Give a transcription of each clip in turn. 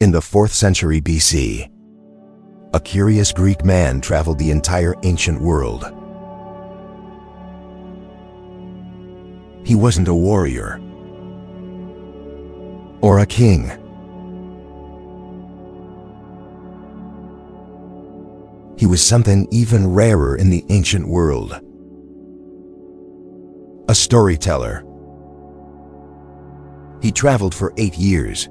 In the 4th century BC, a curious Greek man traveled the entire ancient world. He wasn't a warrior or a king. He was something even rarer in the ancient world. A storyteller. He traveled for 8 years,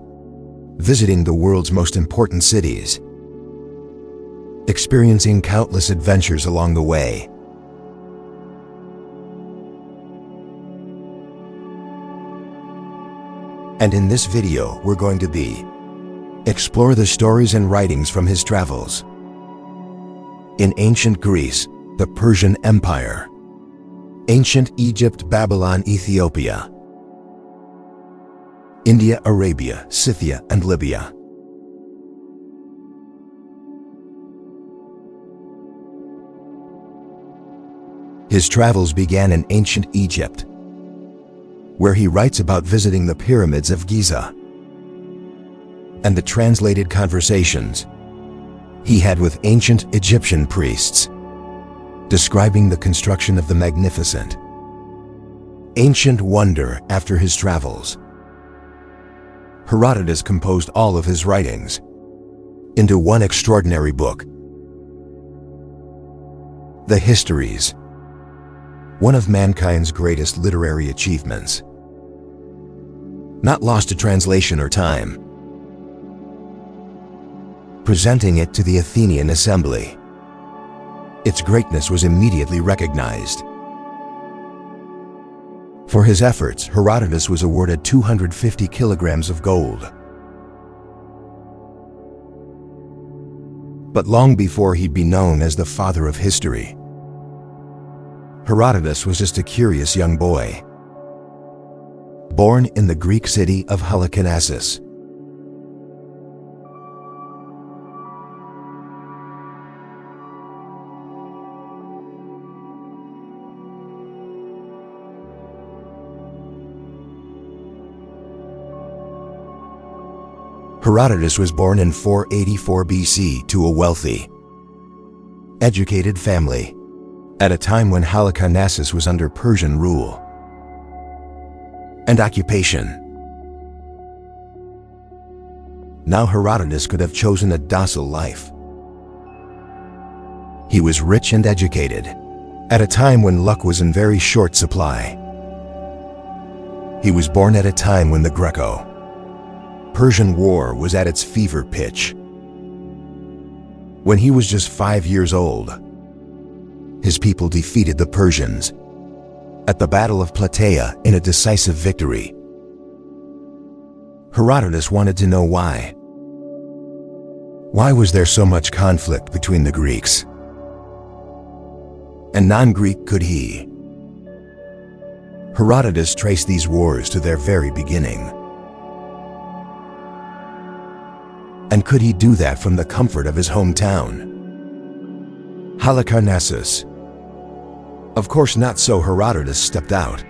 visiting the world's most important cities, experiencing countless adventures along the way. And in this video, we're going to explore the stories and writings from his travels. In ancient Greece, the Persian Empire, ancient Egypt, Babylon, Ethiopia, India, Arabia, Scythia, and Libya. His travels began in ancient Egypt, where he writes about visiting the pyramids of Giza and the translated conversations he had with ancient Egyptian priests, describing the construction of the magnificent, ancient wonder. After his travels, Herodotus composed all of his writings into one extraordinary book, the Histories, one of mankind's greatest literary achievements, not lost to translation or time. Presenting it to the Athenian assembly, its greatness was immediately recognized. For his efforts, Herodotus was awarded 250 kilograms of gold. But long before he'd be known as the father of history, Herodotus was just a curious young boy, born in the Greek city of Halicarnassus. Herodotus was born in 484 BC to a wealthy, educated family, at a time when Halicarnassus was under Persian rule and occupation. Now Herodotus could have chosen a docile life. He was rich and educated, at a time when luck was in very short supply. He was born at a time when the Greco-Persian War was at its fever pitch. When he was just 5 years old, his people defeated the Persians at the Battle of Plataea in a decisive victory. Herodotus wanted to know why. Why was there so much conflict between the Greeks and non-Greek could he? Herodotus traced these wars to their very beginning. And could he do that from the comfort of his hometown, Halicarnassus? Of course not, so Herodotus stepped out,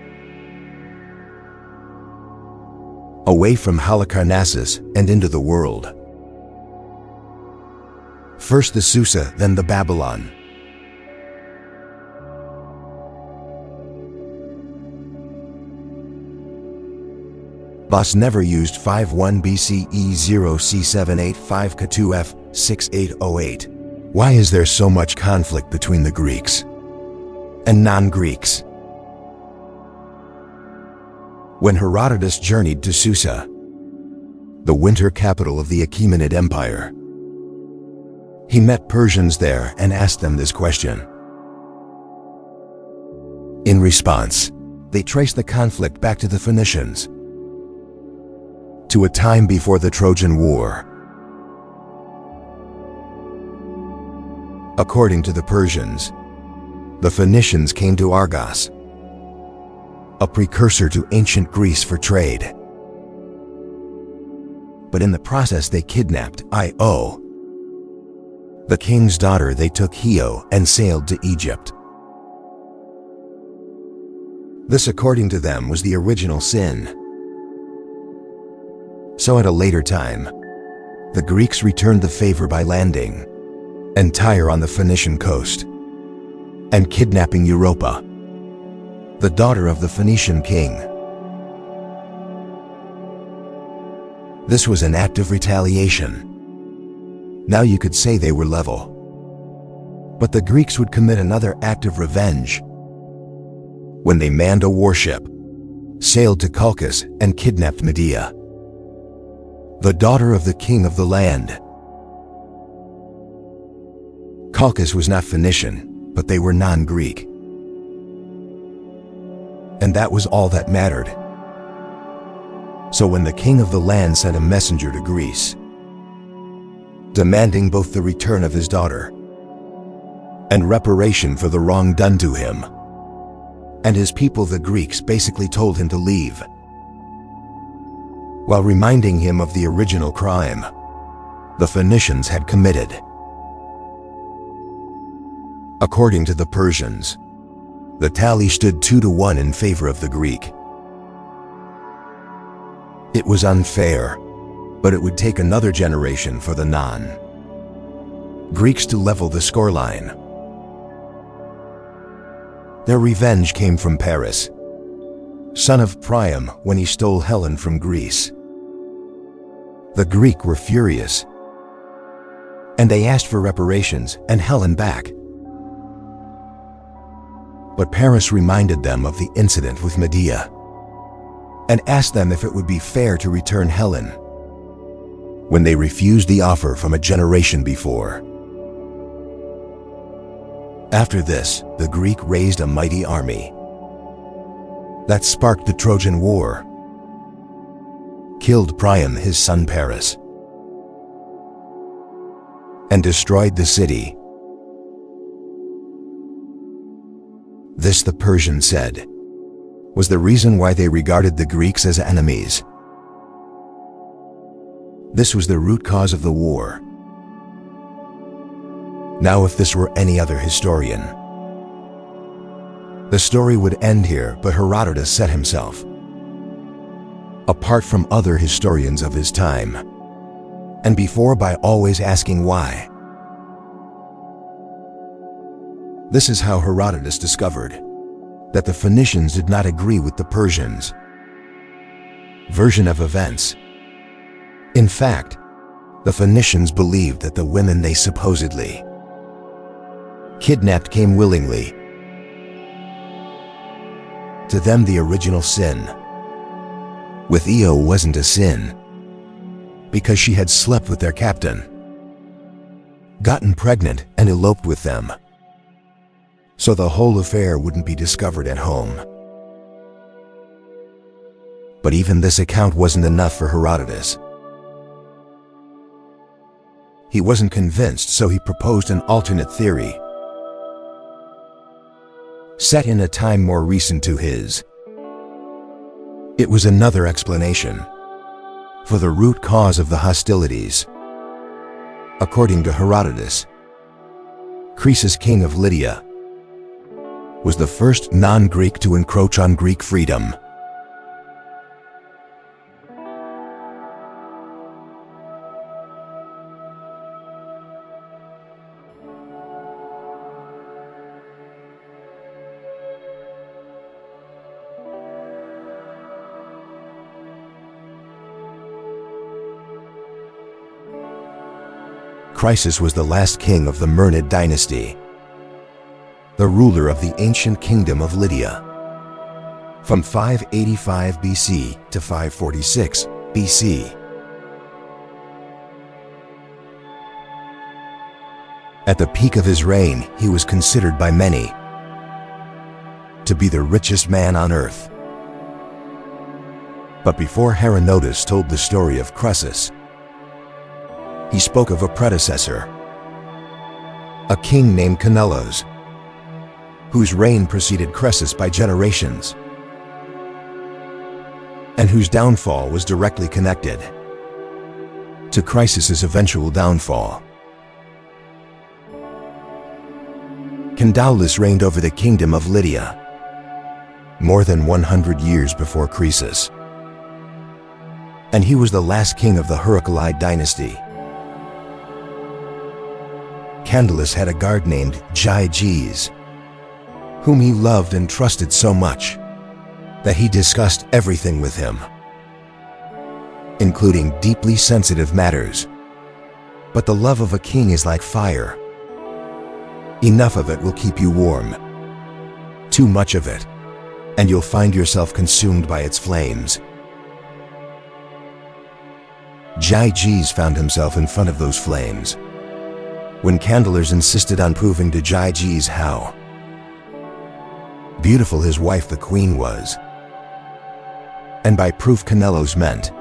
away from Halicarnassus and into the world. First the Susa, then the Babylon. Boss never used 51 BCE 0 C785 K2F 6808. Why is there so much conflict between the Greeks and non-Greeks? When Herodotus journeyed to Susa, the winter capital of the Achaemenid Empire, he met Persians there and asked them this question. In response, they traced the conflict back to the Phoenicians, to a time before the Trojan War. According to the Persians, the Phoenicians came to Argos, a precursor to ancient Greece, for trade. But in the process they kidnapped Io, the king's daughter. They took Hio and sailed to Egypt. This, according to them, was the original sin. So at a later time, The Greeks returned the favor by landing and Tyre on the Phoenician coast and kidnapping Europa, the daughter of the Phoenician king. This was an act of retaliation. Now you could say they were level. But the Greeks would commit another act of revenge when they manned a warship, sailed to Colchis, and kidnapped Medea, the daughter of the king of the land. Colchis was not Phoenician, but they were non-Greek. And that was all that mattered. So when the king of the land sent a messenger to Greece, demanding both the return of his daughter and reparation for the wrong done to him and his people, the Greeks basically told him to leave, while reminding him of the original crime the Phoenicians had committed. According to the Persians, the tally stood 2-1 in favor of the Greek. It was unfair, but it would take another generation for the non-Greeks to level the scoreline. Their revenge came from Paris, son of Priam, when he stole Helen from Greece. The Greeks were furious, and they asked for reparations and Helen back. But Paris reminded them of the incident with Medea and asked them if it would be fair to return Helen when they refused the offer from a generation before. After this, the Greek raised a mighty army that sparked the Trojan War, killed Priam, his son Paris, and destroyed the city. This, the Persians said, was the reason why they regarded the Greeks as enemies. This was the root cause of the war. Now, if this were any other historian, the story would end here, but Herodotus set himself apart from other historians of his time and before by always asking why. This is how Herodotus discovered that the Phoenicians did not agree with the Persians' version of events. In fact, the Phoenicians believed that the women they supposedly kidnapped came willingly. To them, the original sin with Io wasn't a sin because she had slept with their captain, gotten pregnant, and eloped with them, so the whole affair wouldn't be discovered at home. But even this account wasn't enough for Herodotus. He wasn't convinced, so he proposed an alternate theory, set in a time more recent to his. It was another explanation for the root cause of the hostilities. According to Herodotus, Croesus, king of Lydia, was the first non-Greek to encroach on Greek freedom. Croesus was the last king of the Mernid dynasty, the ruler of the ancient kingdom of Lydia, from 585 BC to 546 BC. At the peak of his reign, he was considered by many to be the richest man on earth. But before Herodotus told the story of Croesus, he spoke of a predecessor, a king named Canellos, whose reign preceded Croesus by generations, and whose downfall was directly connected to Croesus's eventual downfall. Candaulus reigned over the kingdom of Lydia more than 100 years before Croesus, and he was the last king of the Heraclid dynasty. Candulus had a guard named Gyges, whom he loved and trusted so much that he discussed everything with him, including deeply sensitive matters. But the love of a king is like fire. Enough of it will keep you warm. Too much of it, and you'll find yourself consumed by its flames. Gyges found himself in front of those flames when Candulus insisted on proving to Gyges how beautiful his wife the queen was. And by proof Canellos meant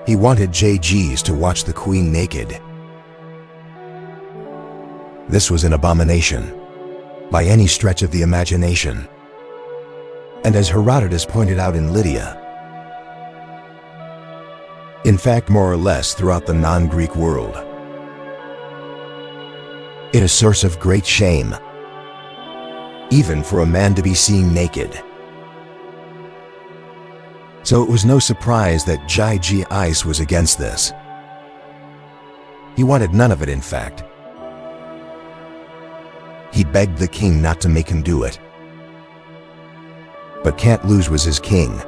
he wanted Gyges to watch the queen naked. This was an abomination by any stretch of the imagination. And as Herodotus pointed out in Lydia, in fact more or less throughout the non-Greek world, it is a source of great shame, even for a man to be seen naked. So it was no surprise that Gyges was against this. He wanted none of it, in fact. He begged the king not to make him do it. But can't lose was his king,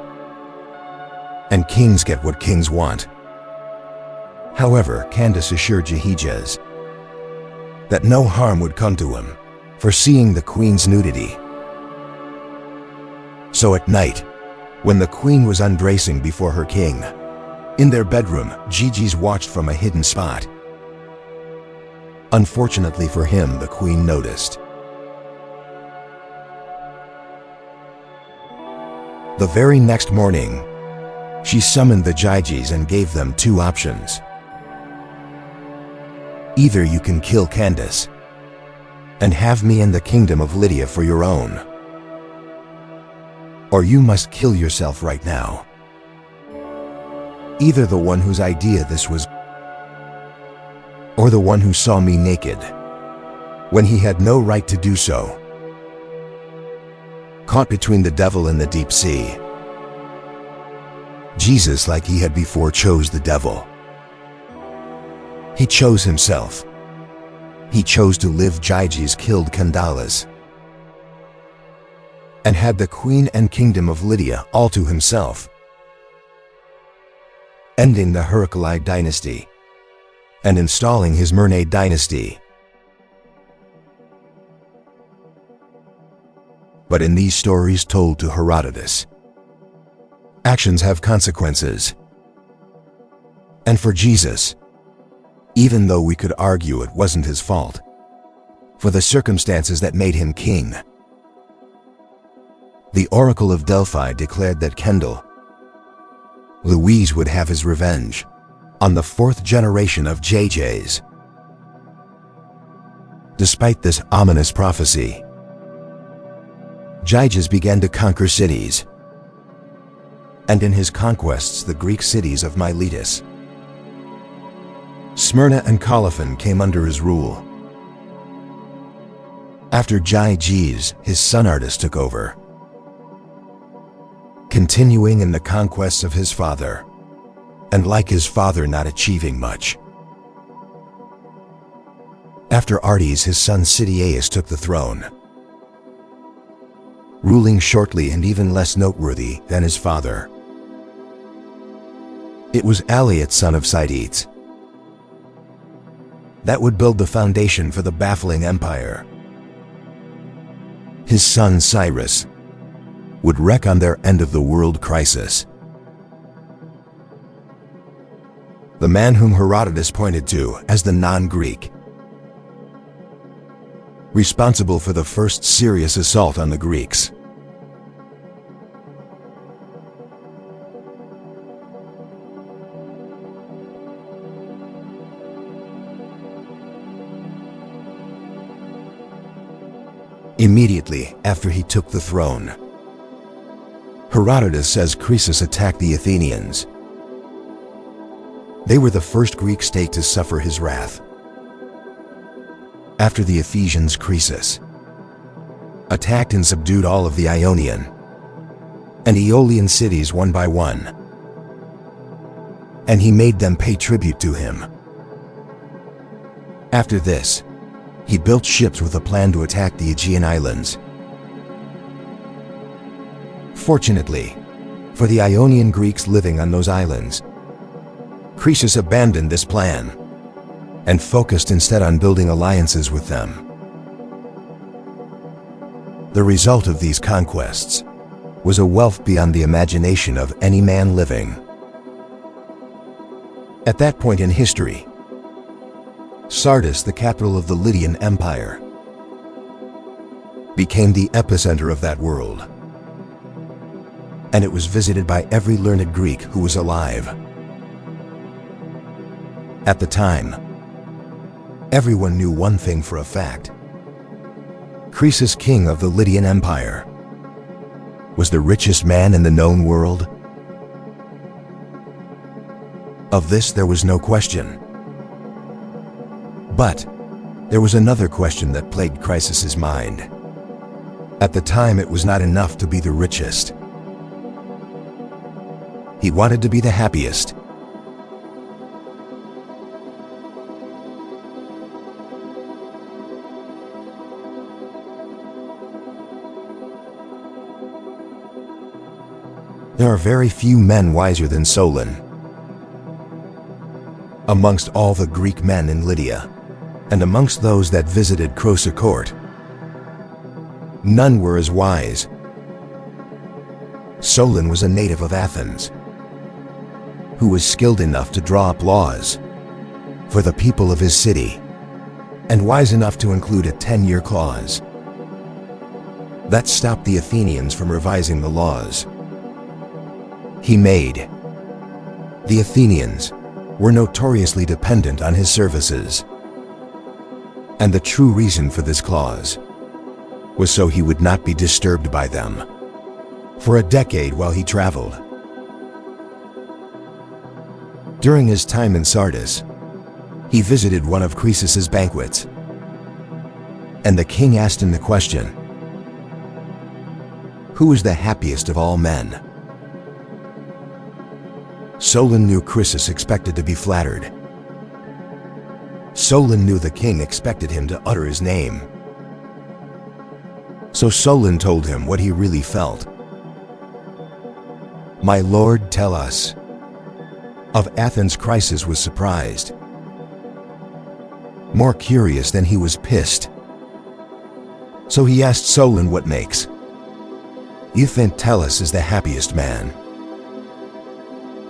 and kings get what kings want. However, Candace assured Gyges that no harm would come to him for seeing the queen's nudity. So at night, when the queen was undressing before her king, in their bedroom, Gyges watched from a hidden spot. Unfortunately for him, the queen noticed. The very next morning, she summoned the Gyges and gave them two options. Either you can kill Candace and have me and the kingdom of Lydia for your own, or you must kill yourself right now. Either the one whose idea this was, or the one who saw me naked when he had no right to do so. Caught between the devil and the deep sea, Jesus, like he had before, chose the devil. He chose himself. He chose to live. Gyges killed Candulus and had the queen and kingdom of Lydia all to himself, ending the Heraclid dynasty and installing his Mernid dynasty. But in these stories told to Herodotus, actions have consequences. And for Jesus, even though we could argue it wasn't his fault, for the circumstances that made him king, the Oracle of Delphi declared that Kendall, Louise, would have his revenge on the fourth generation of Gyges. Despite this ominous prophecy, Gyges began to conquer cities, and in his conquests the Greek cities of Miletus, Smyrna and Colophon came under his rule. After Gyges, his son Ardys took over, continuing in the conquests of his father, and like his father not achieving much. After Ardys, his son Cydiaeus took the throne, ruling shortly and even less noteworthy than his father. It was Aliot, son of Cydiaeus, that would build the foundation for the baffling empire. His son Cyrus would wreck on their end of the world crisis. The man whom Herodotus pointed to as the non-Greek, responsible for the first serious assault on the Greeks. Immediately after he took the throne, Herodotus says Croesus attacked the Athenians. They were the first Greek state to suffer his wrath. After the Ephesians, Croesus attacked and subdued all of the Ionian and Aeolian cities one by one, and he made them pay tribute to him. After this, he built ships with a plan to attack the Aegean islands. Fortunately, for the Ionian Greeks living on those islands, Croesus abandoned this plan and focused instead on building alliances with them. The result of these conquests was a wealth beyond the imagination of any man living. At that point in history, Sardis, the capital of the Lydian Empire, became the epicenter of that world, and it was visited by every learned Greek who was alive. At the time, everyone knew one thing for a fact: Croesus, king of the Lydian Empire, was the richest man in the known world. Of this there was no question. But there was another question that plagued Croesus's mind. At the time, it was not enough to be the richest. He wanted to be the happiest. There are very few men wiser than Solon. Amongst all the Greek men in Lydia, and amongst those that visited Croesus court, none were as wise. Solon was a native of Athens, who was skilled enough to draw up laws for the people of his city, and wise enough to include a 10-year clause that stopped the Athenians from revising the laws he made. The Athenians were notoriously dependent on his services, and the true reason for this clause was so he would not be disturbed by them for a decade while he traveled. During his time in Sardis, he visited one of Croesus's banquets, and the king asked him the question, "Who is the happiest of all men?" Solon knew Croesus expected to be flattered. Solon knew the king expected him to utter his name. So Solon told him what he really felt. "My lord, tell us." Of Athens, Croesus was surprised, more curious than he was pissed. So he asked Solon what makes you think Tellus is the happiest man.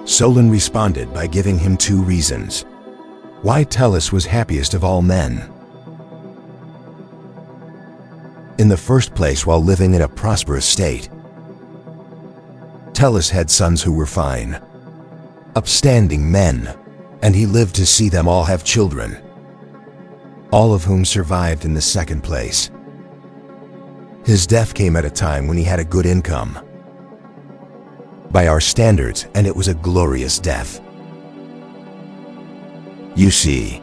Solon responded by giving him 2 reasons why Tellus was happiest of all men. In the first place, while living in a prosperous state, Tellus had sons who were fine, upstanding men, and he lived to see them all have children, all of whom survived in the second place. His death came at a time when he had a good income by our standards, and it was a glorious death. You see,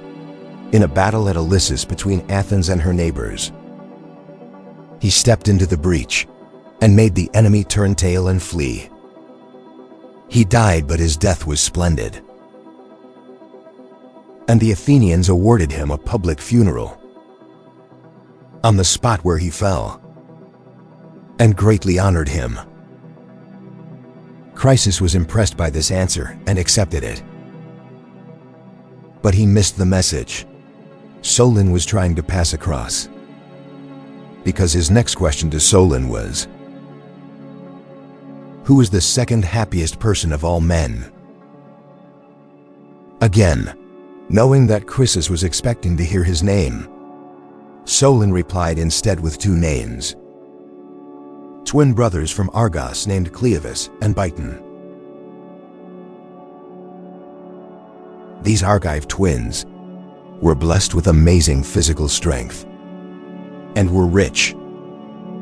in a battle at Elyssus between Athens and her neighbors, he stepped into the breach and made the enemy turn tail and flee. He died, but his death was splendid, and the Athenians awarded him a public funeral on the spot where he fell, and greatly honored him. Croesus was impressed by this answer and accepted it. But he missed the message Solon was trying to pass across, because his next question to Solon was, "Who is the second happiest person of all men?" Again, knowing that Croesus was expecting to hear his name, Solon replied instead with 2 names: twin brothers from Argos named Cleobus and Biton. These Argive twins were blessed with amazing physical strength and were rich.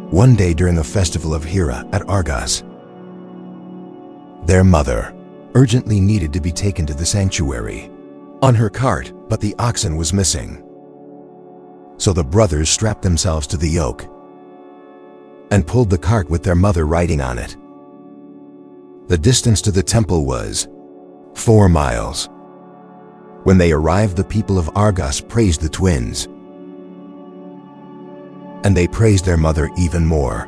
One day during the festival of Hera at Argos, their mother urgently needed to be taken to the sanctuary on her cart, but the oxen was missing. So the brothers strapped themselves to the yoke and pulled the cart with their mother riding on it. The distance to the temple was 4 miles. When they arrived, the people of Argos praised the twins, and they praised their mother even more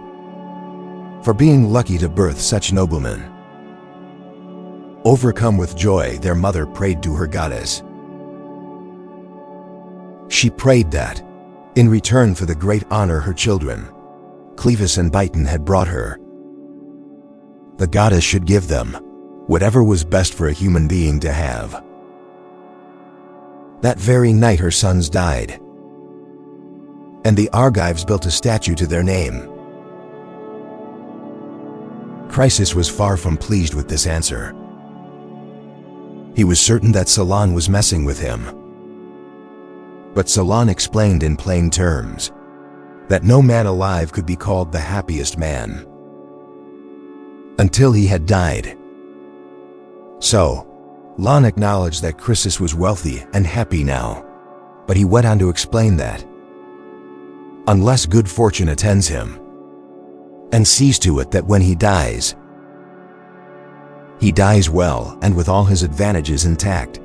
for being lucky to birth such noblemen. Overcome with joy, their mother prayed to her goddess. She prayed that, in return for the great honor her children, Clevis and Biton, had brought her, the goddess should give them whatever was best for a human being to have. That very night her sons died, and the Argives built a statue to their name. Chrysis was far from pleased with this answer. He was certain that Solon was messing with him. But Solon explained in plain terms that no man alive could be called the happiest man until he had died. So, Solon acknowledged that Chrysis was wealthy and happy now, but he went on to explain that unless good fortune attends him, and sees to it that when he dies well and with all his advantages intact,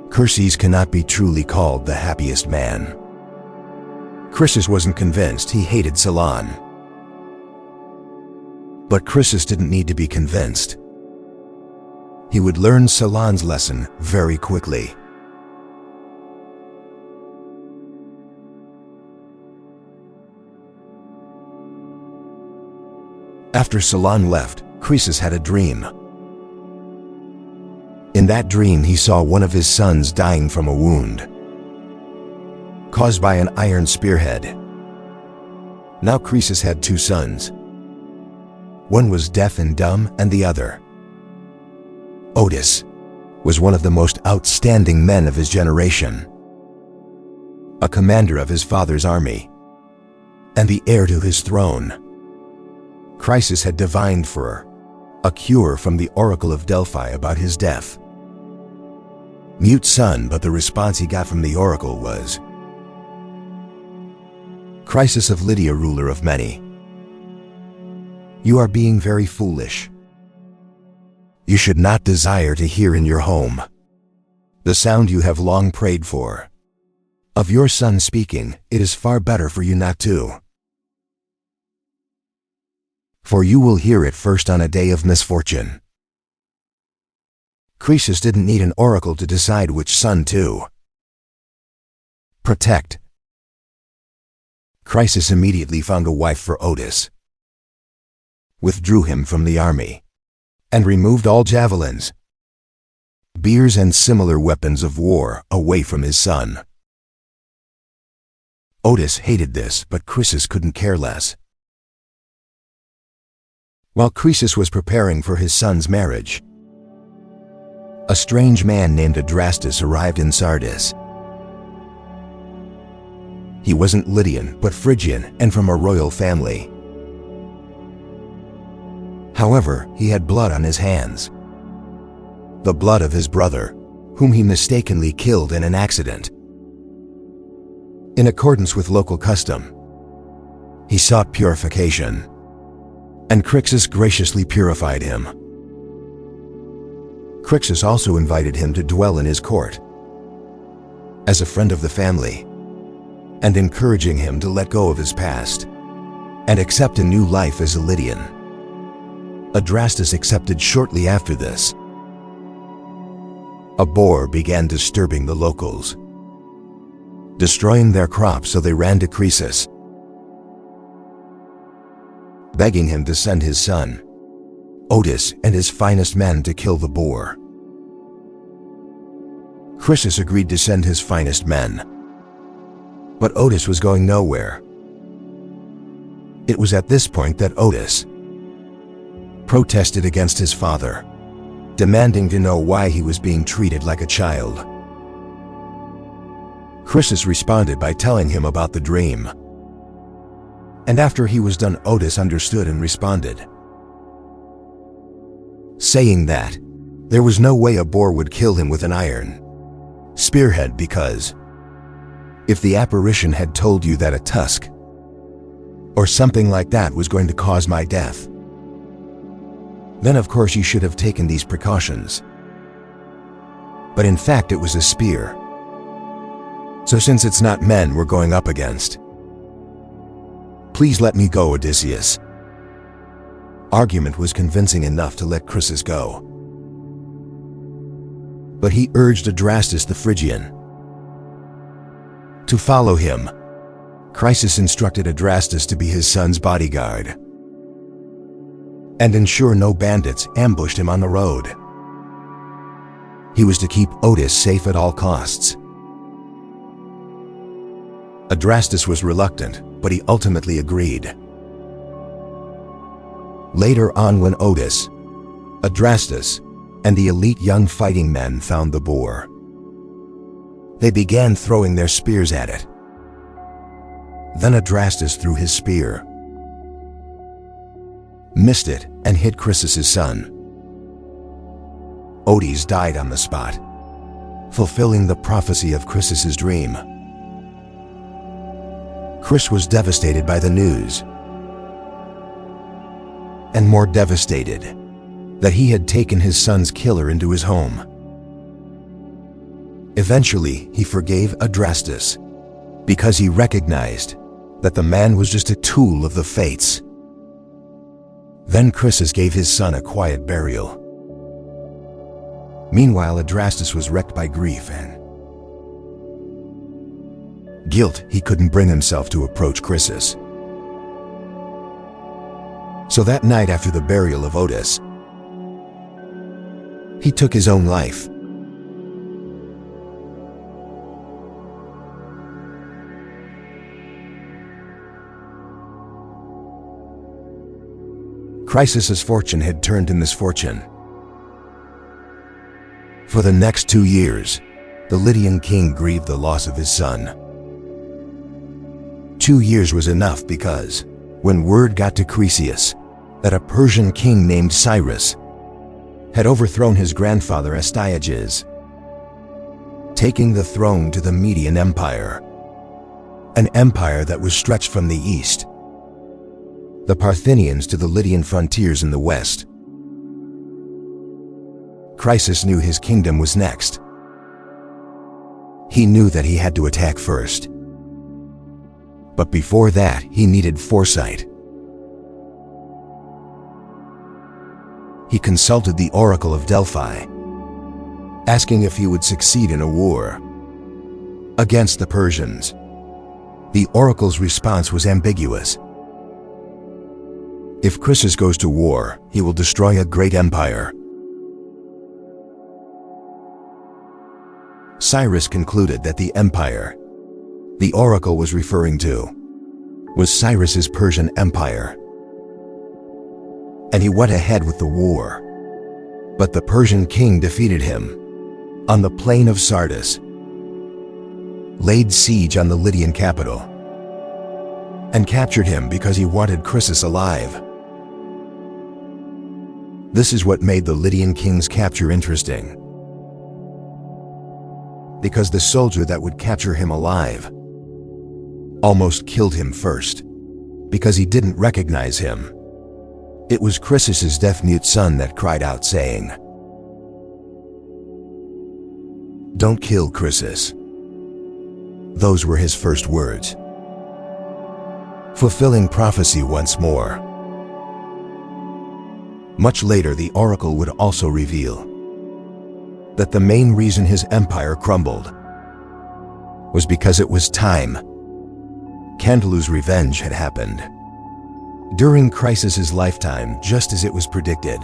Chrysis cannot be truly called the happiest man. Chrysis wasn't convinced. He hated Solon. But Chrysis didn't need to be convinced. He would learn Solon's lesson very quickly. After Solon left, Chrysis had a dream. In that dream, he saw one of his sons dying from a wound caused by an iron spearhead. Now Chrysis had two sons. One was deaf and dumb, and the other, Otis, was one of the most outstanding men of his generation, a commander of his father's army, and the heir to his throne. Chrysis had divined for a cure from the Oracle of Delphi about his death. Mute son, but the response he got from the oracle was, Chrysis of Lydia, ruler of many, you are being very foolish. You should not desire to hear in your home the sound you have long prayed for. Of your son speaking, it is far better for you not to. For you will hear it first on a day of misfortune. Chrysis didn't need an oracle to decide which son to protect. Chrysis immediately found a wife for Otis, withdrew him from the army, and removed all javelins, spears, and similar weapons of war away from his son. Otis hated this, but Chrysis couldn't care less. While Chrysis was preparing for his son's marriage, a strange man named Adrastus arrived in Sardis. He wasn't Lydian, but Phrygian, and from a royal family. However, he had blood on his hands, the blood of his brother, whom he mistakenly killed in an accident. In accordance with local custom, he sought purification, and Chrysis graciously purified him. Chrysis also invited him to dwell in his court as a friend of the family, and encouraging him to let go of his past and accept a new life as a Lydian. Adrastus accepted shortly after this. A boar began disturbing the locals, destroying their crops, so they ran to Chrysis, begging him to send his son, Otis, and his finest men to kill the boar. Chrysis agreed to send his finest men, but Otis was going nowhere. It was at this point that Otis protested against his father, demanding to know why he was being treated like a child. Chrysis responded by telling him about the dream. And after he was done, Otis understood and responded, saying that there was no way a boar would kill him with an iron spearhead, because if the apparition had told you that a tusk or something like that was going to cause my death, then of course you should have taken these precautions. but in fact it was a spear. So since it's not men we're going up against, please let me go, Odysseus. Argument was convincing enough to let Chryses go. But he urged Adrastus the Phrygian to follow him. Chryses instructed Adrastus to be his son's bodyguard and ensure no bandits ambushed him on the road. He was to keep Otis safe at all costs. Adrastus was reluctant, but he ultimately agreed. Later on, when Otis, Adrastus, and the elite young fighting men found the boar, they began throwing their spears at it. Then Adrastus threw his spear, missed it, and hit Chryses' son. Otis died on the spot, fulfilling the prophecy of Chryses' dream. Chryses was devastated by the news, and more devastated that he had taken his son's killer into his home. Eventually, he forgave Adrastus because he recognized that the man was just a tool of the fates. Then Chryses gave his son a quiet burial. Meanwhile, Adrastus was wrecked by grief and guilt. He couldn't bring himself to approach Chryses. So that night after the burial of Otis, he took his own life. Chryses' fortune had turned to misfortune. For the next 2 years, the Lydian king grieved the loss of his son. 2 years was enough because, when word got to Chryses that a Persian king named Cyrus had overthrown his grandfather Astyages, taking the throne to the Median Empire, an empire that was stretched from the east, the Parthians, to the Lydian frontiers in the west, Chryses knew his kingdom was next. He knew that he had to attack first. But before that, he needed foresight. He consulted the Oracle of Delphi, asking if he would succeed in a war against the Persians. The oracle's response was ambiguous. If Chryses goes to war, he will destroy a great empire. Cyrus concluded that the empire the oracle was referring to was Cyrus's Persian Empire, and he went ahead with the war. But the Persian king defeated him on the plain of Sardis, laid siege on the Lydian capital, and captured him because he wanted Chryses alive. This is what made the Lydian king's capture interesting, because the soldier that would capture him alive almost killed him first, because he didn't recognize him. It was Chryses' deaf-mute son that cried out, saying, "Don't kill Chryses." Those were his first words, fulfilling prophecy once more. Much later, the oracle would also reveal that the main reason his empire crumbled was because it was time. Candalu's revenge had happened during Chryses' lifetime, just as it was predicted.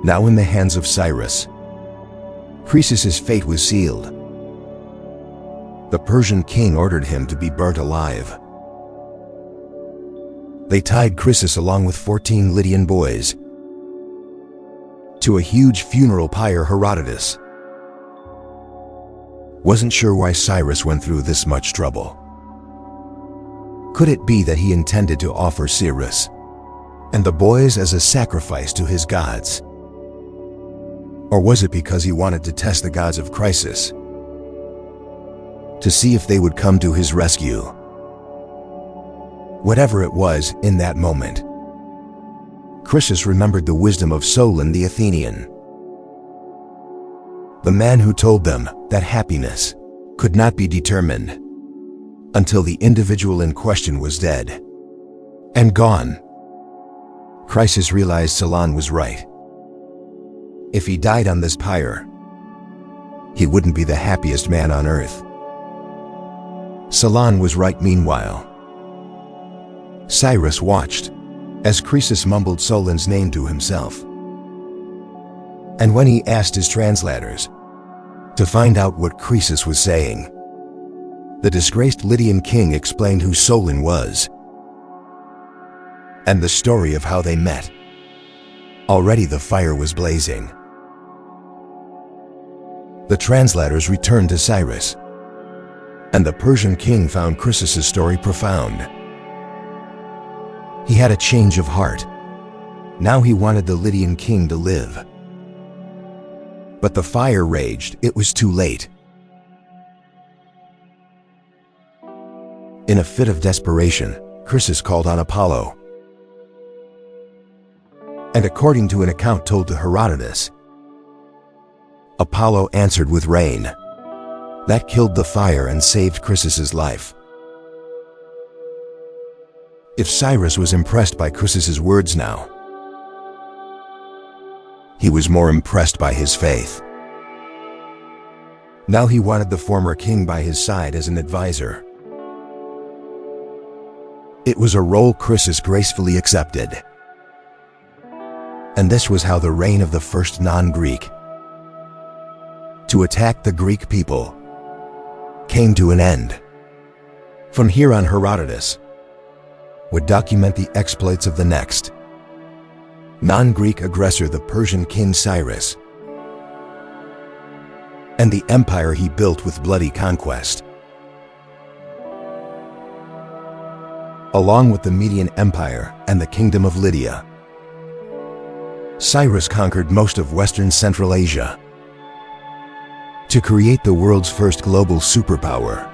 Now in the hands of Cyrus, Chryses' fate was sealed. The Persian king ordered him to be burnt alive. They tied Chryses along with 14 Lydian boys to a huge funeral pyre. Herodotus wasn't sure why Cyrus went through this much trouble. Could it be that he intended to offer Cyrus and the boys as a sacrifice to his gods? Or was it because he wanted to test the gods of Chryses? to see if they would come to his rescue. Whatever it was in that moment, Croesus remembered the wisdom of Solon the Athenian, the man who told them that happiness could not be determined until the individual in question was dead and gone. Croesus realized Solon was right. If he died on this pyre, he wouldn't be the happiest man on earth. Solon was right. Meanwhile, Cyrus watched as Croesus mumbled Solon's name to himself. And when he asked his translators to find out what Croesus was saying, the disgraced Lydian king explained who Solon was and the story of how they met. Already the fire was blazing. The translators returned to Cyrus, and the Persian king found Croesus' story profound. He had a change of heart. Now he wanted the Lydian king to live. But the fire raged. It was too late. In a fit of desperation, Croesus called on Apollo. And according to an account told to Herodotus, Apollo answered with rain. That killed the fire and saved Croesus' life. If Cyrus was impressed by Croesus' words now, he was more impressed by his faith. Now he wanted the former king by his side as an advisor. It was a role Croesus gracefully accepted. And this was how the reign of the first non-Greek to attack the Greek people came to an end. From here on, Herodotus would document the exploits of the next non-Greek aggressor, the Persian king Cyrus, and the empire he built with bloody conquest. Along with the Median Empire and the Kingdom of Lydia, Cyrus conquered most of Western Central Asia to create the world's first global superpower,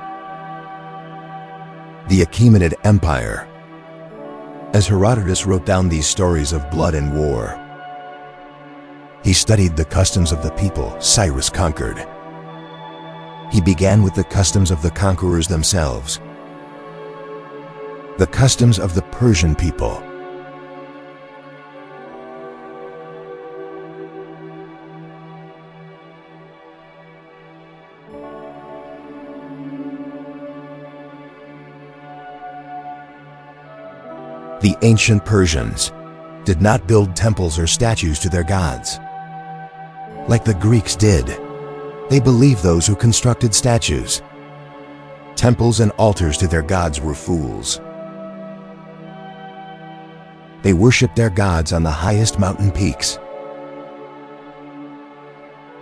the Achaemenid Empire. As Herodotus wrote down these stories of blood and war, he studied the customs of the people Cyrus conquered. He began with the customs of the conquerors themselves, the customs of the Persian people. The ancient Persians did not build temples or statues to their gods like the Greeks did. They believed those who constructed statues, temples, and altars to their gods were fools. They worshipped their gods on the highest mountain peaks.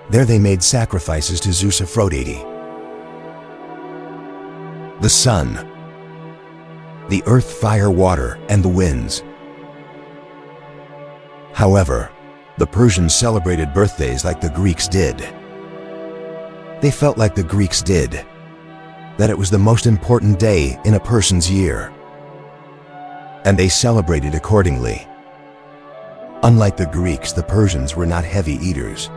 There they made sacrifices to Zeus, Aphrodite, the sun, the earth, fire, water, and the winds. However, the Persians celebrated birthdays like the Greeks did. They felt like the Greeks did, that it was the most important day in a person's year, and they celebrated accordingly. Unlike the Greeks, the Persians were not heavy eaters.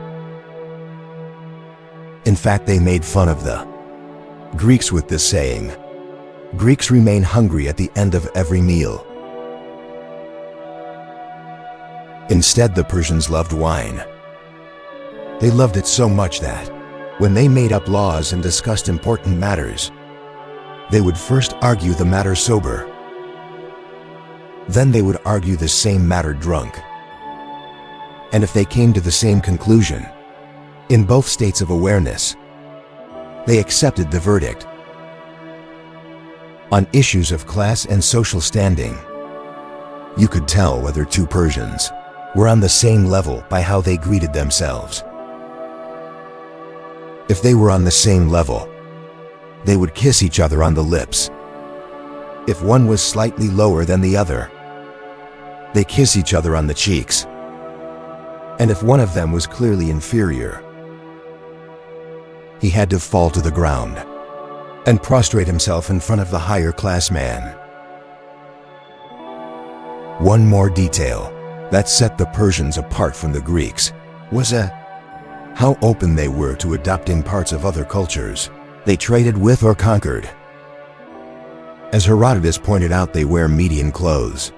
In fact, they made fun of the Greeks with this saying, "Greeks remain hungry at the end of every meal." Instead, the Persians loved wine. They loved it so much that, when they made up laws and discussed important matters, they would first argue the matter sober. Then they would argue the same matter drunk. And if they came to the same conclusion, in both states of awareness, they accepted the verdict. On issues of class and social standing, you could tell whether two Persians were on the same level by how they greeted themselves. If they were on the same level, they would kiss each other on the lips. If one was slightly lower than the other, they kiss each other on the cheeks. And if one of them was clearly inferior, he had to fall to the ground and prostrate himself in front of the higher class man. One more detail that set the Persians apart from the Greeks was how open they were to adopting parts of other cultures they traded with or conquered. As Herodotus pointed out, they wear Median clothes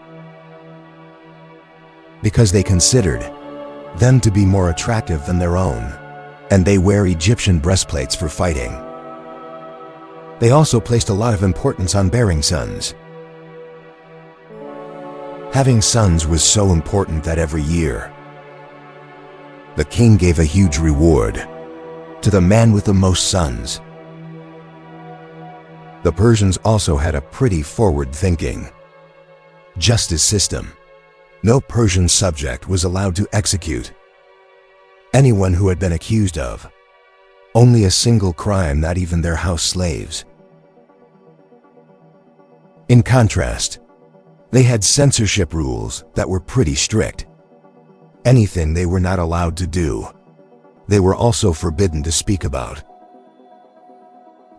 because they considered them to be more attractive than their own, and they wear Egyptian breastplates for fighting. They also placed a lot of importance on bearing sons. Having sons was so important that every year, the king gave a huge reward to the man with the most sons. The Persians also had a pretty forward-thinking justice system. No Persian subject was allowed to execute anyone who had been accused of only a single crime, not even their house slaves. In contrast, they had censorship rules that were pretty strict. Anything they were not allowed to do, they were also forbidden to speak about.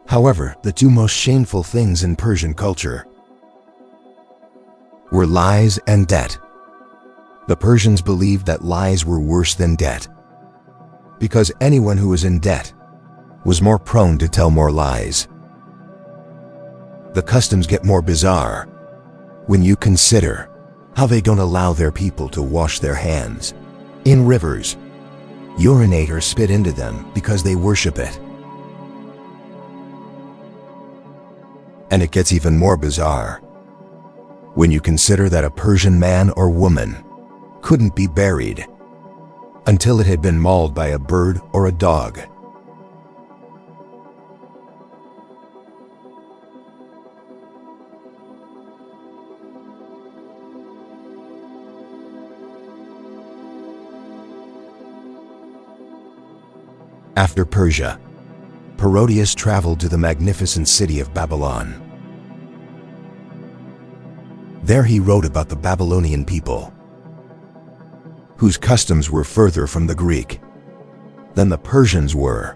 However, the two most shameful things in Persian culture were lies and debt. The Persians believed that lies were worse than debt, because anyone who was in debt was more prone to tell more lies. The customs get more bizarre when you consider how they don't allow their people to wash their hands in rivers, urinate or spit into them because they worship it. And it gets even more bizarre when you consider that a Persian man or woman couldn't be buried until it had been mauled by a bird or a dog. After Persia, Herodotus traveled to the magnificent city of Babylon. There he wrote about the Babylonian people, whose customs were further from the Greek than the Persians were.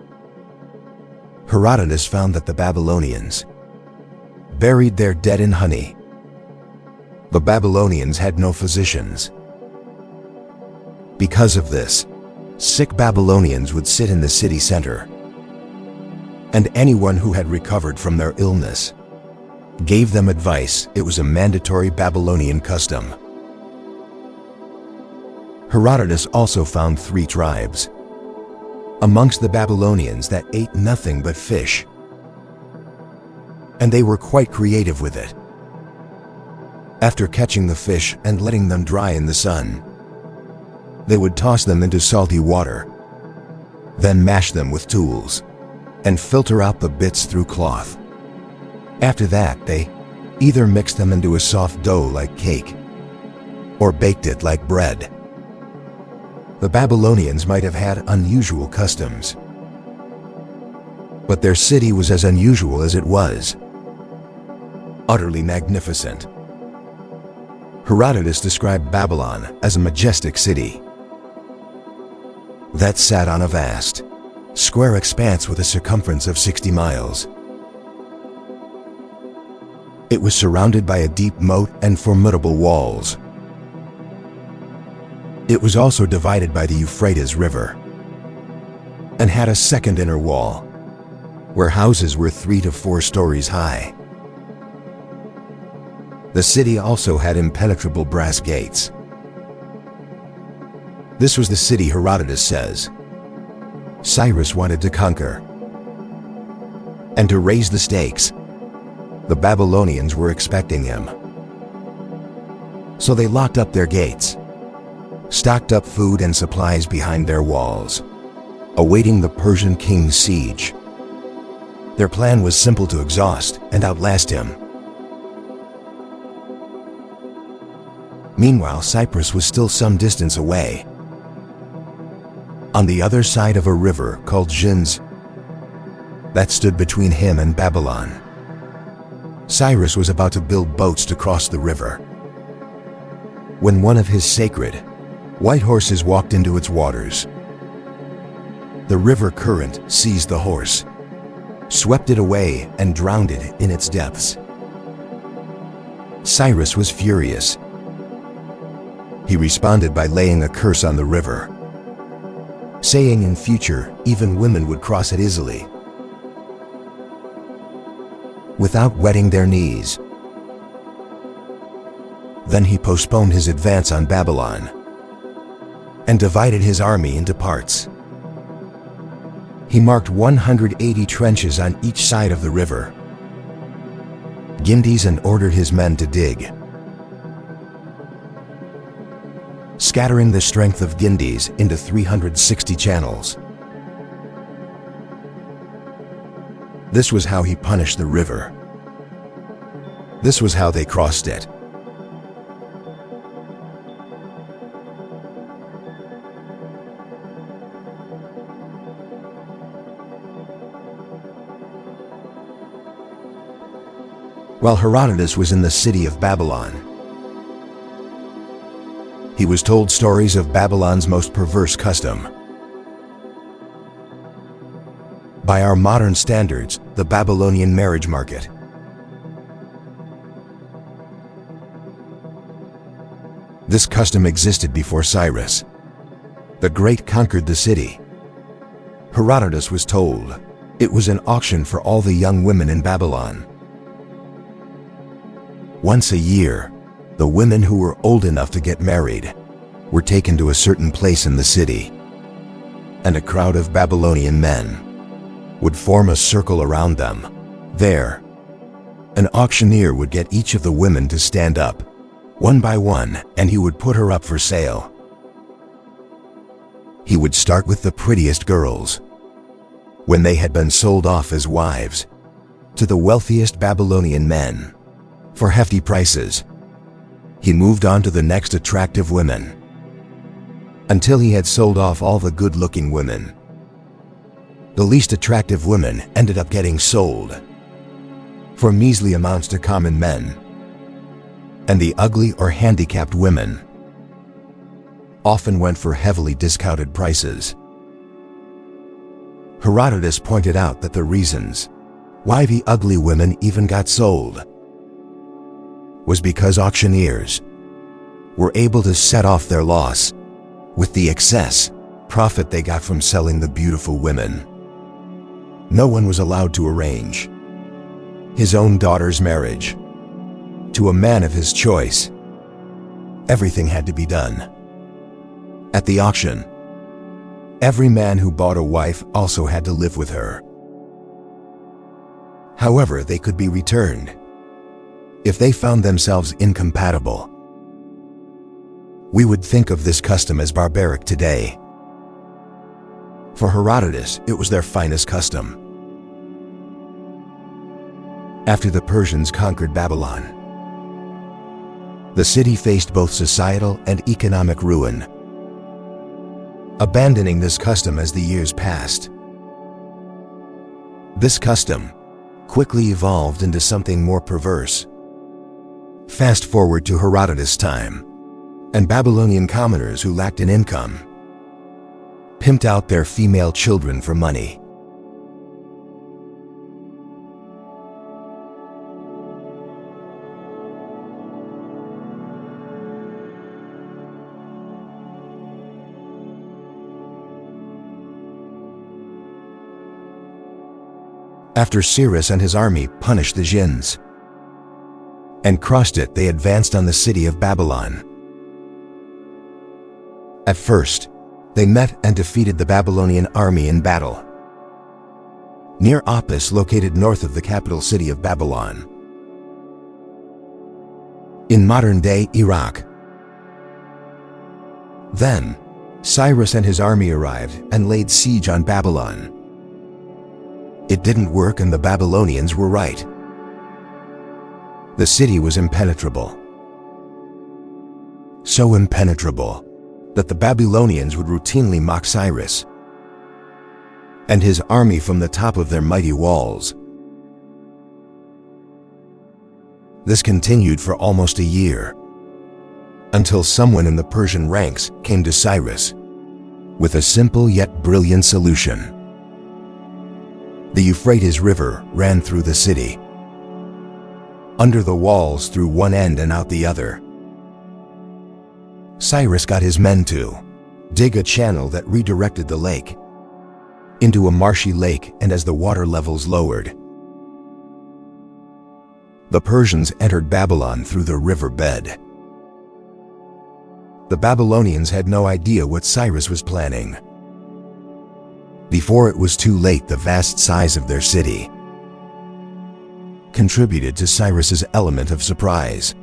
Herodotus found that the Babylonians buried their dead in honey. The Babylonians had no physicians. Because of this, sick Babylonians would sit in the city center, and anyone who had recovered from their illness gave them advice. It was a mandatory Babylonian custom. Herodotus also found 3 tribes amongst the Babylonians that ate nothing but fish, and they were quite creative with it. After catching the fish and letting them dry in the sun, they would toss them into salty water, then mash them with tools and filter out the bits through cloth. After that, they either mixed them into a soft dough like cake or baked it like bread. The Babylonians might have had unusual customs, but their city was as unusual as it was utterly magnificent. Herodotus described Babylon as a majestic city that sat on a vast, square expanse with a circumference of 60 miles. It was surrounded by a deep moat and formidable walls. It was also divided by the Euphrates River and had a second inner wall where houses were 3 to 4 stories high. The city also had impenetrable brass gates. This was the city Herodotus says Cyrus wanted to conquer. And to raise the stakes, the Babylonians were expecting him. So they locked up their gates, stocked up food and supplies behind their walls, awaiting the Persian king's siege. Their plan was simple: to exhaust and outlast him. Meanwhile, Cyprus was still some distance away, on the other side of a river called Ginz that stood between him and Babylon. Cyrus was about to build boats to cross the river when one of his sacred white horses walked into its waters. The river current seized the horse, swept it away and drowned it in its depths. Cyrus was furious. He responded by laying a curse on the river, saying in future even women would cross it easily, without wetting their knees. Then he postponed his advance on Babylon and divided his army into parts. He marked 180 trenches on each side of the river, Gindes, and ordered his men to dig, scattering the strength of Gindes into 360 channels. This was how he punished the river. This was how they crossed it. While Herodotus was in the city of Babylon, he was told stories of Babylon's most perverse custom. By our modern standards, the Babylonian marriage market. This custom existed before Cyrus the Great conquered the city. Herodotus was told it was an auction for all the young women in Babylon. Once a year, the women who were old enough to get married were taken to a certain place in the city, and a crowd of Babylonian men would form a circle around them. There, an auctioneer would get each of the women to stand up, one by one, and he would put her up for sale. He would start with the prettiest girls. When they had been sold off as wives to the wealthiest Babylonian men for hefty prices, he moved on to the next attractive women, until he had sold off all the good-looking women. The least attractive women ended up getting sold for measly amounts to common men, and the ugly or handicapped women often went for heavily discounted prices. Herodotus pointed out that the reasons why the ugly women even got sold was because auctioneers were able to set off their loss with the excess profit they got from selling the beautiful women. No one was allowed to arrange his own daughter's marriage to a man of his choice. Everything had to be done at the auction. Every man who bought a wife also had to live with her. However, they could be returned if they found themselves incompatible. We would think of this custom as barbaric today. For Herodotus, it was their finest custom. After the Persians conquered Babylon, the city faced both societal and economic ruin, abandoning this custom as the years passed. This custom quickly evolved into something more perverse. Fast forward to Herodotus' time, and Babylonian commoners who lacked an income pimped out their female children for money. After Cyrus and his army punished the Jinns and crushed it, they advanced on the city of Babylon. At first, they met and defeated the Babylonian army in battle near Apis, located north of the capital city of Babylon, in modern-day Iraq. Then, Cyrus and his army arrived and laid siege on Babylon. It didn't work, and the Babylonians were right. The city was impenetrable. So impenetrable that the Babylonians would routinely mock Cyrus and his army from the top of their mighty walls. This continued for almost a year, until someone in the Persian ranks came to Cyrus with a simple yet brilliant solution. The Euphrates River ran through the city, under the walls through one end and out the other. Cyrus got his men to dig a channel that redirected the lake into a marshy lake, and as the water levels lowered, the Persians entered Babylon through the riverbed. The Babylonians had no idea what Cyrus was planning. Before it was too late, the vast size of their city contributed to Cyrus's element of surprise.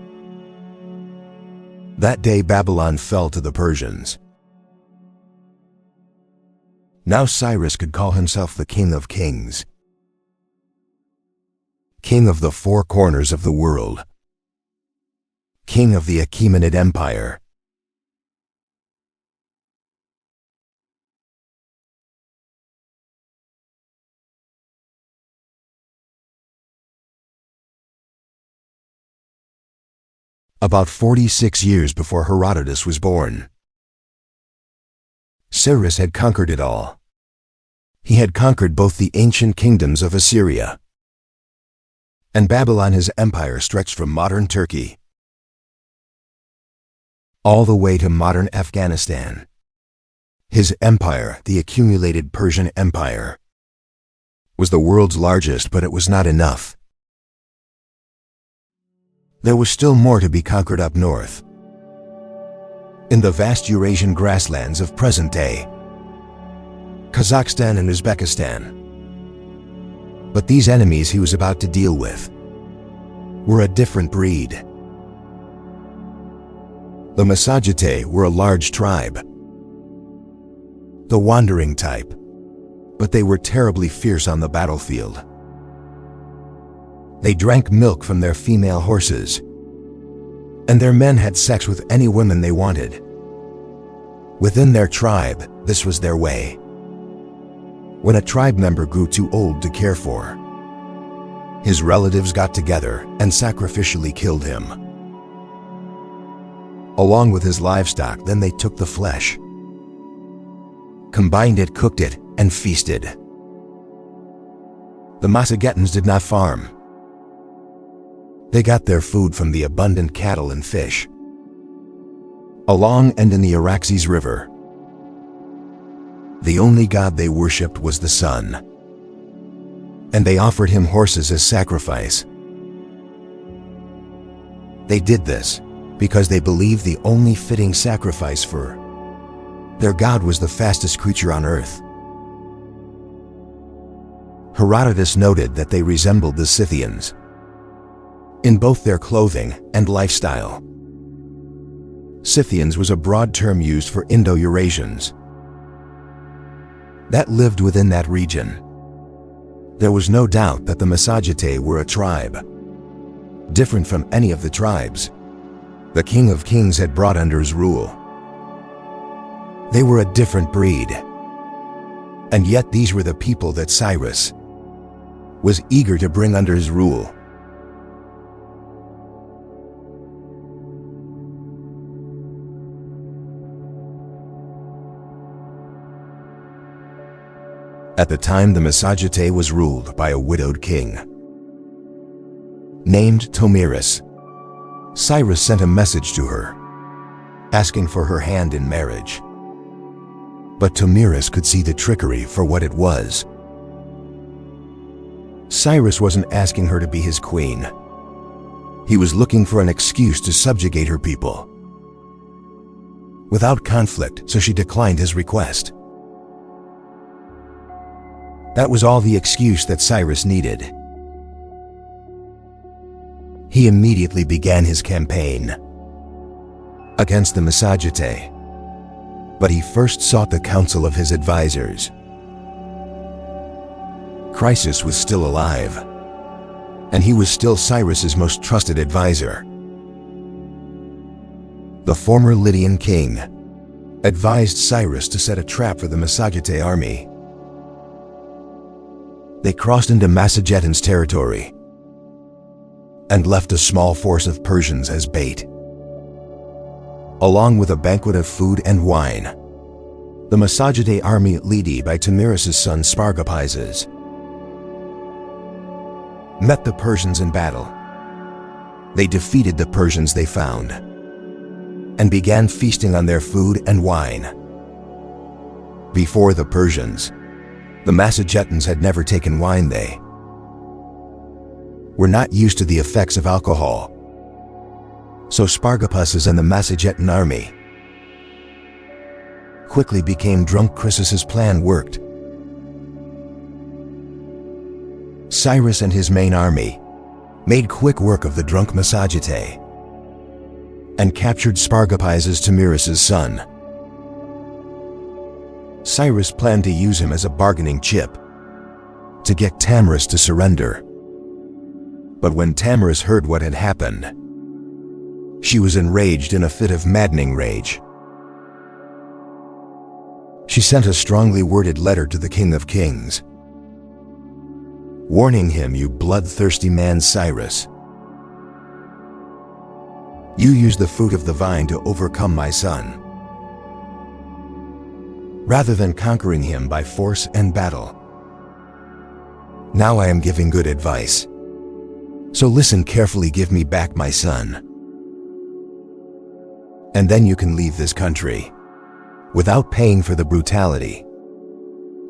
That day, Babylon fell to the Persians. Now Cyrus could call himself the King of Kings, King of the four corners of the world, King of the Achaemenid Empire. About 46 years before Herodotus was born, Cyrus had conquered it all. He had conquered both the ancient kingdoms of Assyria and Babylon. His empire stretched from modern Turkey all the way to modern Afghanistan. His empire, the accumulated Persian Empire, was the world's largest, but it was not enough. There was still more to be conquered up north, in the vast Eurasian grasslands of present-day Kazakhstan and Uzbekistan. But these enemies he was about to deal with were a different breed. The Massagetæ were a large tribe, the wandering type, but they were terribly fierce on the battlefield. They drank milk from their female horses, and their men had sex with any women they wanted. Within their tribe, this was their way. When a tribe member grew too old to care for, his relatives got together and sacrificially killed him, along with his livestock. Then they took the flesh, combined it, cooked it, and feasted. The Massagetans did not farm. They got their food from the abundant cattle and fish along and in the Araxes River. The only god they worshipped was the sun, and they offered him horses as sacrifice. They did this because they believed the only fitting sacrifice for their god was the fastest creature on earth. Herodotus noted that they resembled the Scythians in both their clothing and lifestyle. Scythians was a broad term used for Indo-Eurasians that lived within that region. There was no doubt that the Massagetæ were a tribe different from any of the tribes the King of Kings had brought under his rule. They were a different breed, and yet these were the people that Cyrus was eager to bring under his rule. At the time, the Massagetæ was ruled by a widowed king named Tomiris. Cyrus sent a message to her, asking for her hand in marriage. But Tomiris could see the trickery for what it was. Cyrus wasn't asking her to be his queen. He was looking for an excuse to subjugate her people without conflict, so she declined his request. That was all the excuse that Cyrus needed. He immediately began his campaign against the Massagetæ, but he first sought the counsel of his advisors. Croesus was still alive, and he was still Cyrus's most trusted advisor. The former Lydian king advised Cyrus to set a trap for the Massagetæ army. They crossed into Massagetan's territory and left a small force of Persians as bait. Along with a banquet of food and wine, the Massagetæ army, led by Tomiris' son Spargopizes, met the Persians in battle. They defeated the Persians they found and began feasting on their food and wine. Before the Persians, the Macedonians had never taken wine. They were not used to the effects of alcohol. So Spargopus's and the Macedonian army quickly became drunk. Croesus's plan worked. Cyrus and his main army made quick work of the drunk Macedonians and captured Spargopus's Tamiris's son. Cyrus planned to use him as a bargaining chip to get Tamiris to surrender. But when Tamiris heard what had happened, she was enraged in a fit of maddening rage. She sent a strongly worded letter to the King of Kings, warning him, "You bloodthirsty man Cyrus, you used the fruit of the vine to overcome my son, rather than conquering him by force and battle. Now I am giving good advice, so listen carefully. Give me back my son, and then you can leave this country without paying for the brutality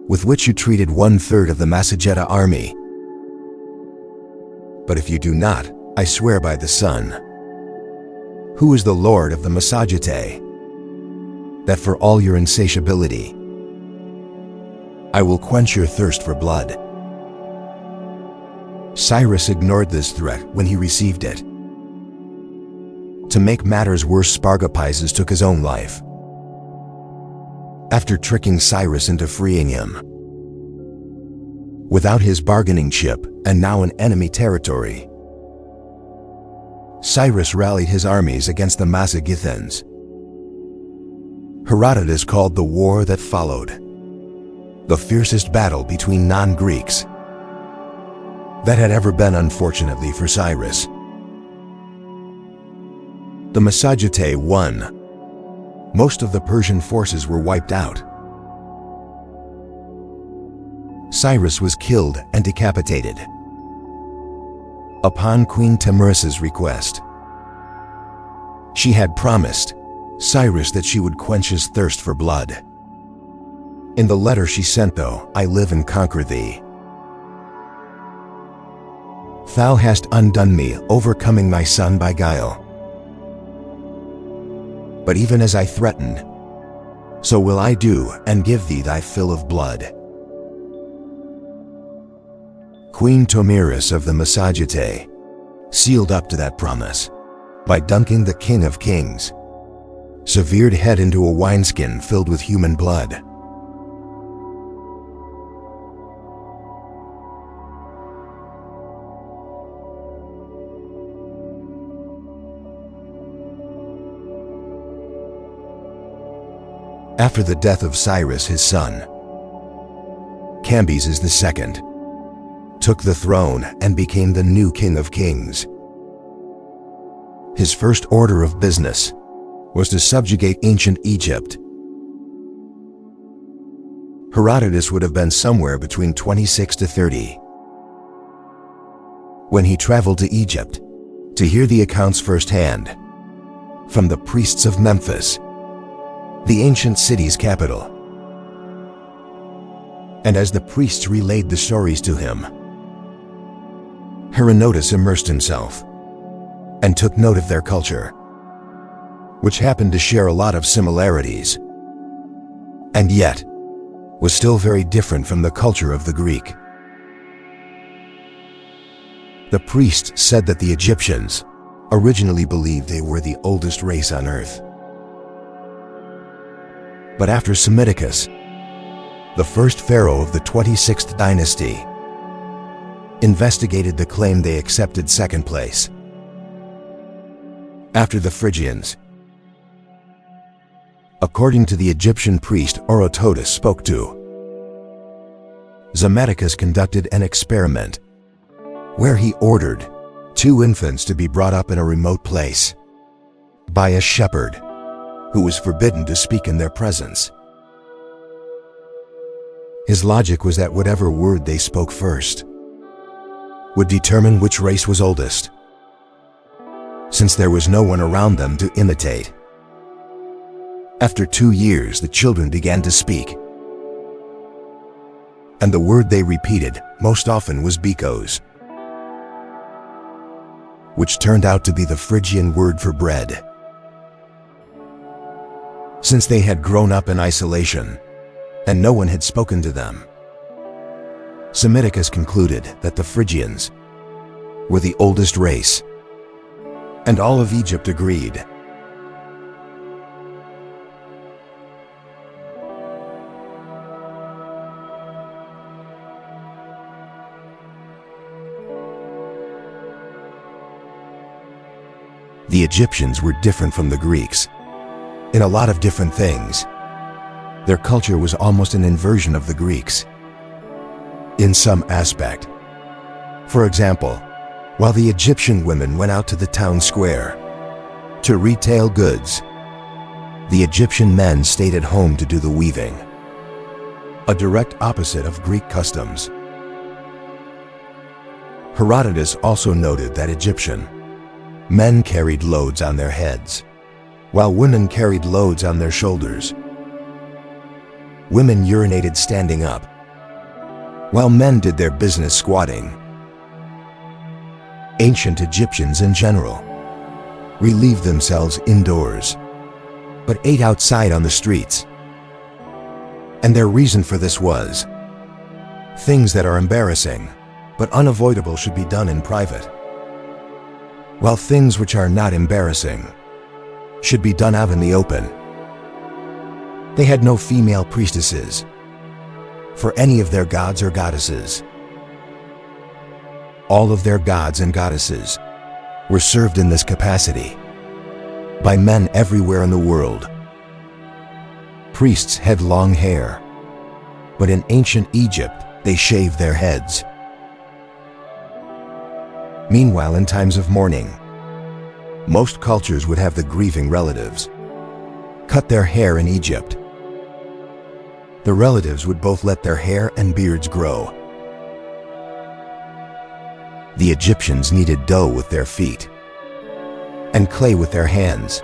with which you treated 1/3 of the Macedonian army. But if you do not, I swear by the Sun, who is the Lord of the Macedonians, that for all your insatiability, I will quench your thirst for blood." Cyrus ignored this threat when he received it. To make matters worse, Spargopus took his own life after tricking Cyrus into freeing him. Without his bargaining chip and now in enemy territory, Cyrus rallied his armies against the Macedonians. Herodotus called the war that followed the fiercest battle between non-Greeks that had ever been, unfortunately for Cyrus. The Macedonians won. Most of the Persian forces were wiped out. Cyrus was killed and decapitated upon Queen Tamiris's request. She had promised Cyrus that she would quench his thirst for blood. In the letter she sent, though, "I live and conquer thee. Thou hast undone me, overcoming my son by guile. But even as I threatened, so will I do, and give thee thy fill of blood." Queen Tamiris of the Macedonians sealed up to that promise by dunking the King of Kings' severed head into a wineskin filled with human blood. After the death of Cyrus, his son, Cambyses II, took the throne and became the new King of Kings. His first order of business was to subjugate ancient Egypt. Herodotus would have been somewhere between 26 to 30 when he traveled to Egypt to hear the accounts firsthand from the priests of Memphis, the ancient city's capital. And as the priests relayed the stories to him, Herodotus immersed himself and took note of their culture, which happened to share a lot of similarities, and yet was still very different from the culture of the Greek. The priests said that the Egyptians originally believed they were the oldest race on earth. But after Psammetichus, the first pharaoh of the 26th dynasty, investigated the claim, they accepted second place after the Phrygians. According to the Egyptian priest Herodotus spoke to, Psammetichus conducted an experiment where he ordered 2 infants to be brought up in a remote place by a shepherd who was forbidden to speak in their presence. His logic was that whatever word they spoke first would determine which race was oldest, since there was no one around them to imitate. After 2 years, the children began to speak, and the word they repeated most often was bikos, which turned out to be the Phrygian word for bread. Since they had grown up in isolation, and no one had spoken to them, Psammiticus concluded that the Phrygians were the oldest race, and all of Egypt agreed. The Egyptians were different from the Greeks in a lot of different things. Their culture was almost an inversion of the Greeks in some aspect. For example, while the Egyptian women went out to the town square to retail goods, the Egyptian men stayed at home to do the weaving, a direct opposite of Greek customs. Herodotus also noted that Egyptian men carried loads on their heads, while women carried loads on their shoulders. Women urinated standing up, while men did their business squatting. Ancient Egyptians in general relieved themselves indoors, but ate outside on the streets. And their reason for this was, things that are embarrassing but unavoidable should be done in private, while things which are not embarrassing should be done out in the open. They had no female priestesses for any of their gods or goddesses. All of their gods and goddesses were served in this capacity by men everywhere in the world. Priests had long hair, but in ancient Egypt they shaved their heads. Meanwhile, in times of mourning, most cultures would have the grieving relatives cut their hair in Egypt. The relatives would both let their hair and beards grow. The Egyptians kneaded dough with their feet and clay with their hands,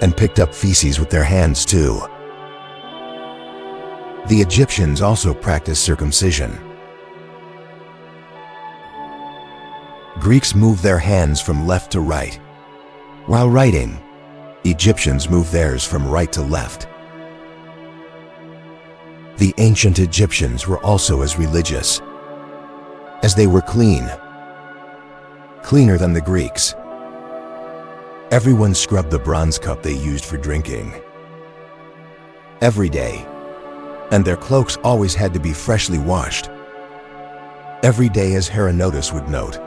and picked up feces with their hands too. The Egyptians also practiced circumcision. Greeks moved their hands from left to right. While writing, Egyptians moved theirs from right to left. The ancient Egyptians were also as religious, as they were clean, cleaner than the Greeks. Everyone scrubbed the bronze cup they used for drinking every day, and their cloaks always had to be freshly washed every day, as Herodotus would note.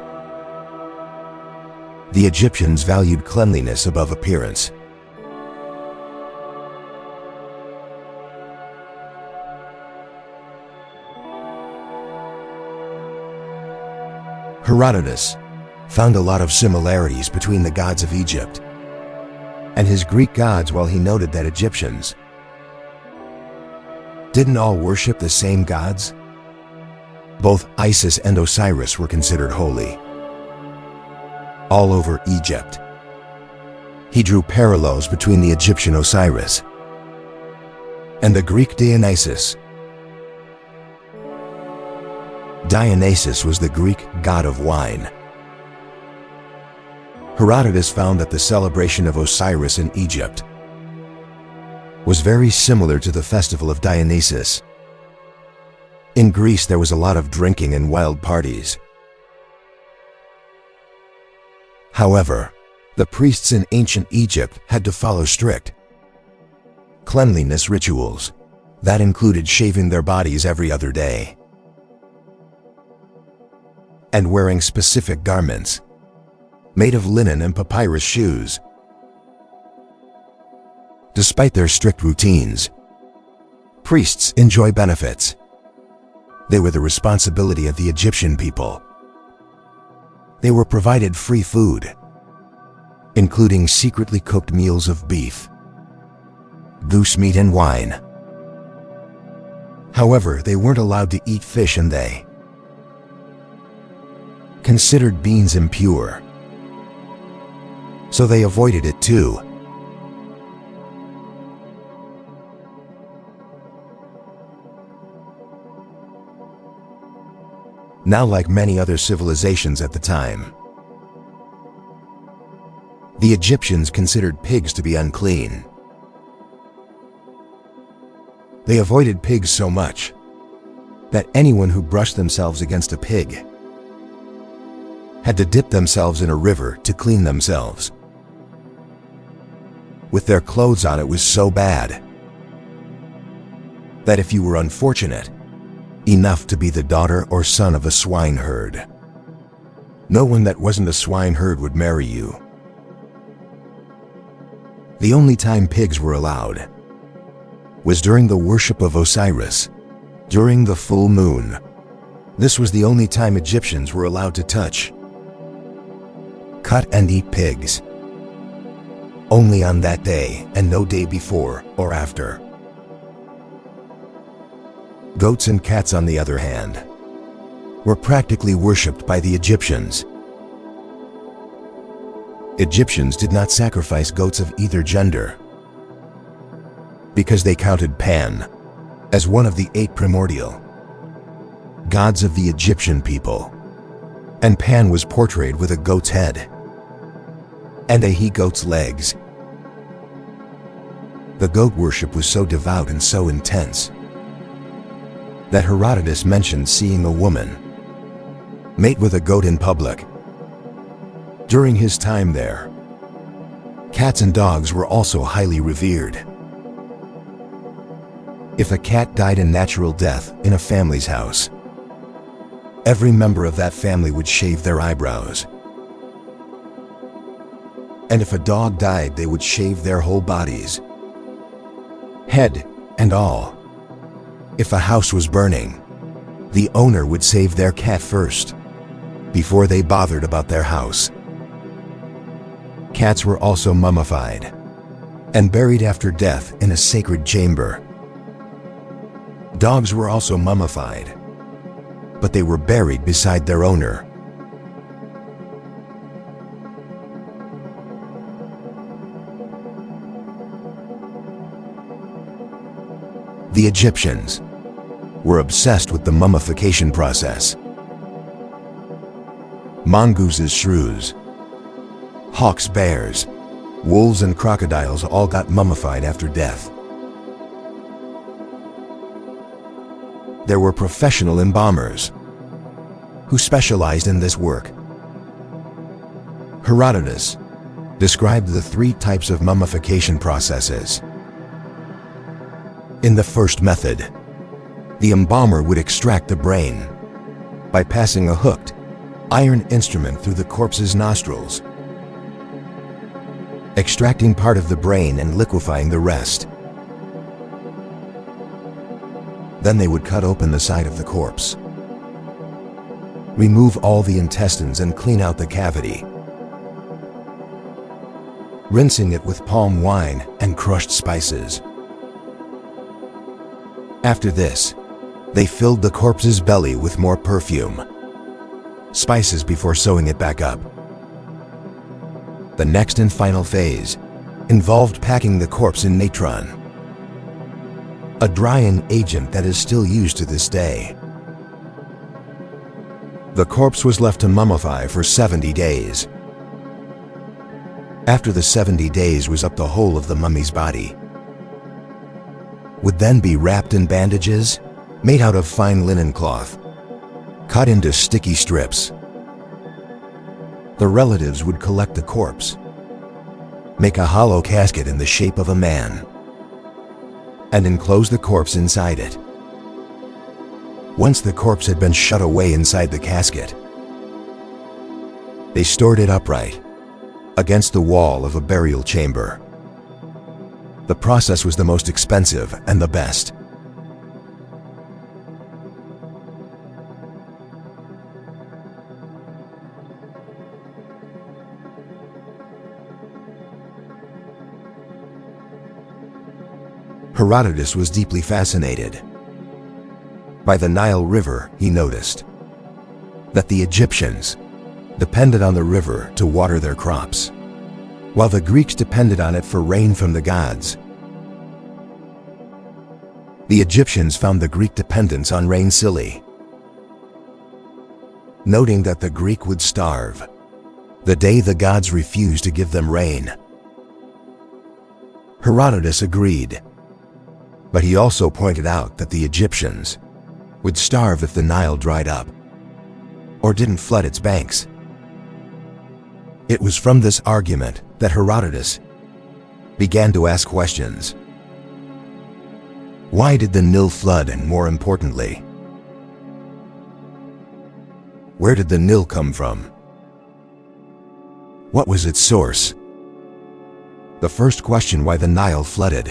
The Egyptians valued cleanliness above appearance. Herodotus found a lot of similarities between the gods of Egypt and his Greek gods, while he noted that Egyptians didn't all worship the same gods. Both Isis and Osiris were considered holy all over Egypt. He drew parallels between the Egyptian Osiris and the Greek Dionysus. Dionysus was the Greek god of wine. Herodotus found that the celebration of Osiris in Egypt was very similar to the festival of Dionysus. In Greece, there was a lot of drinking and wild parties. However, the priests in ancient Egypt had to follow strict cleanliness rituals that included shaving their bodies every other day and wearing specific garments made of linen and papyrus shoes. Despite their strict routines, priests enjoy benefits. They were the responsibility of the Egyptian people. They were provided free food, including secretly cooked meals of beef, goose meat, and wine. However, they weren't allowed to eat fish, and they considered beans impure, so they avoided it too. Now, like many other civilizations at the time, the Egyptians considered pigs to be unclean. They avoided pigs so much that anyone who brushed themselves against a pig had to dip themselves in a river to clean themselves. With their clothes on, it was so bad that if you were unfortunate enough to be the daughter or son of a swineherd, no one that wasn't a swineherd would marry you. The only time pigs were allowed was during the worship of Osiris, during the full moon. This was the only time Egyptians were allowed to touch, cut and eat pigs. Only on that day and no day before or after. Goats and cats, on the other hand, were practically worshipped by the Egyptians. Egyptians did not sacrifice goats of either gender because they counted Pan as one of the 8 primordial gods of the Egyptian people, and Pan was portrayed with a goat's head and a he-goat's legs. The goat worship was so devout and so intense that Herodotus mentioned seeing a woman mate with a goat in public. During his time there, cats and dogs were also highly revered. If a cat died a natural death in a family's house, every member of that family would shave their eyebrows. And if a dog died, they would shave their whole bodies, head and all. If a house was burning, the owner would save their cat first, before they bothered about their house. Cats were also mummified and buried after death in a sacred chamber. Dogs were also mummified, but they were buried beside their owner. The Egyptians were obsessed with the mummification process. Mongooses, shrews, hawks, bears, wolves, and crocodiles all got mummified after death. There were professional embalmers who specialized in this work. Herodotus described the 3 types of mummification processes. In the first method, the embalmer would extract the brain by passing a hooked iron instrument through the corpse's nostrils, extracting part of the brain and liquefying the rest. Then they would cut open the side of the corpse, remove all the intestines and clean out the cavity, rinsing it with palm wine and crushed spices. After this, they filled the corpse's belly with more perfume, spices, before sewing it back up. The next and final phase involved packing the corpse in natron, a drying agent that is still used to this day. The corpse was left to mummify for 70 days. After the 70 days was up, the whole of the mummy's body would then be wrapped in bandages made out of fine linen cloth, cut into sticky strips. The relatives would collect the corpse, make a hollow casket in the shape of a man, and enclose the corpse inside it. Once the corpse had been shut away inside the casket, they stored it upright against the wall of a burial chamber. The process was the most expensive and the best. Herodotus was deeply fascinated by the Nile River. He noticed that the Egyptians depended on the river to water their crops, while the Greeks depended on it for rain from the gods. The Egyptians found the Greek dependence on rain silly, noting that the Greek would starve the day the gods refused to give them rain. Herodotus agreed, but he also pointed out that the Egyptians would starve if the Nile dried up or didn't flood its banks. It was from this argument that Herodotus began to ask questions. Why did the Nile flood, and more importantly, where did the Nile come from? What was its source? The first question, why the Nile flooded,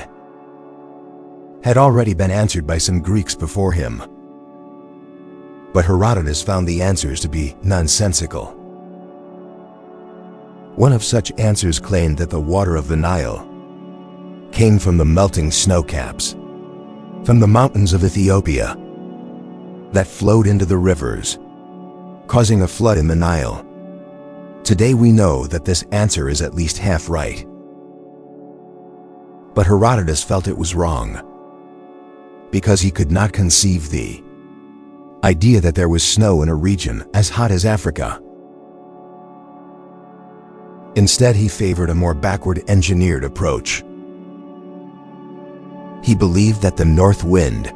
had already been answered by some Greeks before him. But Herodotus found the answers to be nonsensical. One of such answers claimed that the water of the Nile came from the melting snow caps from the mountains of Ethiopia that flowed into the rivers, causing a flood in the Nile. Today we know that this answer is at least half right. But Herodotus felt it was wrong, because he could not conceive the idea that there was snow in a region as hot as Africa. Instead, he favored a more backward engineered approach. He believed that the north wind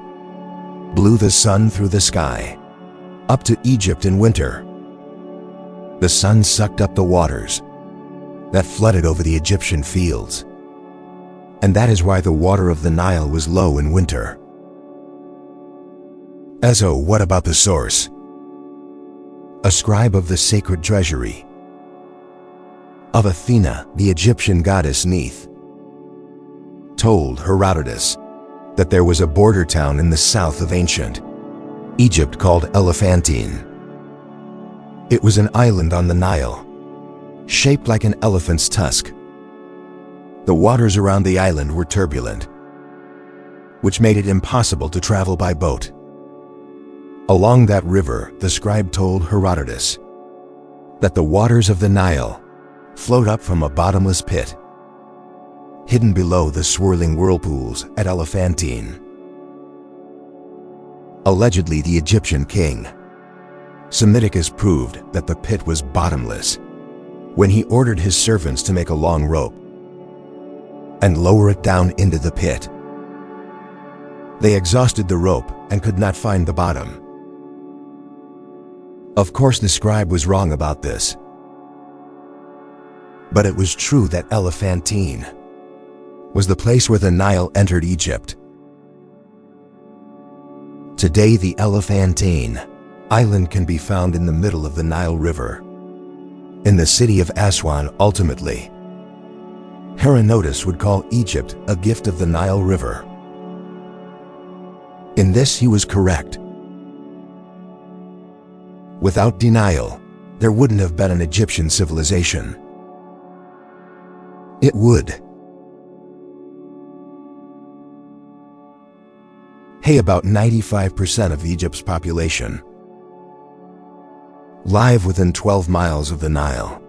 blew the sun through the sky up to Egypt in winter. The sun sucked up the waters that flooded over the Egyptian fields, and that is why the water of the Nile was low in winter. So what about the source? A scribe of the sacred treasury of Athena, the Egyptian goddess Neith, told Herodotus that there was a border town in the south of ancient Egypt called Elephantine. It was an island on the Nile, shaped like an elephant's tusk. The waters around the island were turbulent, which made it impossible to travel by boat. Along that river, the scribe told Herodotus that the waters of the Nile flowed up from a bottomless pit, hidden below the swirling whirlpools at Elephantine. Allegedly, the Egyptian king Psammetichus proved that the pit was bottomless when he ordered his servants to make a long rope and lower it down into the pit. They exhausted the rope and could not find the bottom. Of course, the scribe was wrong about this, but it was true that Elephantine was the place where the Nile entered Egypt. Today, the Elephantine Island can be found in the middle of the Nile River, in the city of Aswan. Ultimately, Herodotus would call Egypt a gift of the Nile River. In this he was correct. Without denial, there wouldn't have been an Egyptian civilization. It would. Hey, about 95% of Egypt's population live within 12 miles of the Nile.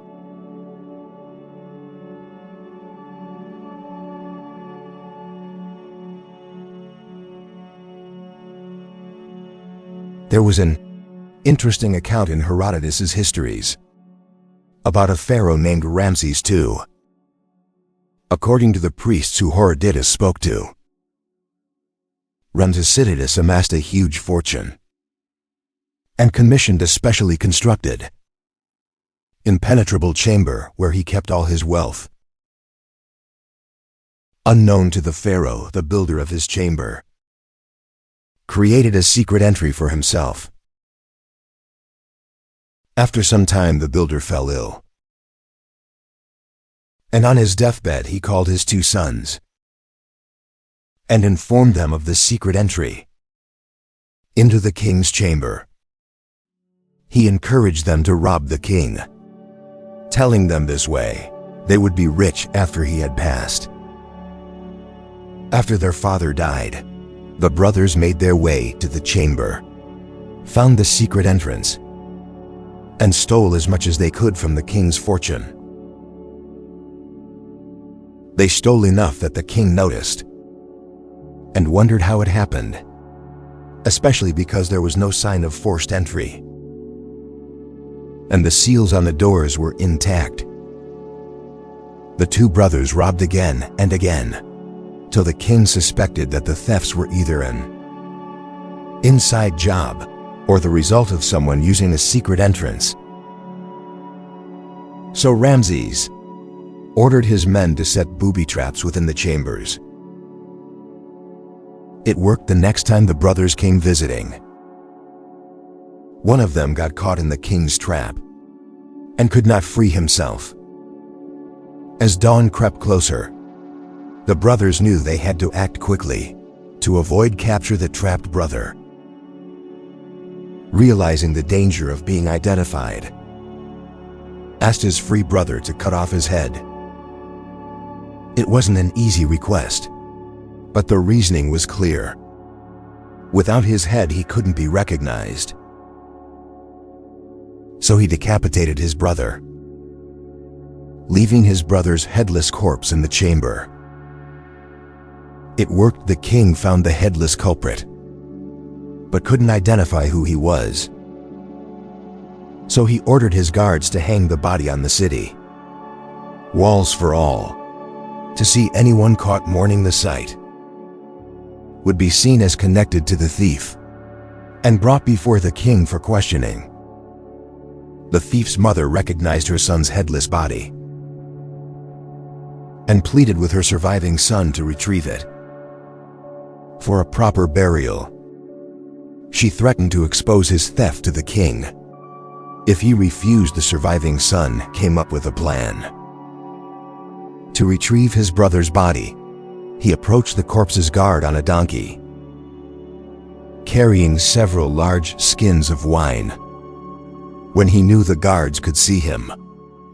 There was an interesting account in Herodotus's histories about a pharaoh named Ramses II. According to the priests who Herodotus spoke to, Ramses amassed a huge fortune and commissioned a specially constructed, impenetrable chamber where he kept all his wealth. Unknown to the pharaoh, the builder of his chamber created a secret entry for himself. After some time, the builder fell ill, and on his deathbed he called his two sons and informed them of the secret entry into the king's chamber. He encouraged them to rob the king, telling them this way they would be rich after he had passed. After their father died, the brothers made their way to the chamber, found the secret entrance, and stole as much as they could from the king's fortune. They stole enough that the king noticed and wondered how it happened, especially because there was no sign of forced entry, and the seals on the doors were intact. The two brothers robbed again and again, till the king suspected that the thefts were either an inside job or the result of someone using a secret entrance. So Ramses ordered his men to set booby traps within the chambers. It worked the next time the brothers came visiting. One of them got caught in the king's trap and could not free himself. As dawn crept closer, the brothers knew they had to act quickly to avoid capture the trapped brother. Realizing the danger of being identified, asked his free brother to cut off his head. It wasn't an easy request, but the reasoning was clear. Without his head, he couldn't be recognized. So he decapitated his brother, leaving his brother's headless corpse in the chamber. It worked. The king found the headless culprit, but couldn't identify who he was. So he ordered his guards to hang the body on the city walls for all to see. Anyone caught mourning the sight would be seen as connected to the thief and brought before the king for questioning. The thief's mother recognized her son's headless body and pleaded with her surviving son to retrieve it for a proper burial. She threatened to expose his theft to the king. If he refused, the surviving son came up with a plan. To retrieve his brother's body, he approached the corpse's guard on a donkey, carrying several large skins of wine. When he knew the guards could see him,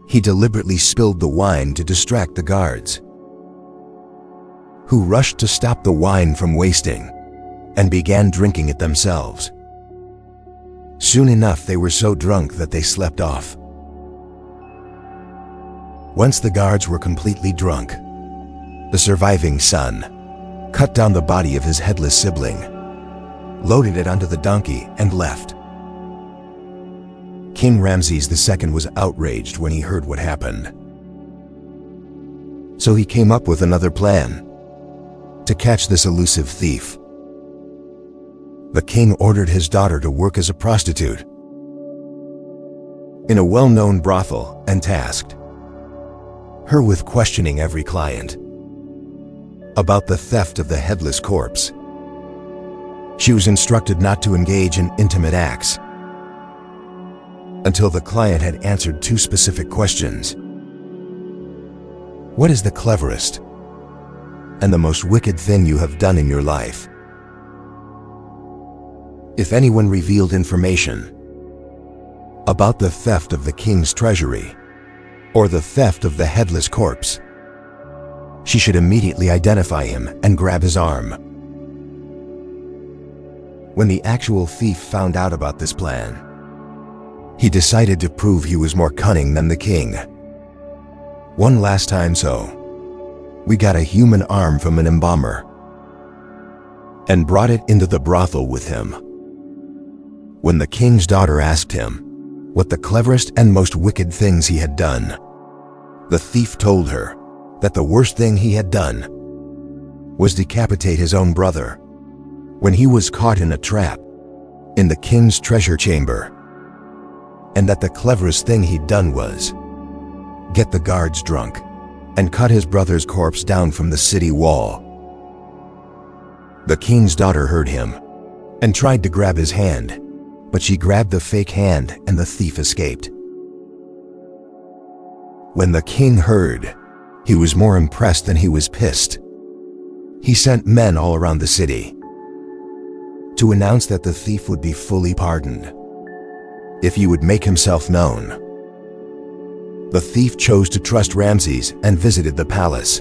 he deliberately spilled the wine to distract the guards, who rushed to stop the wine from wasting and began drinking it themselves. Soon enough, they were so drunk that they slept off. Once the guards were completely drunk, the surviving son cut down the body of his headless sibling, loaded it onto the donkey, and left. King Ramses II was outraged when he heard what happened. So he came up with another plan to catch this elusive thief. The king ordered his daughter to work as a prostitute in a well-known brothel and tasked her with questioning every client about the theft of the headless corpse. She was instructed not to engage in intimate acts until the client had answered two specific questions. What is the cleverest and the most wicked thing you have done in your life? If anyone revealed information about the theft of the king's treasury or the theft of the headless corpse, she should immediately identify him and grab his arm. When the actual thief found out about this plan, he decided to prove he was more cunning than the king. One last time, so we got a human arm from an embalmer and brought it into the brothel with him. When the king's daughter asked him what the cleverest and most wicked things he had done, the thief told her that the worst thing he had done was decapitate his own brother when he was caught in a trap in the king's treasure chamber, and that the cleverest thing he'd done was get the guards drunk and cut his brother's corpse down from the city wall. The king's daughter heard him and tried to grab his hand, but she grabbed the fake hand and the thief escaped. When the king heard, he was more impressed than he was pissed. He sent men all around the city to announce that the thief would be fully pardoned if he would make himself known. The thief chose to trust Ramses and visited the palace,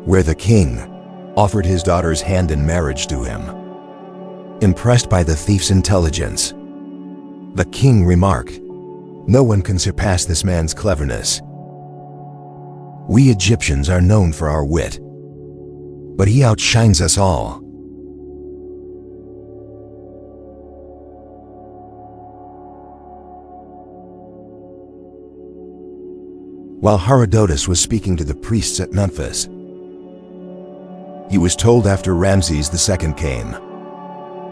where the king offered his daughter's hand in marriage to him. Impressed by the thief's intelligence, The king remarked, "No one can surpass this man's cleverness. We Egyptians are known for our wit, but he outshines us all." While Herodotus was speaking to the priests at Memphis, he was told after Ramses II came,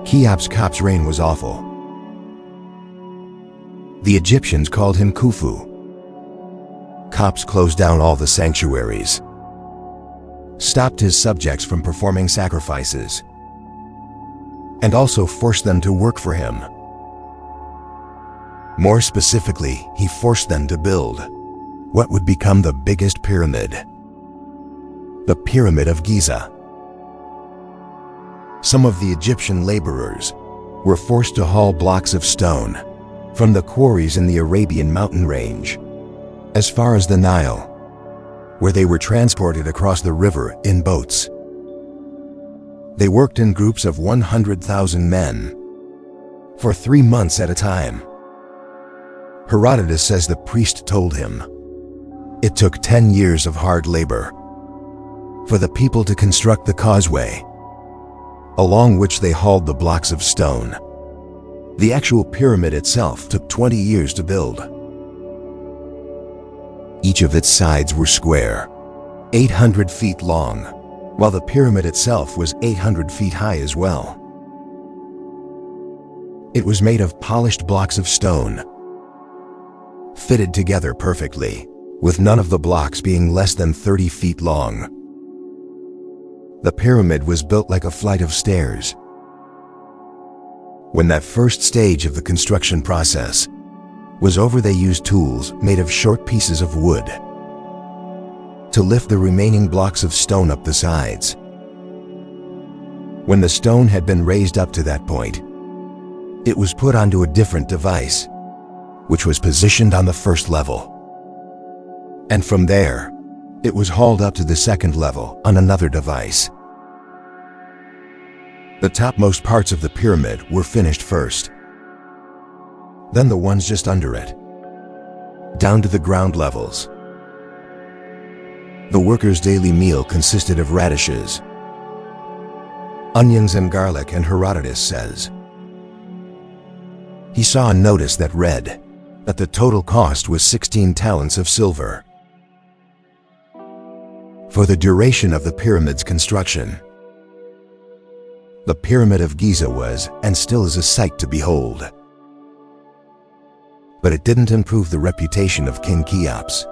Cheops' reign was awful. The Egyptians called him Khufu. Cheops closed down all the sanctuaries, stopped his subjects from performing sacrifices, and also forced them to work for him. More specifically, he forced them to build what would become the biggest pyramid, the Pyramid of Giza. Some of the Egyptian laborers were forced to haul blocks of stone from the quarries in the Arabian mountain range as far as the Nile, where they were transported across the river in boats. They worked in groups of 100,000 men for 3 months at a time. Herodotus says the priest told him, it took 10 years of hard labor for the people to construct the causeway, along which they hauled the blocks of stone. The actual pyramid itself took 20 years to build. Each of its sides were square, 800 feet long, while the pyramid itself was 800 feet high as well. It was made of polished blocks of stone, fitted together perfectly, with none of the blocks being less than 30 feet long. The pyramid was built like a flight of stairs. When that first stage of the construction process was over, they used tools made of short pieces of wood to lift the remaining blocks of stone up the sides. When the stone had been raised up to that point, it was put onto a different device, which was positioned on the first level. And from there, it was hauled up to the second level on another device. The topmost parts of the pyramid were finished first, then the ones just under it, down to the ground levels. The workers' daily meal consisted of radishes, onions and garlic, and Herodotus says he saw a notice that read that the total cost was 16 talents of silver. For the duration of the pyramid's construction, the Pyramid of Giza was, and still is, a sight to behold. But it didn't improve the reputation of King Cheops.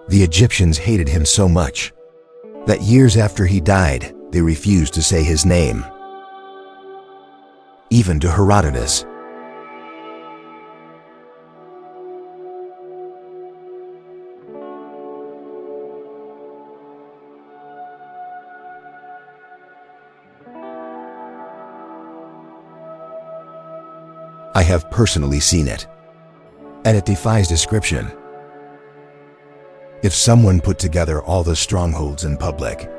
The Egyptians hated him so much that years after he died, they refused to say his name, even to Herodotus. I have personally seen it, and it defies description. If someone put together all the strongholds in public,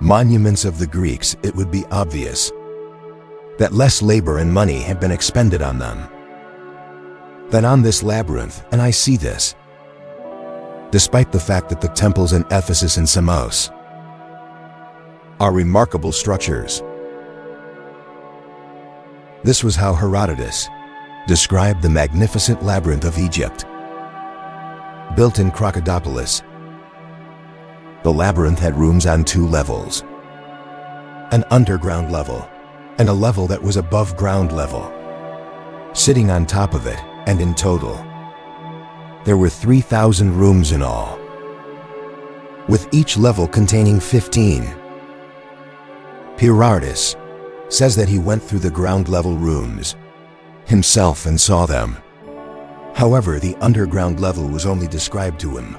monuments of the Greeks, it would be obvious that less labor and money have been expended on them than on this labyrinth, and I see this, despite the fact that the temples in Ephesus and Samos are remarkable structures. This was how Herodotus described the magnificent labyrinth of Egypt. Built in Crocodipolis, the labyrinth had rooms on 2 levels, an underground level and a level that was above ground level. Sitting on top of it, and in total, there were 3,000 rooms in all, with each level containing 15. Herodotus says that he went through the ground level rooms himself and saw them. However, the underground level was only described to him.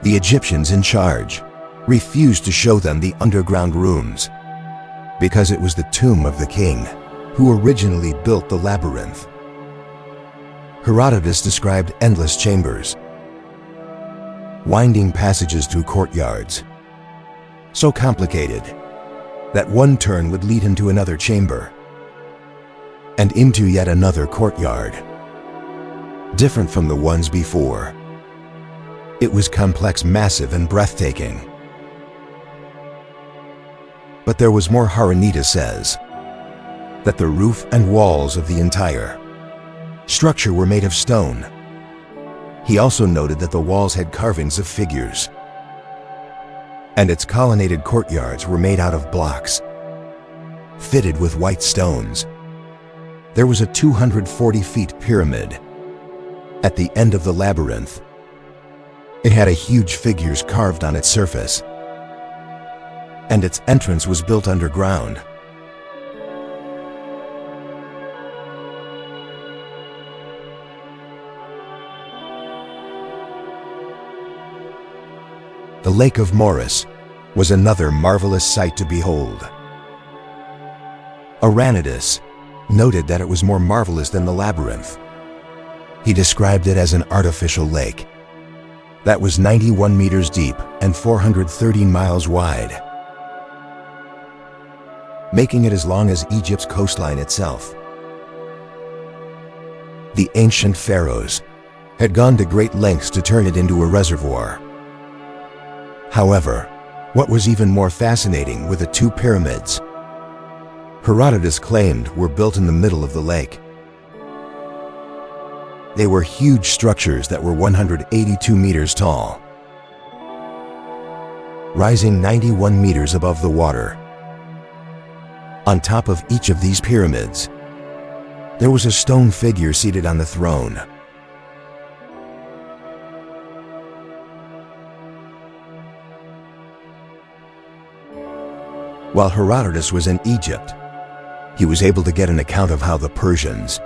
The Egyptians in charge refused to show them the underground rooms because it was the tomb of the king who originally built the labyrinth. Herodotus described endless chambers, winding passages through courtyards, so complicated that one turn would lead him to another chamber and into yet another courtyard, different from the ones before. It was complex, massive, and breathtaking. But there was more. Haranita says that the roof and walls of the entire structure were made of stone. He also noted that the walls had carvings of figures, and its colonnaded courtyards were made out of blocks, fitted with white stones. There was a 240 feet pyramid at the end of the labyrinth. It had a huge figures carved on its surface, and its entrance was built underground. The Lake of Moris was another marvelous sight to behold. Aranidas noted that it was more marvelous than the labyrinth. He described it as an artificial lake that was 91 meters deep and 430 miles wide, making it as long as Egypt's coastline itself. The ancient pharaohs had gone to great lengths to turn it into a reservoir. However, what was even more fascinating were the two pyramids Herodotus claimed were built in the middle of the lake. They were huge structures that were 182 meters tall, rising 91 meters above the water. On top of each of these pyramids, there was a stone figure seated on the throne. While Herodotus was in Egypt, he was able to get an account of how the Persians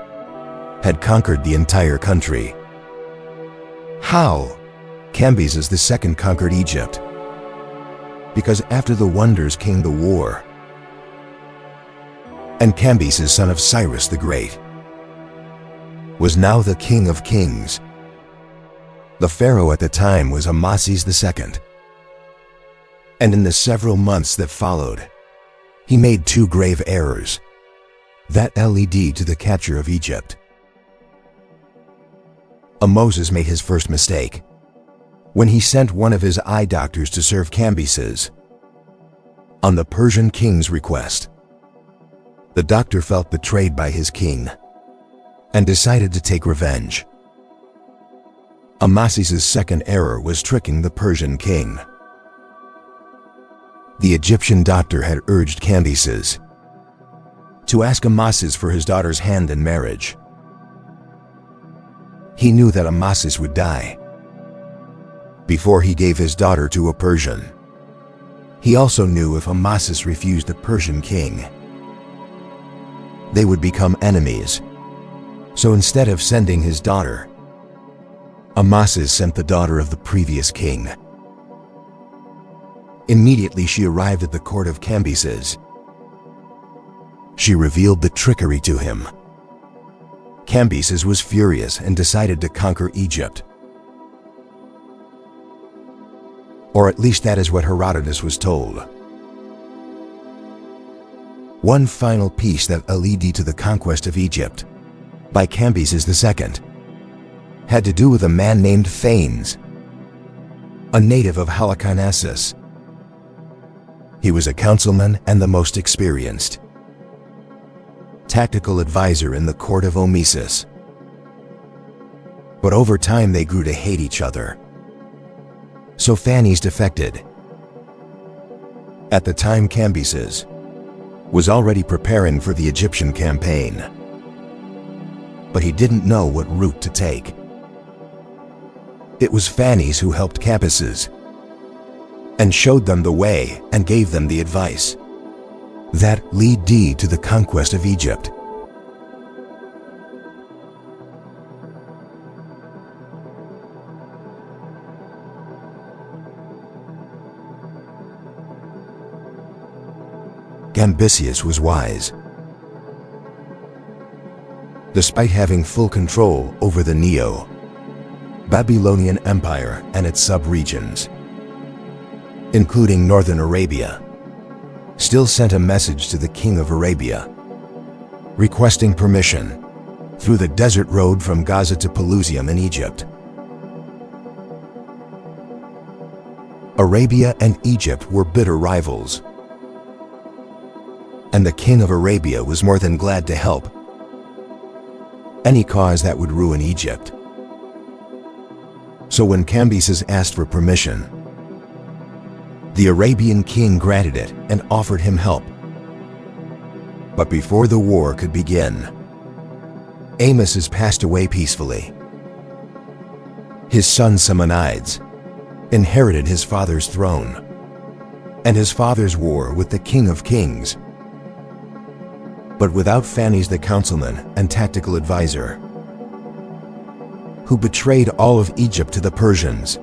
had conquered the entire country. How Cambyses II conquered Egypt? Because after the wonders came the war, and Cambyses, son of Cyrus the Great, was now the king of kings. The pharaoh at the time was Amasis II, and in the several months that followed, he made two grave errors that led to the capture of Egypt. Moses made his first mistake when he sent one of his eye doctors to serve Cambyses on the Persian king's request. The doctor felt betrayed by his king and decided to take revenge. Amasis' second error was tricking the Persian king. The Egyptian doctor had urged Cambyses to ask Amasis for his daughter's hand in marriage. He knew that Amasis would die before he gave his daughter to a Persian. He also knew if Amasis refused the Persian king, they would become enemies. So instead of sending his daughter, Amasis sent the daughter of the previous king. Immediately she arrived at the court of Cambyses. She revealed the trickery to him. Cambyses was furious and decided to conquer Egypt. Or at least that is what Herodotus was told. One final piece that led to the conquest of Egypt by Cambyses II had to do with a man named Phanes, a native of Halicarnassus. He was a councilman and the most experienced tactical advisor in the court of Omesis. But over time they grew to hate each other. So Phanes defected. At the time, Cambyses was already preparing for the Egyptian campaign, but he didn't know what route to take. It was Phanes who helped Cambyses and showed them the way and gave them the advice that led to the conquest of Egypt. Cambyses was wise. Despite having full control over the Neo-Babylonian Empire and its sub-regions, including northern Arabia, still sent a message to the king of Arabia, requesting permission through the desert road from Gaza to Pelusium in Egypt. Arabia and Egypt were bitter rivals, and the king of Arabia was more than glad to help any cause that would ruin Egypt. So when Cambyses asked for permission, the Arabian king granted it and offered him help. But before the war could begin, Amos passed away peacefully. His son Simonides inherited his father's throne and his father's war with the King of Kings. But without Phanes the councilman and tactical advisor, who betrayed all of Egypt to the Persians,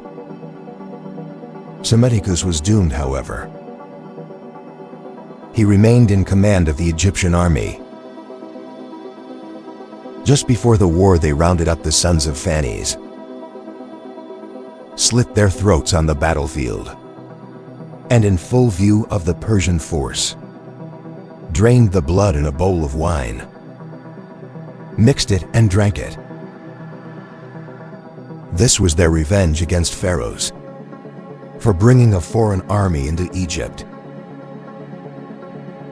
Psammetichus was doomed, however. He remained in command of the Egyptian army. Just before the war, they rounded up the sons of Phanes, slit their throats on the battlefield, and in full view of the Persian force, drained the blood in a bowl of wine, mixed it and drank it. This was their revenge against pharaohs for bringing a foreign army into Egypt.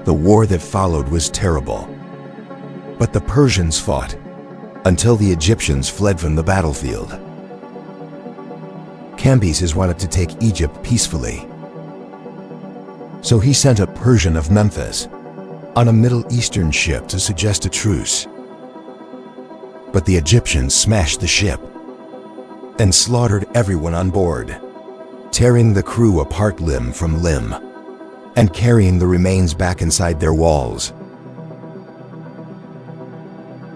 The war that followed was terrible, but the Persians fought until the Egyptians fled from the battlefield. Cambyses wanted to take Egypt peacefully, so he sent a Persian of Memphis on a Middle Eastern ship to suggest a truce. But the Egyptians smashed the ship and slaughtered everyone on board, tearing the crew apart limb from limb and carrying the remains back inside their walls.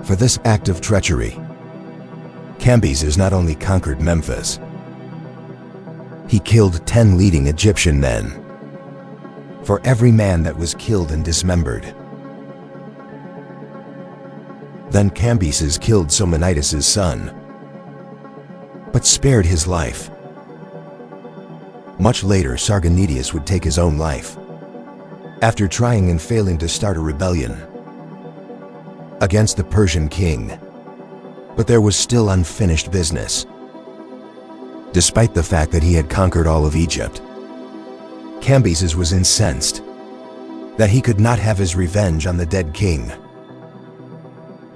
For this act of treachery, Cambyses not only conquered Memphis, he killed 10 leading Egyptian men for every man that was killed and dismembered. Then Cambyses killed Simonides' son, but spared his life. Much later, Sarganides would take his own life after trying and failing to start a rebellion against the Persian king. But there was still unfinished business. Despite the fact that he had conquered all of Egypt, Cambyses was incensed that he could not have his revenge on the dead king,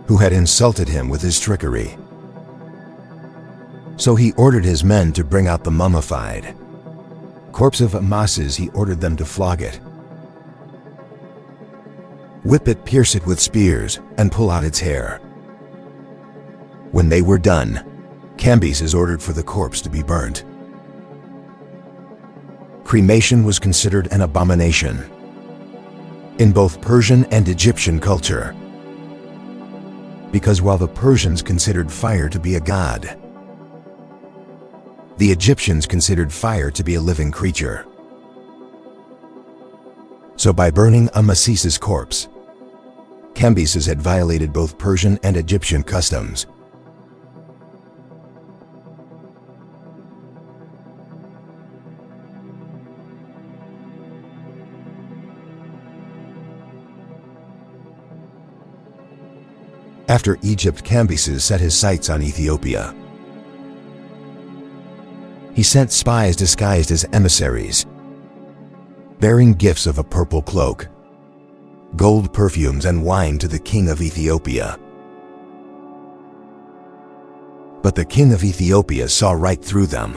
who had insulted him with his trickery. So he ordered his men to bring out the mummified corpse of Amasis. He ordered them to flog it, whip it, pierce it with spears, and pull out its hair. When they were done, Cambyses ordered for the corpse to be burnt. Cremation was considered an abomination in both Persian and Egyptian culture, because while the Persians considered fire to be a god, the Egyptians considered fire to be a living creature. So by burning Amasis' corpse, Cambyses had violated both Persian and Egyptian customs. After Egypt, Cambyses set his sights on Ethiopia. He sent spies disguised as emissaries, bearing gifts of a purple cloak, gold perfumes, and wine to the king of Ethiopia. But the king of Ethiopia saw right through them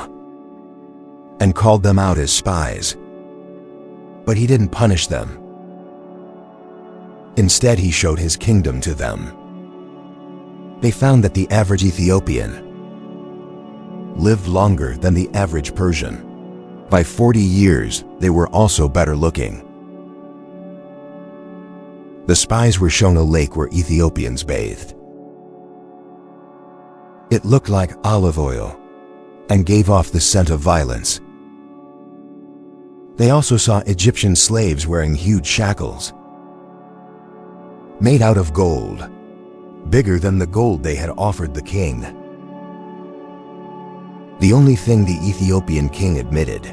and called them out as spies. But he didn't punish them. Instead, he showed his kingdom to them. They found that the average Ethiopian lived longer than the average Persian. By 40 years, they were also better looking. The spies were shown a lake where Ethiopians bathed. It looked like olive oil and gave off the scent of violence. They also saw Egyptian slaves wearing huge shackles made out of gold, bigger than the gold they had offered the king. The only thing the Ethiopian king admitted: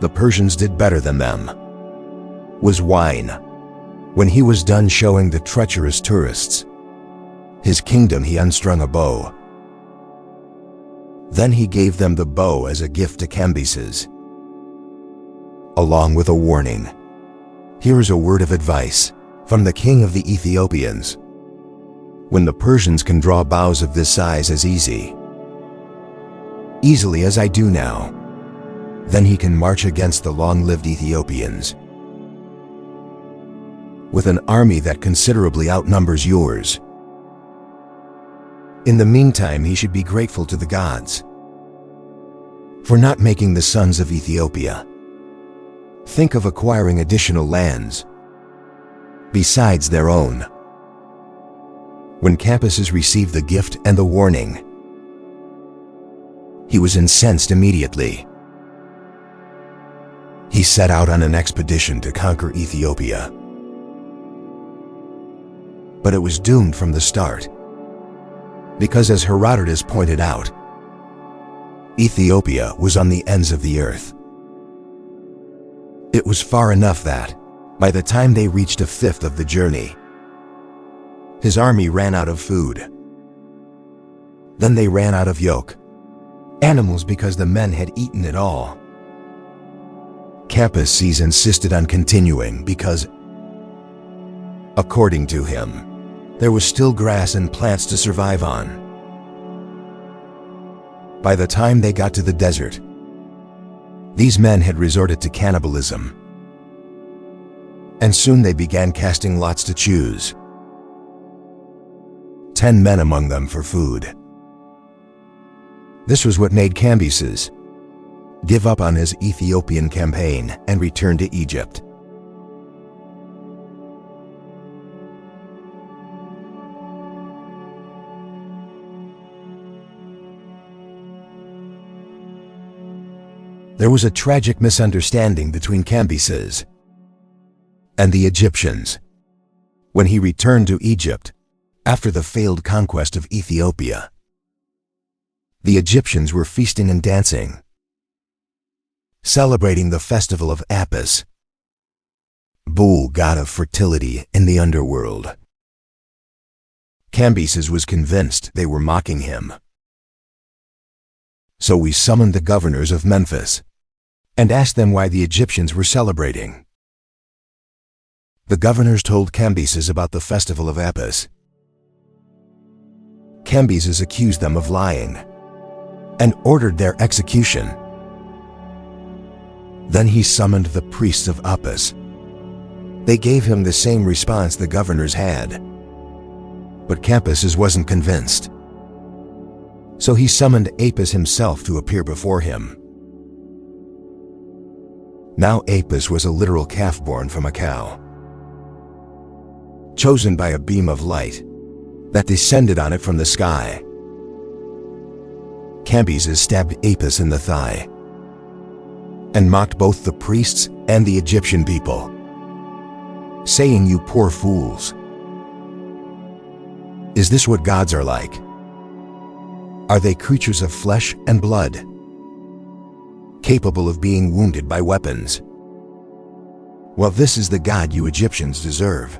the Persians did better than them. was wine. When he was done showing the treacherous tourists his kingdom, he unstrung a bow. Then he gave them the bow as a gift to Cambyses, along with a warning. Here is a word of advice from the king of the Ethiopians. When the Persians can draw bows of this size as easily as I do now, then he can march against the long-lived Ethiopians with an army that considerably outnumbers yours. In the meantime, he should be grateful to the gods for not making the sons of Ethiopia think of acquiring additional lands besides their own. When Cambyses received the gift and the warning, he was incensed immediately. He set out on an expedition to conquer Ethiopia. But it was doomed from the start, because as Herodotus pointed out, Ethiopia was on the ends of the earth. It was far enough that, by the time they reached a fifth of the journey, his army ran out of food. Then they ran out of yoke, animals, because the men had eaten it all. Cambyses insisted on continuing because, according to him, there was still grass and plants to survive on. By the time they got to the desert, these men had resorted to cannibalism, and soon they began casting lots to choose 10 men among them for food. This was what made Cambyses give up on his Ethiopian campaign and return to Egypt. There was a tragic misunderstanding between Cambyses and the Egyptians when he returned to Egypt after the failed conquest of Ethiopia. The Egyptians were feasting and dancing, celebrating the festival of Apis, bull god of fertility in the underworld. Cambyses was convinced they were mocking him. So he summoned the governors of Memphis and asked them why the Egyptians were celebrating. The governors told Cambyses about the festival of Apis. Cambyses accused them of lying and ordered their execution. Then he summoned the priests of Apis. They gave him the same response the governors had, but Cambyses wasn't convinced. So he summoned Apis himself to appear before him. Now Apis was a literal calf born from a cow, chosen by a beam of light that descended on it from the sky. Cambyses stabbed Apis in the thigh and mocked both the priests and the Egyptian people, saying, "You poor fools. Is this what gods are like? Are they creatures of flesh and blood, capable of being wounded by weapons? Well, this is the God you Egyptians deserve.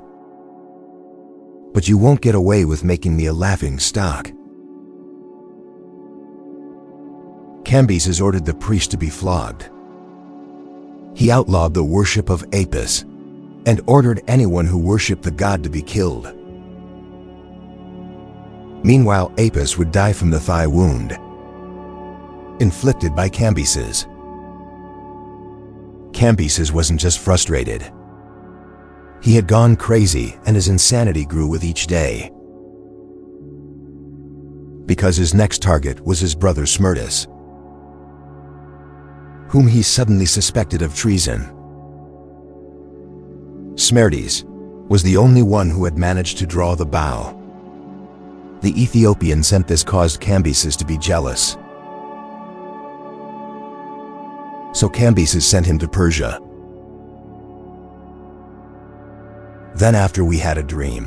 But you won't get away with making me a laughing stock." Cambyses ordered the priest to be flogged. He outlawed the worship of Apis and ordered anyone who worshipped the god to be killed. Meanwhile, Apis would die from the thigh wound inflicted by Cambyses. Cambyses wasn't just frustrated. He had gone crazy, and his insanity grew with each day, because his next target was his brother Smerdis, whom he suddenly suspected of treason. Smerdis was the only one who had managed to draw the bow. The Ethiopian sent this caused Cambyses to be jealous. So Cambyses sent him to Persia. Then after we had a dream,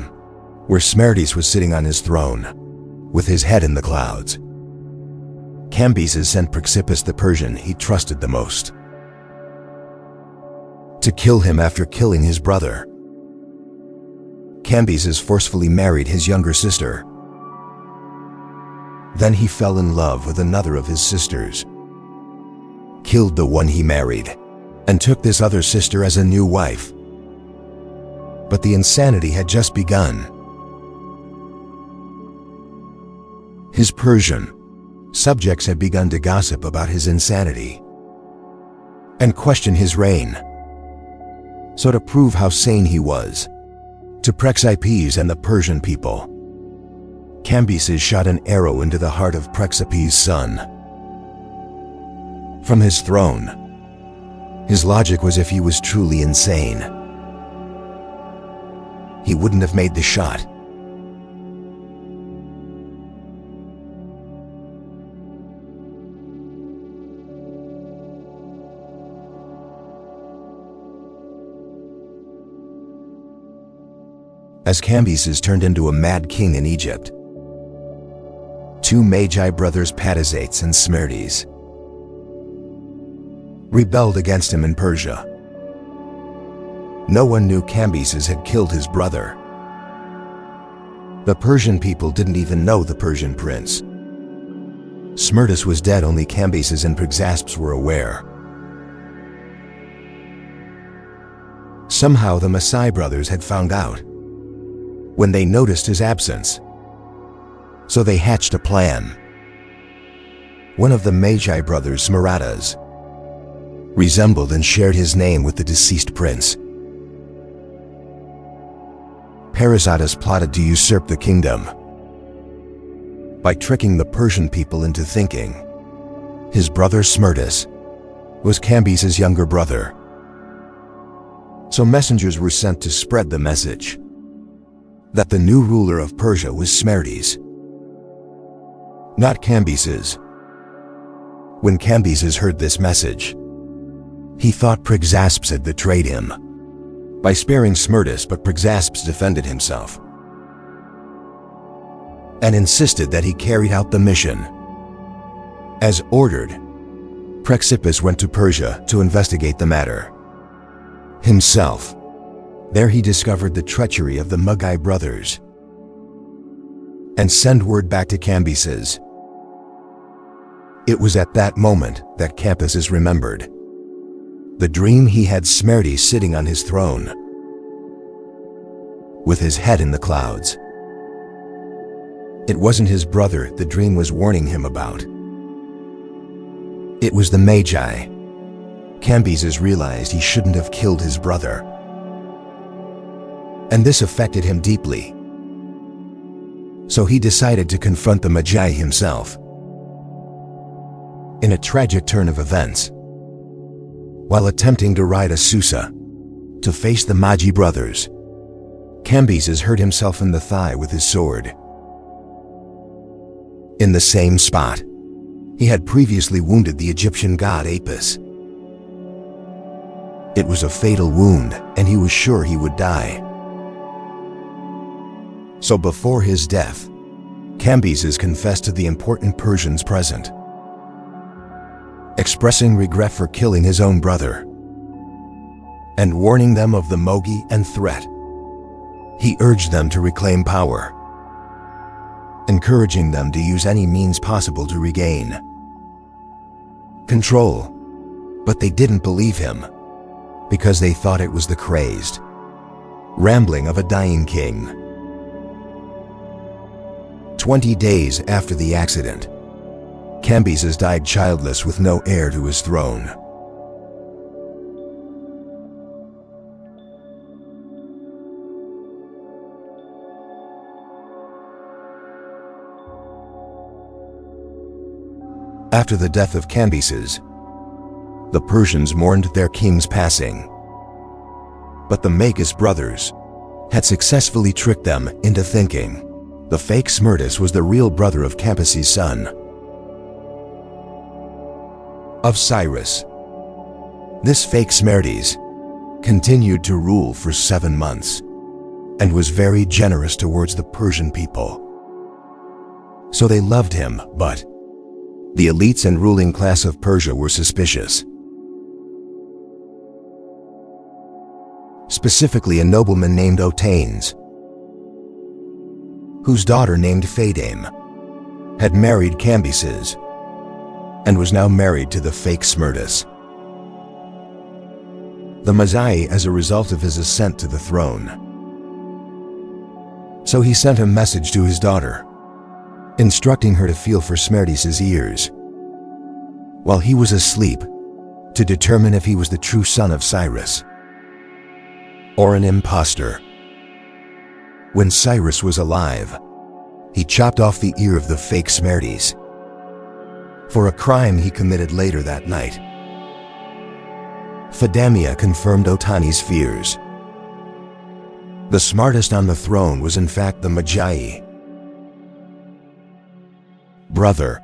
where Smerdis was sitting on his throne, with his head in the clouds, Cambyses sent Praxippus the Persian he trusted the most. to kill him after killing his brother. Cambyses forcefully married his younger sister. Then he fell in love with another of his sisters, killed the one he married, and took this other sister as a new wife. But the insanity had just begun. His Persian subjects had begun to gossip about his insanity and question his reign. So to prove how sane he was, to Prexipes and the Persian people, Cambyses shot an arrow into the heart of Prexipes' son. From his throne, his logic was if he was truly insane, he wouldn't have made the shot. As Cambyses turned into a mad king in Egypt, two Magi brothers, Patazates and Smerdes, rebelled against him in Persia. No one knew Cambyses had killed his brother. The Persian people didn't even know the Persian prince. Smerdes was dead, only Cambyses and Prexaspes were aware. Somehow the Masai brothers had found out when they noticed his absence. So they hatched a plan. One of the Magi brothers, Smeratas, resembled and shared his name with the deceased prince. Parysatis plotted to usurp the kingdom by tricking the Persian people into thinking his brother Smerdes was Cambyses' younger brother. So messengers were sent to spread the message that the new ruler of Persia was Smerdes, not Cambyses. When Cambyses heard this message, he thought Prexaspes had betrayed him by sparing Smerdes, but Prexaspes defended himself and insisted that he carried out the mission. As ordered, Prexipes went to Persia to investigate the matter himself. There he discovered the treachery of the Magi brothers and sent word back to Cambyses. It was at that moment that Cambyses remembered the dream he had, Smerdes sitting on his throne with his head in the clouds. It wasn't his brother the dream was warning him about. It was the Magi. Cambyses realized he shouldn't have killed his brother, and this affected him deeply. So he decided to confront the Magi himself. In a tragic turn of events, while attempting to ride a Susa to face the Magi brothers, Cambyses hurt himself in the thigh with his sword, in the same spot he had previously wounded the Egyptian god Apis. It was a fatal wound, and he was sure he would die. So before his death, Cambyses confessed to the important Persians present, expressing regret for killing his own brother and warning them of the Mogi and threat. He urged them to reclaim power, encouraging them to use any means possible to regain control. But they didn't believe him because they thought it was the crazed rambling of a dying king. 20 days after the accident, Cambyses died childless with no heir to his throne. After the death of Cambyses, the Persians mourned their king's passing. But the Magus brothers had successfully tricked them into thinking the fake Smerdes was the real brother of Cambyses' son, of Cyrus. This fake Smerdes continued to rule for 7 months and was very generous towards the Persian people. So they loved him, but the elites and ruling class of Persia were suspicious. specifically a nobleman named Otanes, whose daughter named Fadame had married Cambyses and was now married to the fake Smerdis, the Magi, as a result of his ascent to the throne. So he sent a message to his daughter, instructing her to feel for Smerdis' ears while he was asleep, to determine if he was the true son of Cyrus or an impostor. When Cyrus was alive, he chopped off the ear of the fake Smerdis for a crime he committed later that night. Fadamia confirmed Otanes' fears. The smartest on the throne was in fact the Magi. Brother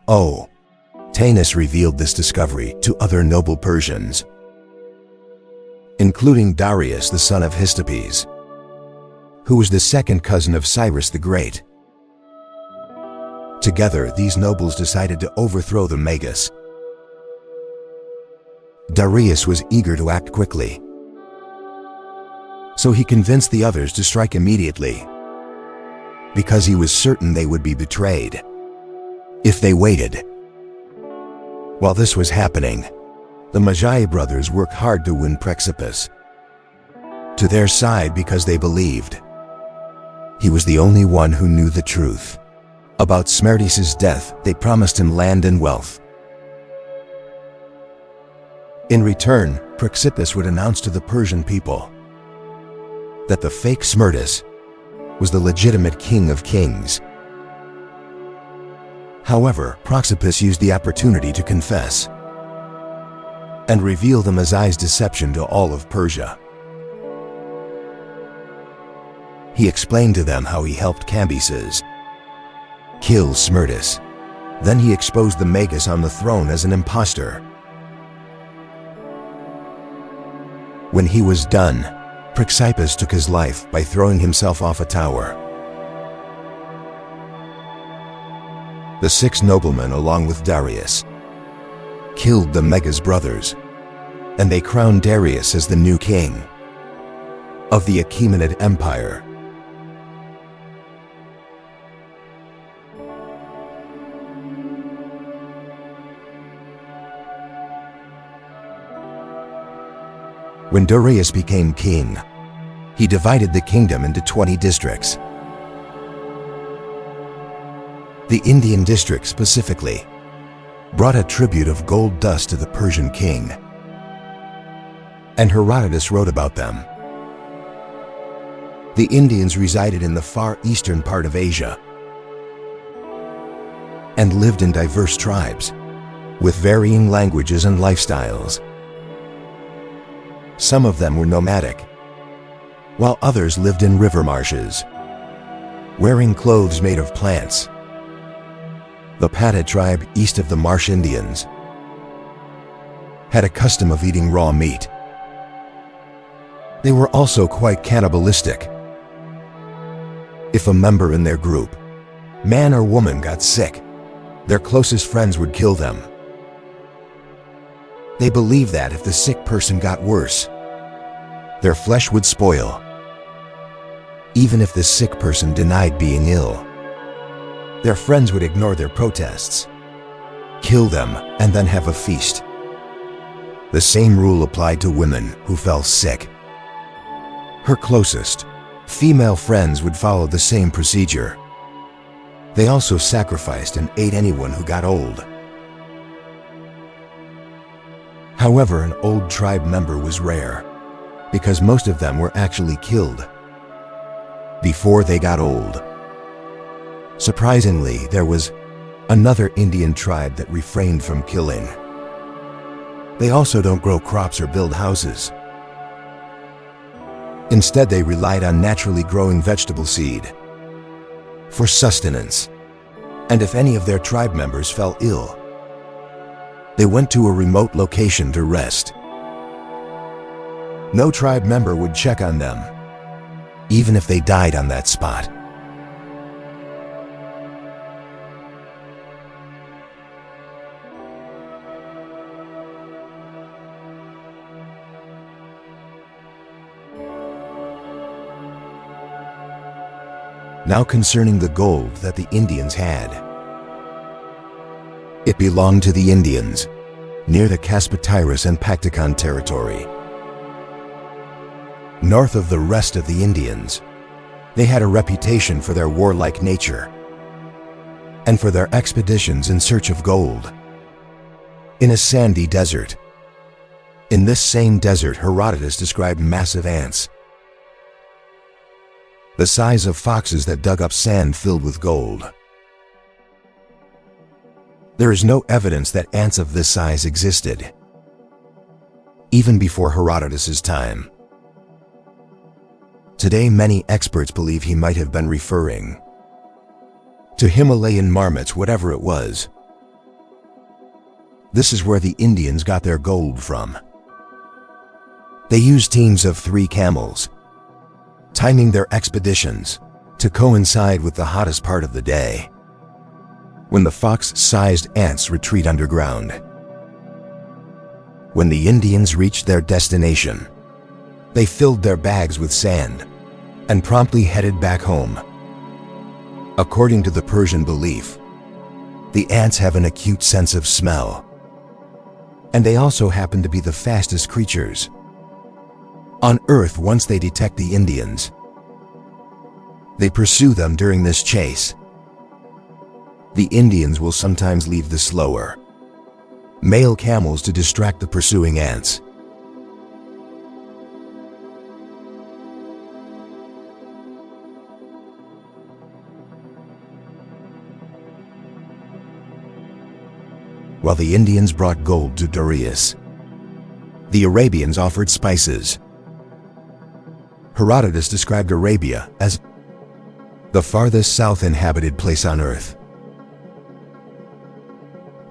Otanes revealed this discovery to other noble Persians, including Darius, the son of Hystopes, who was the second cousin of Cyrus the Great. Together, these nobles decided to overthrow the Magus. Darius was eager to act quickly, so he convinced the others to strike immediately, because he was certain they would be betrayed if they waited. While this was happening, the Magi brothers worked hard to win Praxippus to their side because they believed he was the only one who knew the truth about Smerdis' death. They promised him land and wealth. In return, Praxippus would announce to the Persian people that the fake Smerdis was the legitimate king of kings. However, Praxippus used the opportunity to confess and reveal the Magi's deception to all of Persia. He explained to them how he helped Cambyses kill Smerdis. Then he exposed the Magus on the throne as an impostor. When he was done, Praxippus took his life by throwing himself off a tower. The 6 noblemen, along with Darius, killed the Magus brothers, and they crowned Darius as the new king of the Achaemenid Empire. When Darius became king, he divided the kingdom into 20 districts. The Indian district specifically brought a tribute of gold dust to the Persian king, and Herodotus wrote about them. The Indians resided in the far eastern part of Asia and lived in diverse tribes with varying languages and lifestyles. Some of them were nomadic, while others lived in river marshes, wearing clothes made of plants. The Pata tribe, east of the Marsh Indians, had a custom of eating raw meat. They were also quite cannibalistic. If a member in their group, man or woman, got sick, their closest friends would kill them. They believed that if the sick person got worse, their flesh would spoil, even if the sick person denied being ill. Their friends would ignore their protests, kill them, and then have a feast. The same rule applied to women who fell sick. Her closest female friends would follow the same procedure. They also sacrificed and ate anyone who got old. However, an old tribe member was rare, because most of them were actually killed before they got old. Surprisingly, there was another Indian tribe that refrained from killing. They also don't grow crops or build houses. Instead, they relied on naturally growing vegetable seed for sustenance, and if any of their tribe members fell ill, they went to a remote location to rest. No tribe member would check on them, even if they died on that spot. Now concerning the gold that the Indians had. It belonged to the Indians, near the Caspatirus and Pacticon territory. North of the rest of the Indians, they had a reputation for their warlike nature and for their expeditions in search of gold. In a sandy desert. In this same desert, Herodotus described massive ants, the size of foxes that dug up sand filled with gold. There is no evidence that ants of this size existed, even before Herodotus's time. Today, many experts believe he might have been referring to Himalayan marmots, whatever it was. This is where the Indians got their gold from. They used teams of 3 camels, timing their expeditions to coincide with the hottest part of the day, when the fox-sized ants retreat underground. When the Indians reached their destination, they filled their bags with sand and promptly headed back home. According to the Persian belief, the ants have an acute sense of smell, and they also happen to be the fastest creatures on Earth. Once they detect the Indians, they pursue them during this chase. The Indians will sometimes leave the slower male camels to distract the pursuing ants. While the Indians brought gold to Darius, the Arabians offered spices. Herodotus described Arabia as the farthest south inhabited place on earth.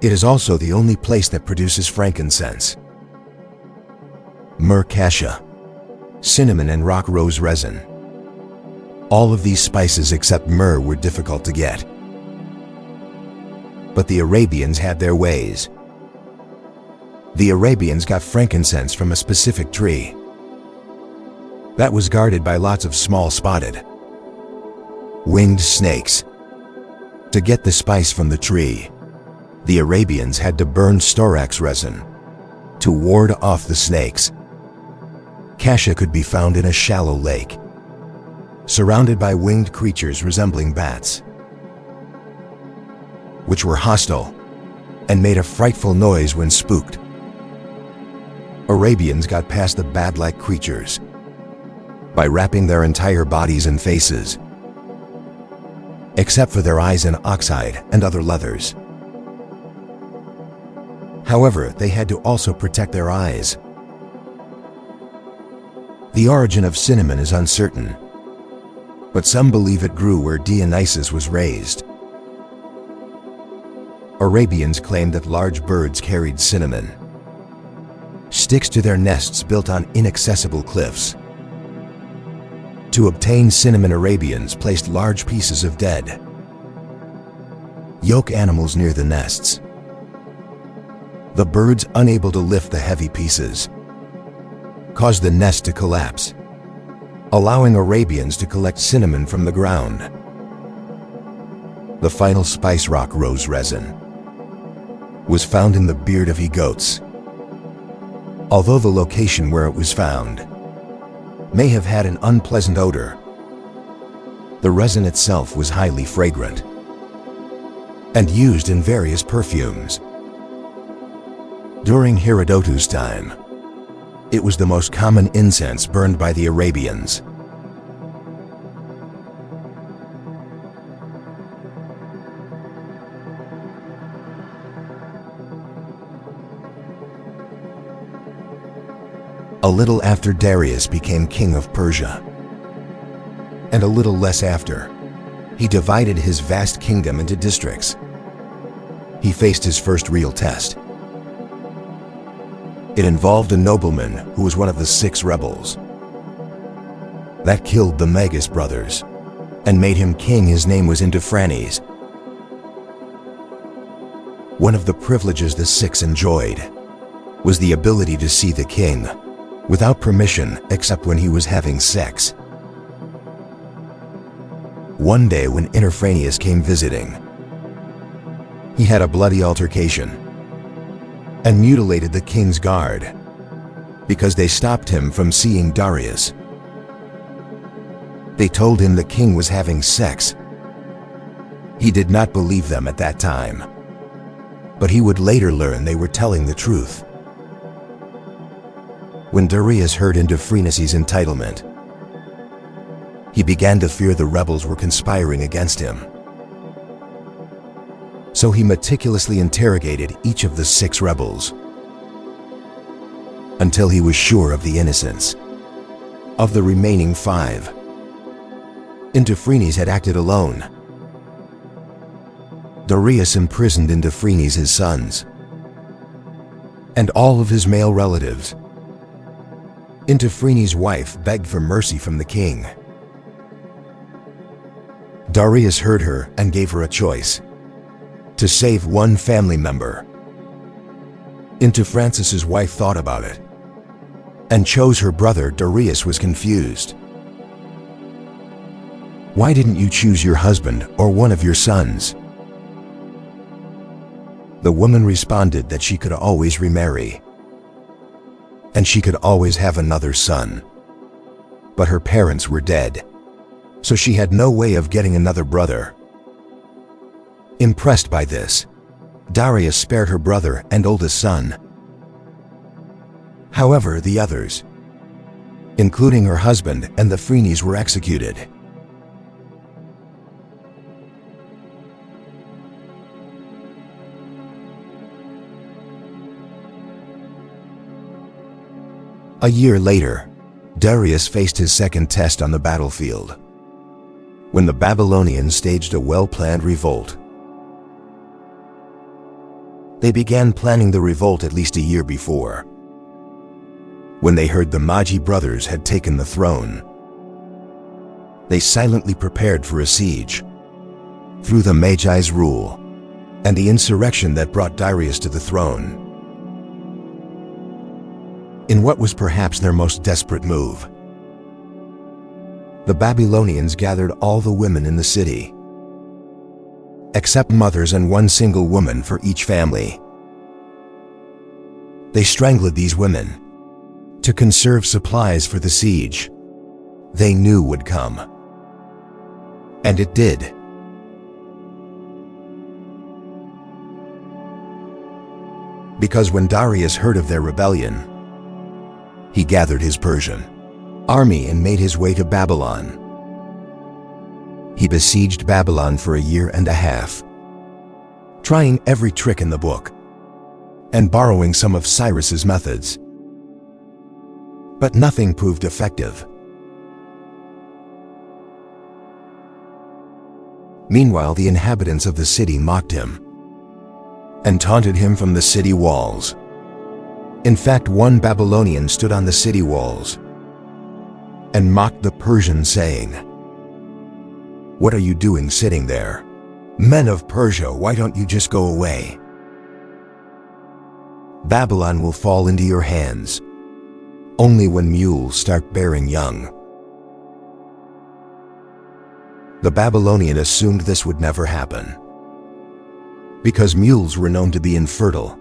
It is also the only place that produces frankincense, myrrh, cassia, cinnamon, and rock rose resin. All of these spices except myrrh were difficult to get. But the Arabians had their ways. The Arabians got frankincense from a specific tree that was guarded by lots of small spotted, winged snakes. To get the spice from the tree, the Arabians had to burn storax resin to ward off the snakes. Cassia could be found in a shallow lake, surrounded by winged creatures resembling bats, which were hostile and made a frightful noise when spooked. Arabians got past the bat-like creatures by wrapping their entire bodies and faces, except for their eyes, in oxide and other leathers. However, they had to also protect their eyes. The origin of cinnamon is uncertain, but some believe it grew where Dionysus was raised. Arabians claimed that large birds carried cinnamon sticks to their nests built on inaccessible cliffs. To obtain cinnamon, Arabians placed large pieces of dead yoke animals near the nests. The birds, unable to lift the heavy pieces, caused the nest to collapse, allowing Arabians to collect cinnamon from the ground. The final spice, rock rose resin, was found in the beard of he-goats. Although the location where it was found may have had an unpleasant odor, the resin itself was highly fragrant and used in various perfumes. During Herodotus' time, it was the most common incense burned by the Arabians. A little after Darius became king of Persia, and a little less after, he divided his vast kingdom into districts. He faced his first real test. It involved a nobleman who was one of the 6 rebels that killed the Magus brothers and made him king. His name was Indophanes. One of the privileges the 6 enjoyed was the ability to see the king without permission, except when he was having sex. One day when Interphanius came visiting, he had a bloody altercation and mutilated the king's guard because they stopped him from seeing Darius. They told him the king was having sex. He did not believe them at that time, but he would later learn they were telling the truth. When Darius heard Interphanius' entitlement, he began to fear the rebels were conspiring against him. So he meticulously interrogated each of the 6 rebels until he was sure of the innocence of the remaining 5. Interphanius had acted alone. Darius imprisoned Interphanius' sons and all of his male relatives. Interphanius' wife begged for mercy from the king. Darius heard her and gave her a choice to save one family member. Interphanius' wife thought about it and chose her brother. Darius was confused. Why didn't you choose your husband or one of your sons? The woman responded that she could always remarry, and she could always have another son. But her parents were dead, so she had no way of getting another brother. Impressed by this, Darius spared her brother and oldest son. However, the others, including her husband and the Phrynes, were executed. A year later, Darius faced his second test on the battlefield, when the Babylonians staged a well-planned revolt. They began planning the revolt at least a year before, when they heard the Magi brothers had taken the throne. They silently prepared for a siege. Through the Magi's rule and the insurrection that brought Darius to the throne, in what was perhaps their most desperate move, the Babylonians gathered all the women in the city, except mothers and one single woman for each family. They strangled these women to conserve supplies for the siege they knew would come. And it did. Because when Darius heard of their rebellion, he gathered his Persian army and made his way to Babylon. He besieged Babylon for a year and a half, trying every trick in the book and borrowing some of Cyrus's methods. But nothing proved effective. Meanwhile, the inhabitants of the city mocked him and taunted him from the city walls. In fact, one Babylonian stood on the city walls and mocked the Persians, saying, "What are you doing sitting there? Men of Persia, why don't you just go away? Babylon will fall into your hands only when mules start bearing young." The Babylonian assumed this would never happen, because mules were known to be infertile.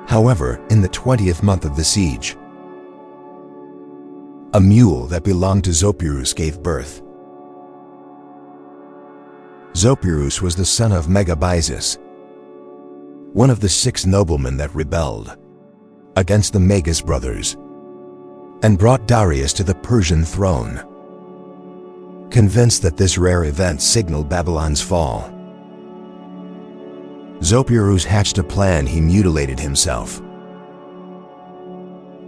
However, in the 20th month of the siege, a mule that belonged to Zopyrus gave birth. Zopyrus was the son of Megabyzus, one of the 6 noblemen that rebelled against the Magus brothers and brought Darius to the Persian throne. Convinced that this rare event signaled Babylon's fall, Zopyrus hatched a plan. He mutilated himself,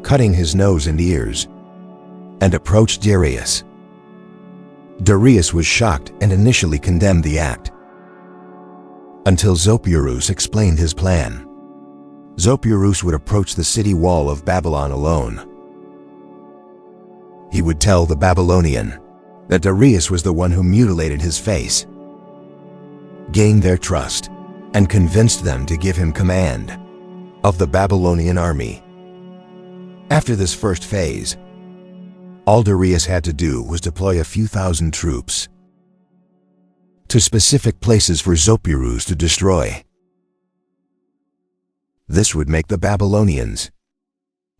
cutting his nose and ears, and approached Darius. Darius was shocked and initially condemned the act, until Zopyrus explained his plan. Zopyrus would approach the city wall of Babylon alone. He would tell the Babylonian that Darius was the one who mutilated his face, gained their trust, and convinced them to give him command of the Babylonian army. After this first phase, all Darius had to do was deploy a few thousand troops to specific places for Zopyrus to destroy. This would make the Babylonians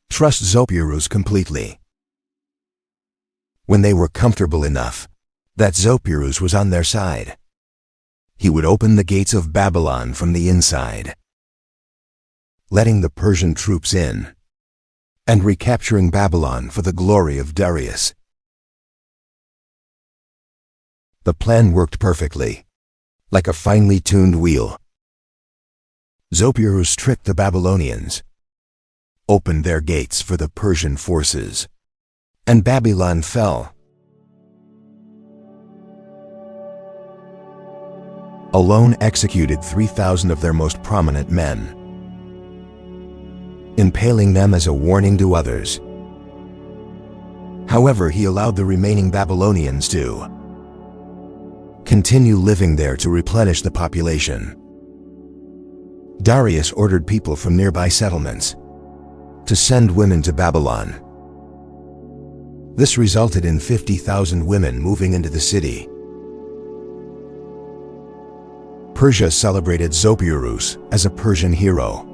trust Zopyrus completely. When they were comfortable enough that Zopyrus was on their side, he would open the gates of Babylon from the inside, letting the Persian troops in and recapturing Babylon for the glory of Darius. The plan worked perfectly, like a finely tuned wheel. Zopyrus tricked the Babylonians, opened their gates for the Persian forces, and Babylon fell. Alone executed 3,000 of their most prominent men, impaling them as a warning to others. However, he allowed the remaining Babylonians to continue living there to replenish the population. Darius ordered people from nearby settlements to send women to Babylon. This resulted in 50,000 women moving into the city. Persia celebrated Zopyrus as a Persian hero,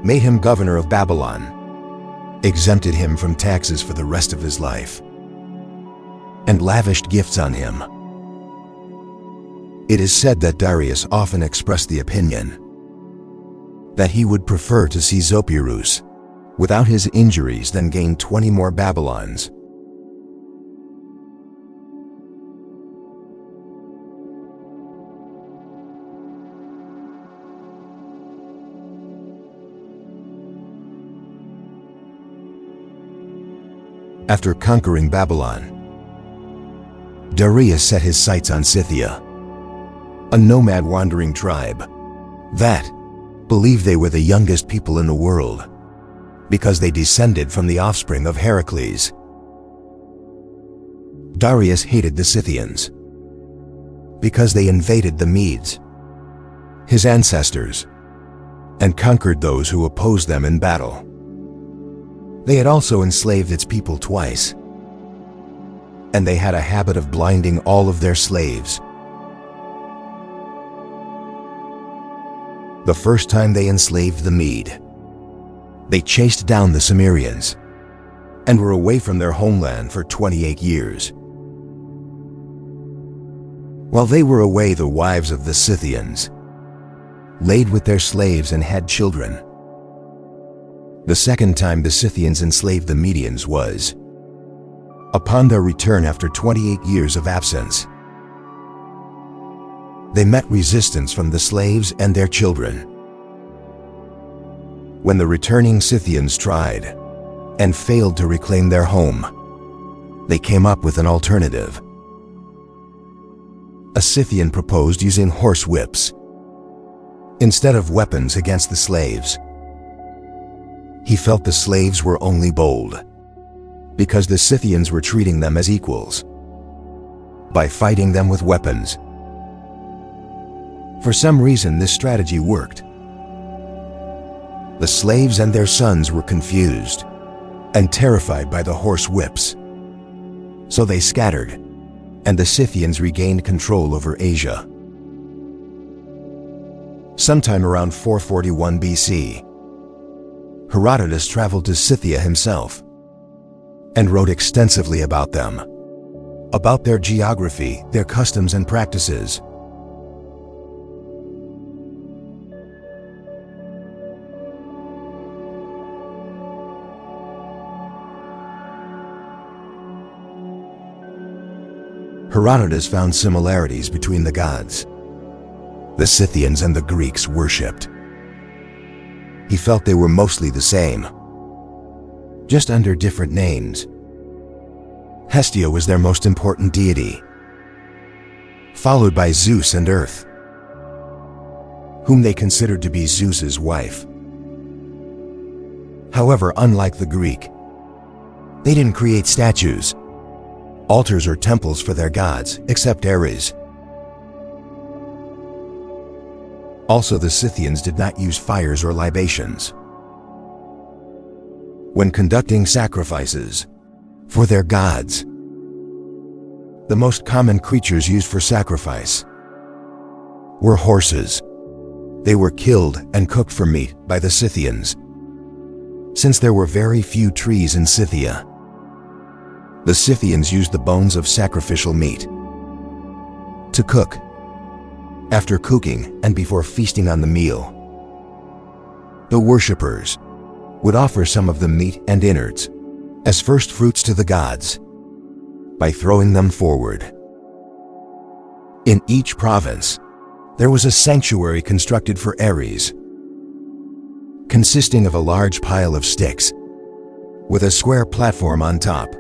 made him governor of Babylon, exempted him from taxes for the rest of his life, and lavished gifts on him. It is said that Darius often expressed the opinion that he would prefer to see Zopyrus without his injuries than gain 20 more Babylons. After conquering Babylon, Darius set his sights on Scythia, a nomad wandering tribe that believed they were the youngest people in the world because they descended from the offspring of Heracles. Darius hated the Scythians because they invaded the Medes, his ancestors, and conquered those who opposed them in battle. They had also enslaved its people twice, and they had a habit of blinding all of their slaves. The first time they enslaved the Mede, they chased down the Cimmerians and were away from their homeland for 28 years. While they were away, the wives of the Scythians laid with their slaves and had children. The second time the Scythians enslaved the Medians was upon their return after 28 years of absence. They met resistance from the slaves and their children. When the returning Scythians tried and failed to reclaim their home, they came up with an alternative. A Scythian proposed using horse whips instead of weapons against the slaves. He felt the slaves were only bold because the Scythians were treating them as equals by fighting them with weapons. For some reason, this strategy worked. The slaves and their sons were confused and terrified by the horse whips, so they scattered, and the Scythians regained control over Asia. Sometime around 441 BC, Herodotus traveled to Scythia himself and wrote extensively about them, about their geography, their customs and practices. Herodotus found similarities between the gods the Scythians and the Greeks worshipped. He felt they were mostly the same, just under different names. Hestia was their most important deity, followed by Zeus and Earth, whom they considered to be Zeus's wife. However, unlike the Greek, they didn't create statues, altars or temples for their gods, except Ares. Also, the Scythians did not use fires or libations. When conducting sacrifices for their gods, the most common creatures used for sacrifice were horses. They were killed and cooked for meat by the Scythians. Since there were very few trees in Scythia, the Scythians used the bones of sacrificial meat to cook. After cooking and before feasting on the meal, the worshippers would offer some of the meat and innards as first fruits to the gods by throwing them forward. In each province, there was a sanctuary constructed for Ares, consisting of a large pile of sticks with a square platform on top.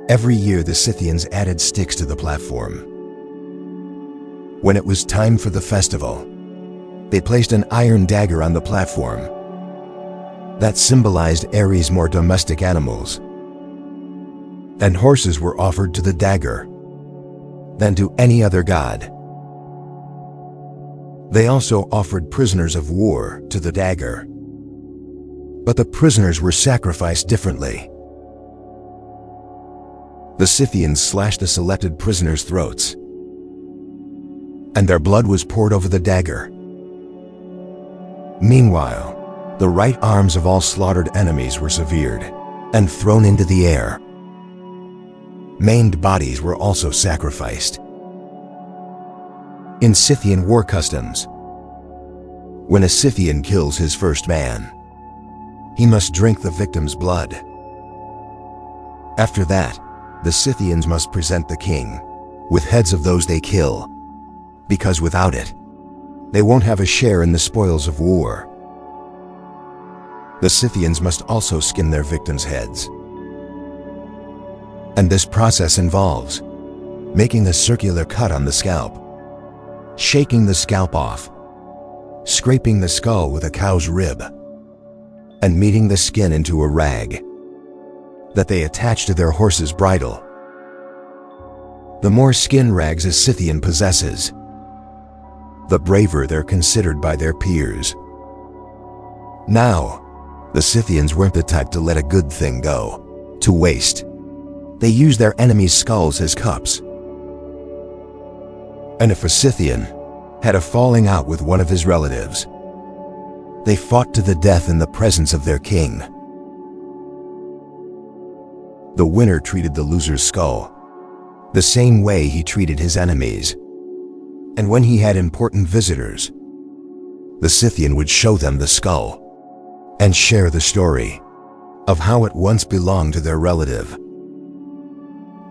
Every year the Scythians added sticks to the platform. When it was time for the festival, they placed an iron dagger on the platform that symbolized Ares' more domestic animals, and horses were offered to the dagger than to any other god. They also offered prisoners of war to the dagger, but the prisoners were sacrificed differently. The Scythians slashed the selected prisoners' throats, and their blood was poured over the dagger. Meanwhile, the right arms of all slaughtered enemies were severed and thrown into the air. Maimed bodies were also sacrificed. In Scythian war customs, when a Scythian kills his first man, he must drink the victim's blood. After that, the Scythians must present the king with heads of those they kill, because without it, they won't have a share in the spoils of war. The Scythians must also skin their victims' heads. And this process involves making a circular cut on the scalp, shaking the scalp off, scraping the skull with a cow's rib, and kneading the skin into a rag that they attach to their horse's bridle. The more skin rags a Scythian possesses, the braver they're considered by their peers. Now, the Scythians weren't the type to let a good thing go to waste. They used their enemies' skulls as cups. And if a Scythian had a falling out with one of his relatives, they fought to the death in the presence of their king. The winner treated the loser's skull the same way he treated his enemies. And when he had important visitors, the Scythian would show them the skull and share the story of how it once belonged to their relative.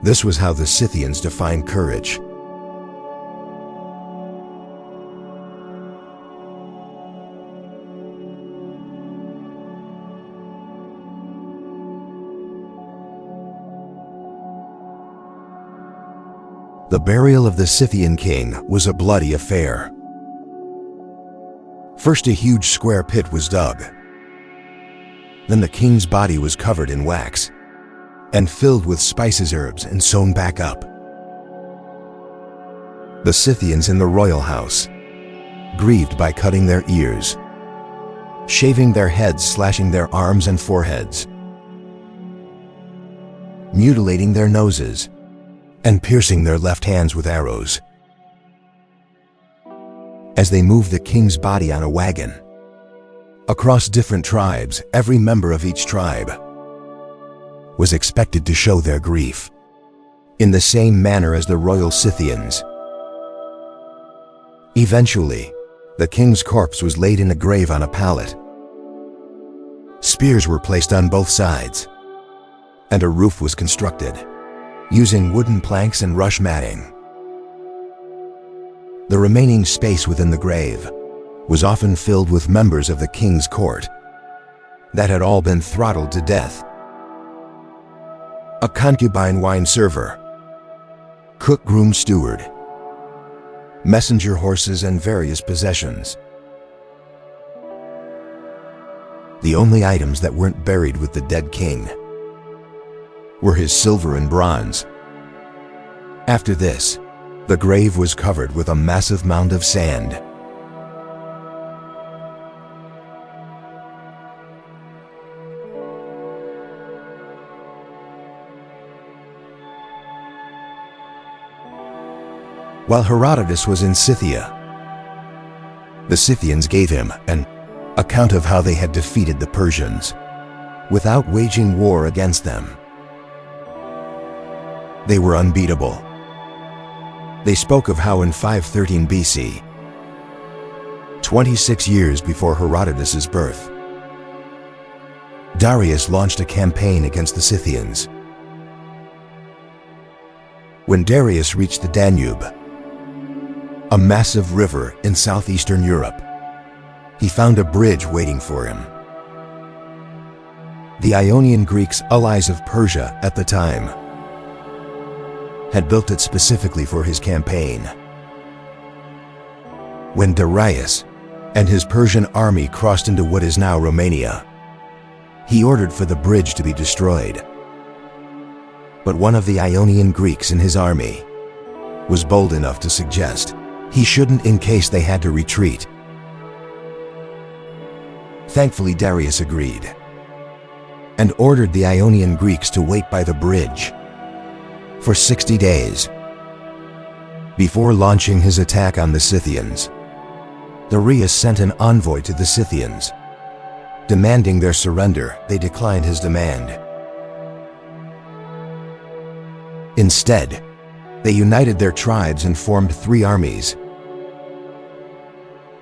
This was how the Scythians defined courage. The burial of the Scythian king was a bloody affair. First, a huge square pit was dug. Then the king's body was covered in wax and filled with spices, herbs, and sewn back up. The Scythians in the royal house grieved by cutting their ears, shaving their heads, slashing their arms and foreheads, mutilating their noses, and piercing their left hands with arrows. As they moved the king's body on a wagon across different tribes, every member of each tribe was expected to show their grief in the same manner as the royal Scythians. Eventually, the king's corpse was laid in a grave on a pallet. Spears were placed on both sides, and a roof was constructed using wooden planks and rush matting. The remaining space within the grave was often filled with members of the king's court that had all been throttled to death. A concubine wine server, cook groom steward, messenger horses, and various possessions. The only items that weren't buried with the dead king were his silver and bronze. After this, the grave was covered with a massive mound of sand While Herodotus was in Scythia, the Scythians gave him an account of how they had defeated the Persians without waging war against them. They were unbeatable. They spoke of how in 513 BC, 26 years before Herodotus's birth, Darius launched a campaign against the Scythians. When Darius reached the Danube, a massive river in southeastern Europe, he found a bridge waiting for him. The Ionian Greeks, allies of Persia at the time, had built it specifically for his campaign. When Darius and his Persian army crossed into what is now Romania, he ordered for the bridge to be destroyed. But one of the Ionian Greeks in his army was bold enough to suggest he shouldn't in case they had to retreat. Thankfully, Darius agreed and ordered the Ionian Greeks to wait by the bridge for 60 days before launching his attack on the Scythians. Darius sent an envoy to the Scythians, demanding their surrender. They declined his demand. Instead, they united their tribes and formed 3 armies.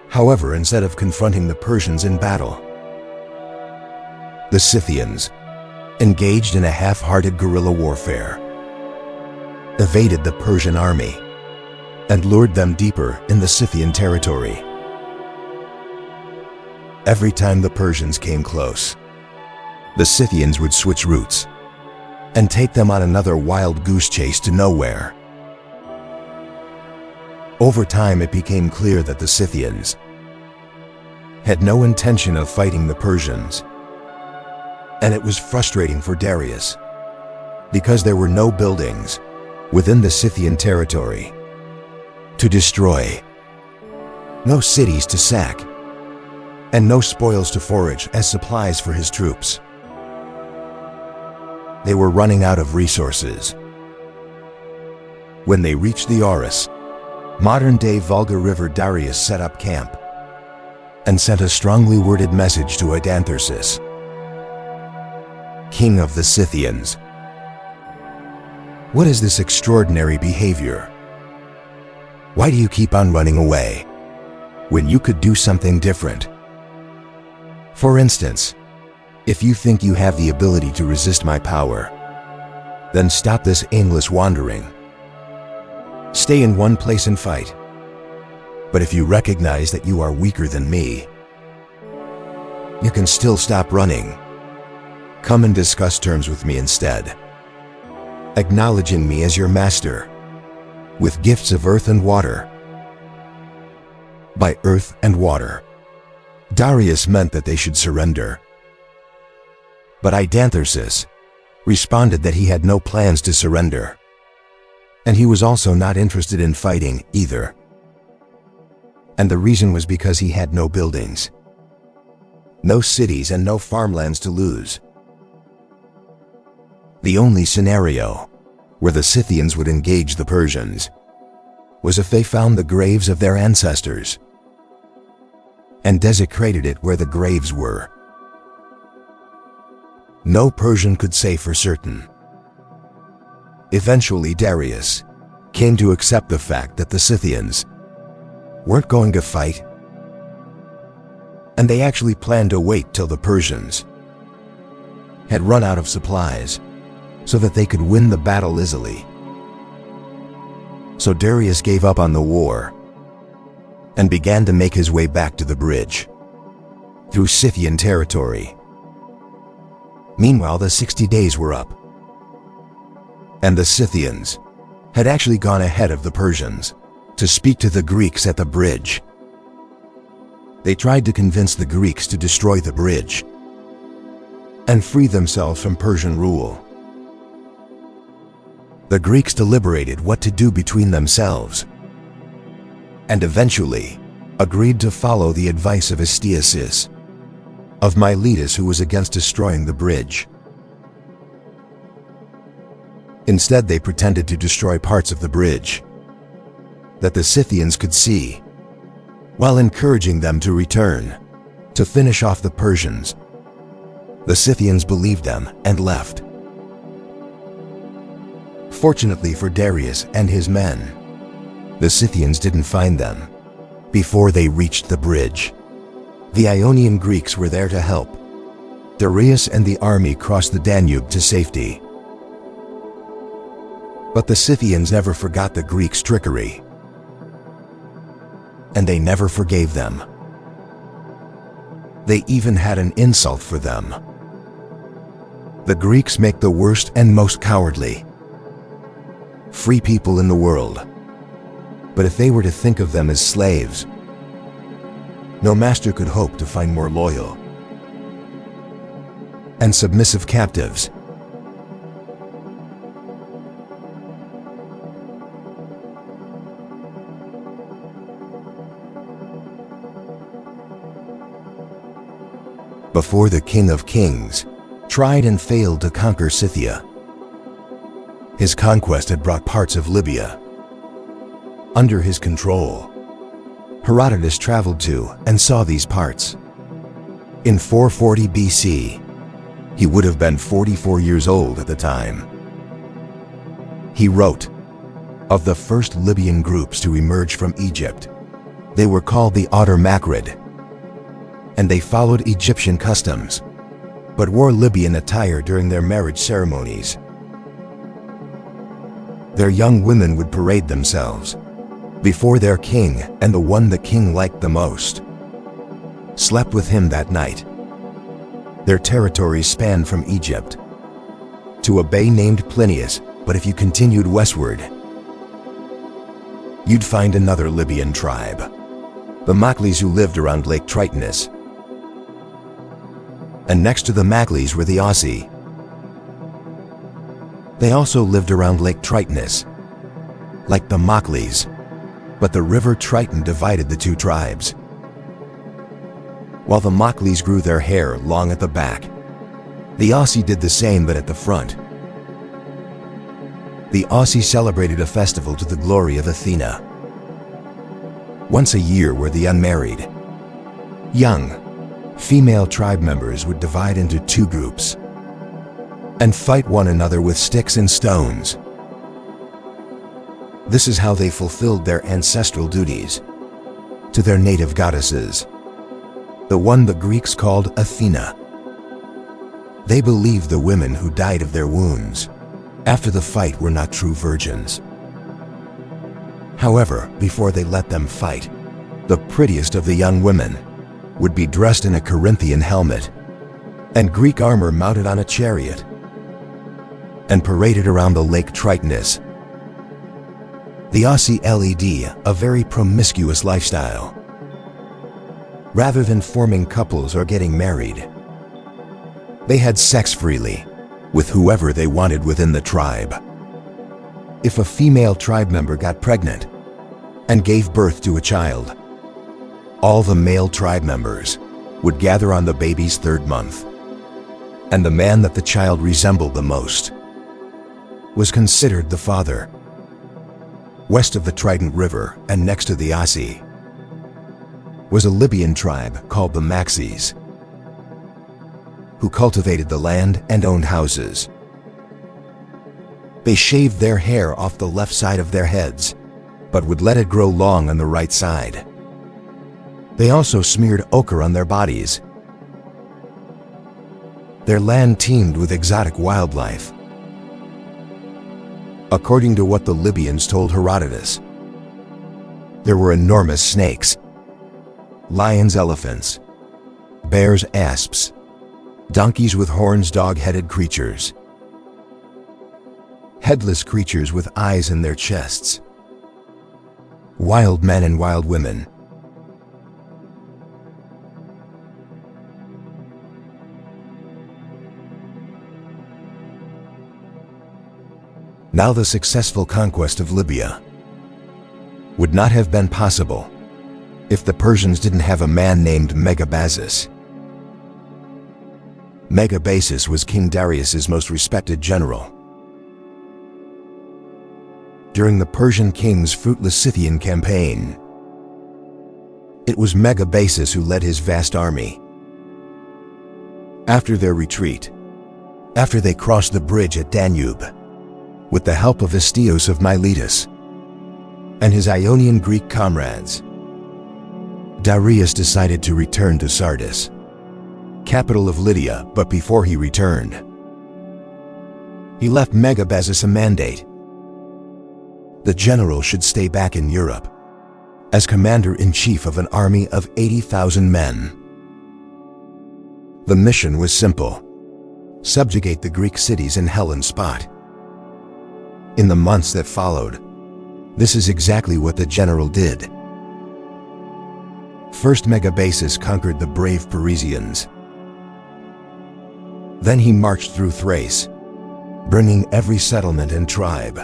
However, instead of confronting the Persians in battle, the Scythians engaged in a half-hearted guerrilla warfare, evaded the Persian army, and lured them deeper in the Scythian territory. Every time the Persians came close, the Scythians would switch routes and take them on another wild goose chase to nowhere. Over time, it became clear that the Scythians had no intention of fighting the Persians, and it was frustrating for Darius because there were no buildings within the Scythian territory to destroy, no cities to sack, and no spoils to forage as supplies for his troops. They were running out of resources. When they reached the Oris, modern-day Volga River, Darius set up camp and sent a strongly worded message to Adantharsis, king of the Scythians. What is this extraordinary behavior? Why do you keep on running away when you could do something different? For instance, if you think you have the ability to resist my power, then stop this aimless wandering. Stay in one place and fight. But if you recognize that you are weaker than me, you can still stop running. Come and discuss terms with me instead, acknowledging me as your master, with gifts of earth and water. By earth and water, Darius meant that they should surrender. But Adantharsis responded that he had no plans to surrender, and he was also not interested in fighting either. And the reason was because he had no buildings, no cities, and no farmlands to lose. The only scenario where the Scythians would engage the Persians was if they found the graves of their ancestors and desecrated it where the graves were. No Persian could say for certain. Eventually, Darius came to accept the fact that the Scythians weren't going to fight, and they actually planned to wait till the Persians had run out of supplies so that they could win the battle easily. So Darius gave up on the war and began to make his way back to the bridge through Scythian territory. Meanwhile, the 60 days were up, and the Scythians had actually gone ahead of the Persians to speak to the Greeks at the bridge. They tried to convince the Greeks to destroy the bridge and free themselves from Persian rule. The Greeks deliberated what to do between themselves, and eventually agreed to follow the advice of Astyages, of Miletus, who was against destroying the bridge. Instead, they pretended to destroy parts of the bridge, that the Scythians could see, while encouraging them to return to finish off the Persians. The Scythians believed them and left. Fortunately for Darius and his men, the Scythians didn't find them before they reached the bridge. The Ionian Greeks were there to help. Darius and the army crossed the Danube to safety. But the Scythians never forgot the Greeks' trickery, and they never forgave them. They even had an insult for them. The Greeks make the worst and most cowardly, free people in the world. But if they were to think of them as slaves, no master could hope to find more loyal and submissive captives. Before the King of Kings tried and failed to conquer Scythia, his conquest had brought parts of Libya under his control. Herodotus traveled to and saw these parts. In 440 BC, he would have been 44 years old at the time. He wrote of the first Libyan groups to emerge from Egypt. They were called the Automacrid, and they followed Egyptian customs, but wore Libyan attire during their marriage ceremonies. Their young women would parade themselves before their king, and the one the king liked the most slept with him that night. Their territories spanned from Egypt to a bay named Plinius, but if you continued westward, you'd find another Libyan tribe, the Maklis, who lived around Lake Tritonus. And next to the Maklis were the Ausi. They also lived around Lake Tritonus, like the Maklis, but the river Triton divided the two tribes. While the Maklis grew their hair long at the back, the Ausi did the same but at the front. The Ausi celebrated a festival to the glory of Athena. Once a year, where the unmarried, young, female tribe members would divide into two groups and fight one another with sticks and stones. This is how they fulfilled their ancestral duties to their native goddesses, the one the Greeks called Athena. They believed the women who died of their wounds after the fight were not true virgins. However, before they let them fight, the prettiest of the young women would be dressed in a Corinthian helmet and Greek armor mounted on a chariot and paraded around the Lake Tritonus. The Ausi led a very promiscuous lifestyle. Rather than forming couples or getting married, they had sex freely with whoever they wanted within the tribe. If a female tribe member got pregnant and gave birth to a child, all the male tribe members would gather on the baby's third month, and the man that the child resembled the most was considered the father. West of the Trident River and next to the Ausi was a Libyan tribe called the Maxis, who cultivated the land and owned houses. They shaved their hair off the left side of their heads, but would let it grow long on the right side. They also smeared ochre on their bodies. Their land teemed with exotic wildlife. According to what the Libyans told Herodotus, there were enormous snakes, lions, elephants, bears, asps, donkeys with horns, dog-headed creatures, headless creatures with eyes in their chests, wild men and wild women. Now the successful conquest of Libya would not have been possible if the Persians didn't have a man named Megabazus. Megabazus was King Darius's most respected general. during the Persian king's fruitless Scythian campaign. It was Megabaeus who led his vast army. After their retreat, after they crossed the bridge at Danube, with the help of Astios of Miletus and his Ionian Greek comrades, Darius decided to return to Sardis, capital of Lydia. But before he returned, he left Megabaeus a mandate. The general should stay back in Europe as commander-in-chief of an army of 80,000 men. The mission was simple: subjugate the Greek cities in Hellespont. In the months that followed, this is exactly what the general did. First, Megabaeus conquered the brave Parisians. Then he marched through Thrace, burning every settlement and tribe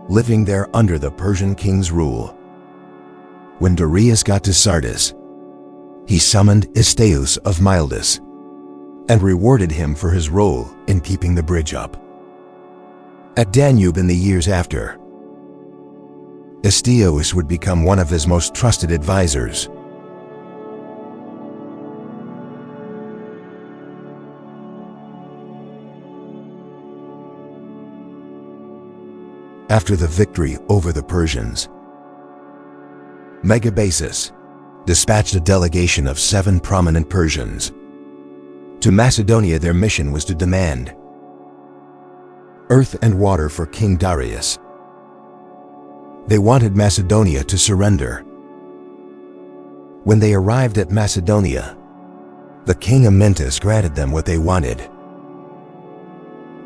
living there under the Persian king's rule. When Darius got to Sardis, he summoned Astios of Miletus and rewarded him for his role in keeping the bridge up. At Danube in the years after, Astios would become one of his most trusted advisors. After the victory over the Persians, Megabaeus dispatched a delegation of 7 prominent Persians to Macedonia. Their mission was to demand earth and water for King Darius. They wanted Macedonia to surrender. When they arrived at Macedonia, the king Amyntas granted them what they wanted,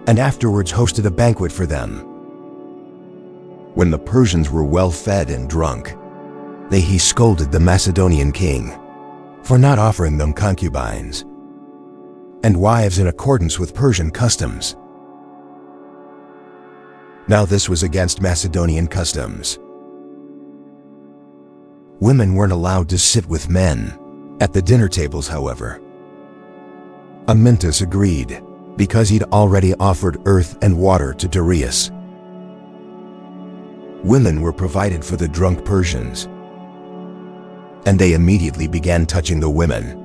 and afterwards hosted a banquet for them. When the Persians were well fed and drunk, he scolded the Macedonian king for not offering them concubines and wives in accordance with Persian customs. Now this was against Macedonian customs. Women weren't allowed to sit with men at the dinner tables, however. Amyntas agreed because he'd already offered earth and water to Darius. Women were provided for the drunk Persians, and they immediately began touching the women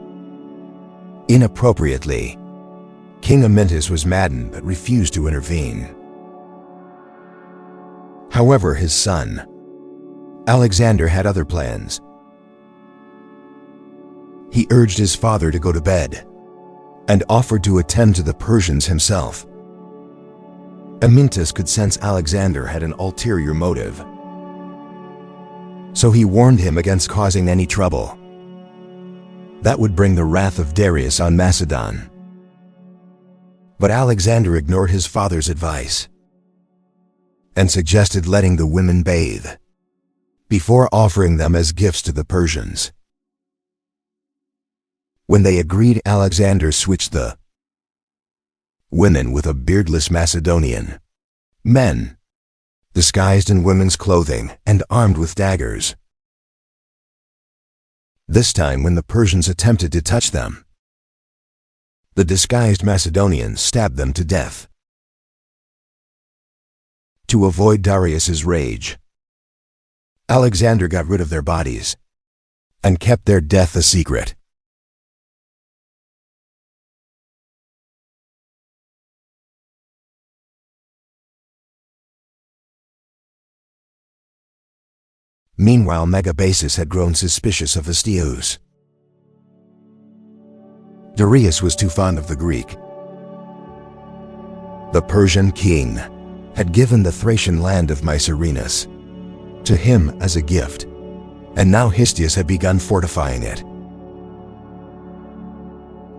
inappropriately. King Amyntas was maddened but refused to intervene. However, his son, Alexander, had other plans. He urged his father to go to bed and offered to attend to the Persians himself. Amyntas could sense Alexander had an ulterior motive, so he warned him against causing any trouble. That would bring the wrath of Darius on Macedon. But Alexander ignored his father's advice and suggested letting the women bathe before offering them as gifts to the Persians. When they agreed, Alexander switched the women with a beardless Macedonian men, disguised in women's clothing and armed with daggers. This time, when the Persians attempted to touch them, the disguised Macedonians stabbed them to death. To avoid Darius's rage, Alexander got rid of their bodies and kept their death a secret. Meanwhile, Megabaeus had grown suspicious of Astios. Darius was too fond of the Greek. The Persian king had given the Thracian land of Mycerinus to him as a gift, and now Histius had begun fortifying it.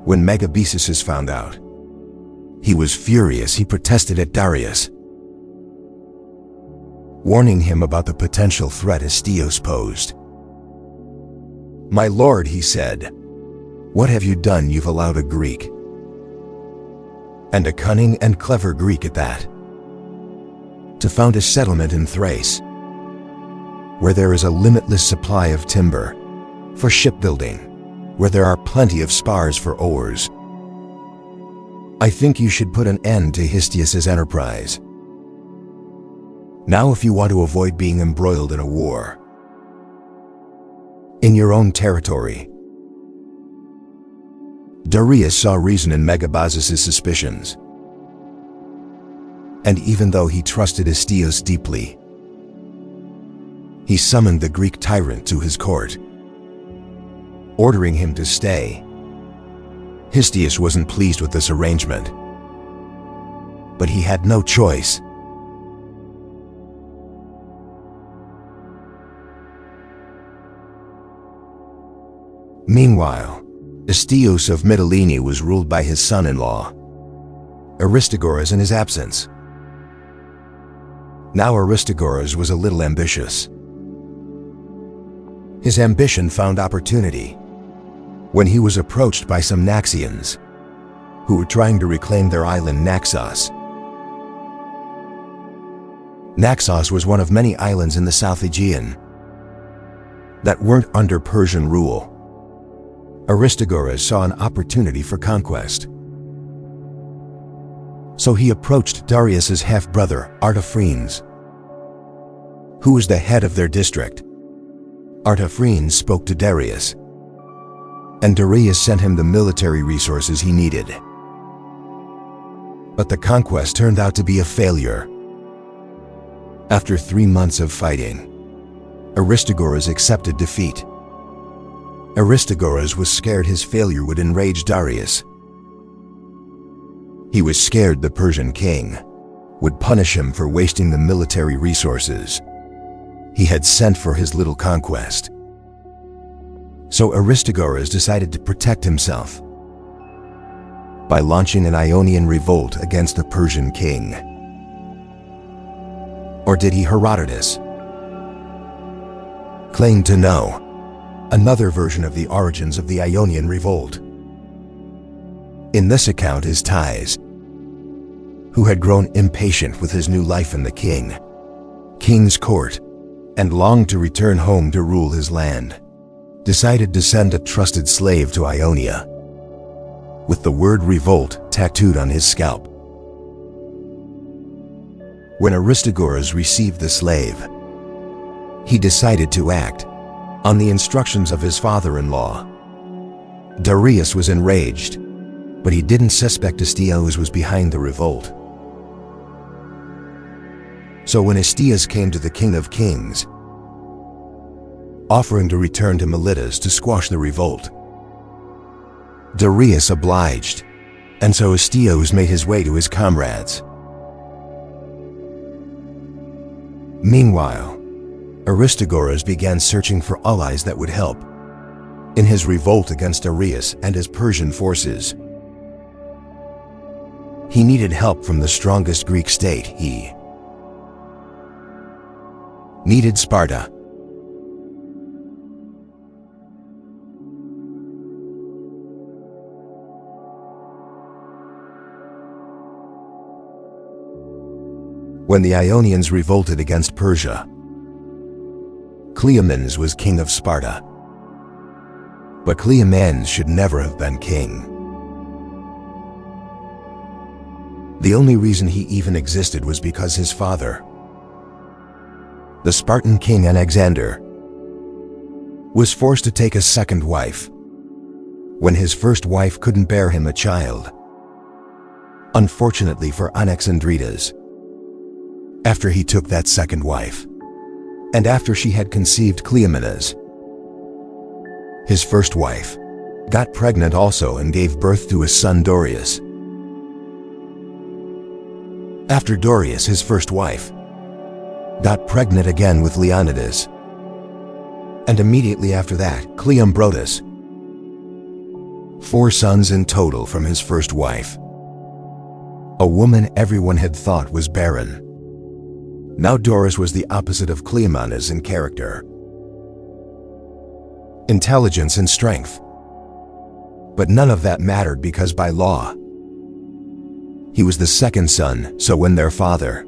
When Megabaeus found out, he was furious. He protested at Darius, warning him about the potential threat Astios posed. "My lord," he said, "what have you done? You've allowed a Greek, and a cunning and clever Greek at that, to found a settlement in Thrace, where there is a limitless supply of timber for shipbuilding, where there are plenty of spars for oars. I think you should put an end to Histius's enterprise. Now if you want to avoid being embroiled in a war in your own territory. Darius saw reason in Megabazus' suspicions. And even though he trusted Astios deeply, he summoned the Greek tyrant to his court, ordering him to stay. Histius wasn't pleased with this arrangement, but he had no choice. Meanwhile, Astios of Mytilene was ruled by his son-in-law, Aristagoras, in his absence. Now Aristagoras was a little ambitious. His ambition found opportunity when he was approached by some Naxians who were trying to reclaim their island Naxos. Naxos was one of many islands in the South Aegean that weren't under Persian rule. Aristagoras saw an opportunity for conquest. So he approached Darius's half-brother, Artaphernes, who was the head of their district. Artaphernes spoke to Darius, and Darius sent him the military resources he needed. But the conquest turned out to be a failure. After 3 months of fighting, Aristagoras accepted defeat. Aristagoras was scared his failure would enrage Darius. He was scared the Persian king would punish him for wasting the military resources he had sent for his little conquest. So Aristagoras decided to protect himself by launching an Ionian revolt against the Persian king. Or did he? Herodotus claimed to know another version of the origins of the Ionian revolt. In this account is Thais, who had grown impatient with his new life in the king's court, and longed to return home to rule his land, decided to send a trusted slave to Ionia, with the word revolt tattooed on his scalp. When Aristagoras received the slave, he decided to act on the instructions of his father-in-law. Darius was enraged, but he didn't suspect Astios was behind the revolt. So when Astios came to the King of Kings, offering to return to Miletus to squash the revolt, Darius obliged, and so Astios made his way to his comrades. Meanwhile, Aristagoras began searching for allies that would help in his revolt against Darius and his Persian forces. He needed help from the strongest Greek state. He needed Sparta. When the Ionians revolted against Persia, Cleomenes was king of Sparta. But Cleomenes should never have been king. The only reason he even existed was because his father, the Spartan king Anaxander, was forced to take a second wife when his first wife couldn't bear him a child. Unfortunately for Anaxandridas, after he took that second wife, and after she had conceived Cleomenes, his first wife got pregnant also and gave birth to his son Dorius. After Dorius, his first wife got pregnant again with Leonidas, and immediately after that, Cleombrotus. 4 sons in total from his first wife, a woman everyone had thought was barren. Now Doris was the opposite of Cleomenes in character, intelligence and strength. But none of that mattered because by law, he was the second son, so when their father,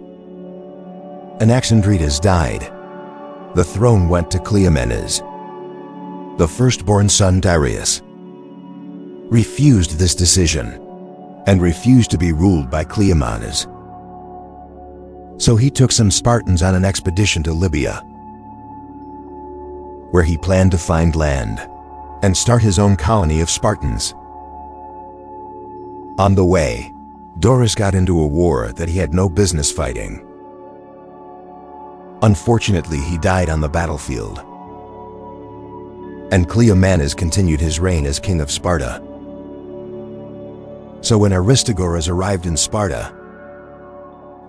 Anaxandridas, died, the throne went to Cleomenes. The firstborn son Darius refused this decision and refused to be ruled by Cleomenes. So he took some Spartans on an expedition to Libya, where he planned to find land and start his own colony of Spartans. On the way, Doris got into a war that he had no business fighting. Unfortunately, he died on the battlefield, and Cleomenes continued his reign as king of Sparta. So when Aristagoras arrived in Sparta,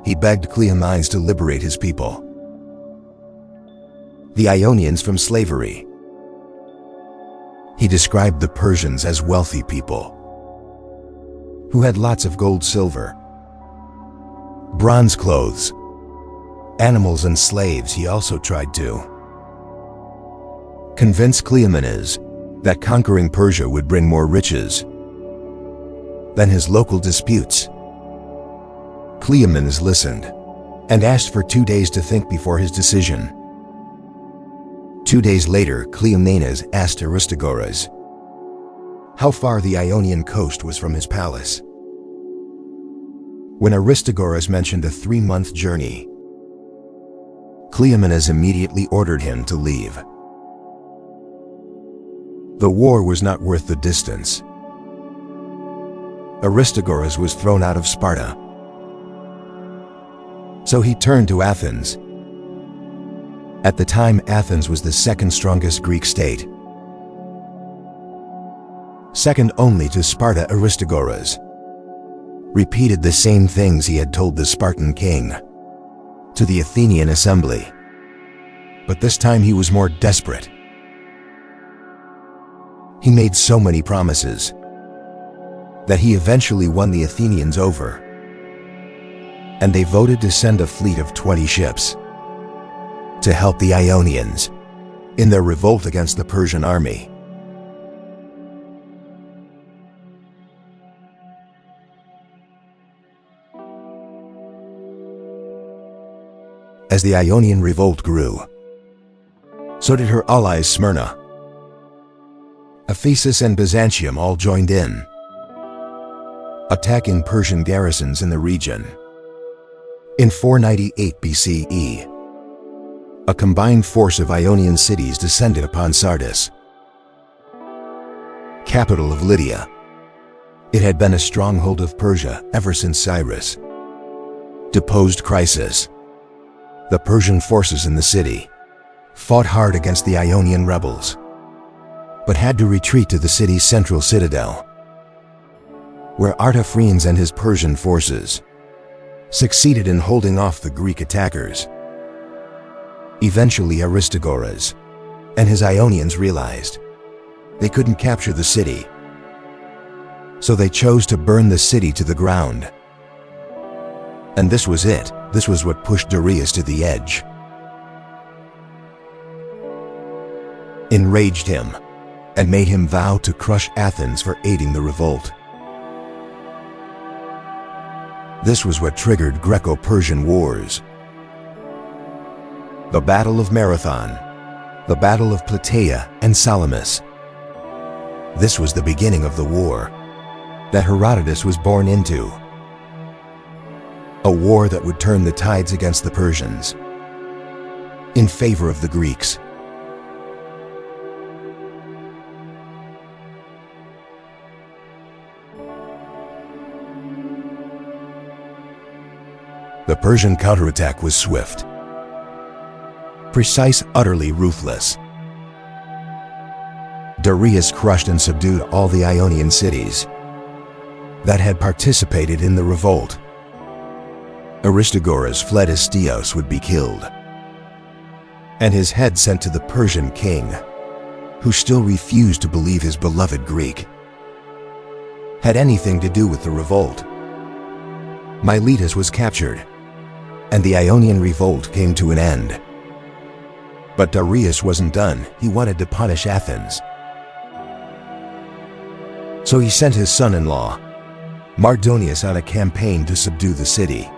he begged Cleomenes to liberate his people, the Ionians, from slavery. He described the Persians as wealthy people who had lots of gold, silver, bronze clothes, animals and slaves. He also tried to convince Cleomenes that conquering Persia would bring more riches than his local disputes. Cleomenes listened and asked for 2 days to think before his decision. 2 days later, Cleomenes asked Aristagoras how far the Ionian coast was from his palace. When Aristagoras mentioned a 3-month journey, Cleomenes immediately ordered him to leave. The war was not worth the distance. Aristagoras was thrown out of Sparta, so he turned to Athens. At the time, Athens was the second strongest Greek state, second only to Sparta. Aristagoras repeated the same things he had told the Spartan king to the Athenian assembly, but this time he was more desperate. He made so many promises that he eventually won the Athenians over, and they voted to send a fleet of 20 ships to help the Ionians in their revolt against the Persian army. As the Ionian revolt grew, so did her allies Smyrna, Ephesus and Byzantium all joined in, attacking Persian garrisons in the region. In 498 BCE, a combined force of Ionian cities descended upon Sardis, capital of Lydia. It had been a stronghold of Persia ever since Cyrus deposed Croesus. The Persian forces in the city fought hard against the Ionian rebels, but had to retreat to the city's central citadel, where Artaphernes and his Persian forces succeeded in holding off the Greek attackers. Eventually, Aristagoras and his Ionians realized they couldn't capture the city, so they chose to burn the city to the ground. And this was it. This was what pushed Darius to the edge, enraged him, and made him vow to crush Athens for aiding the revolt. This was what triggered Greco-Persian wars. The Battle of Marathon, the Battle of Plataea and Salamis. This was the beginning of the war that Herodotus was born into. A war that would turn the tides against the Persians in favor of the Greeks. The Persian counterattack was swift, precise, utterly ruthless. Darius crushed and subdued all the Ionian cities that had participated in the revolt. Aristagoras fled as Stios would be killed, and his head sent to the Persian king, who still refused to believe his beloved Greek had anything to do with the revolt. Miletus was captured, and the Ionian revolt came to an end. But Darius wasn't done. He wanted to punish Athens. So he sent his son-in-law, Mardonius, on a campaign to subdue the city.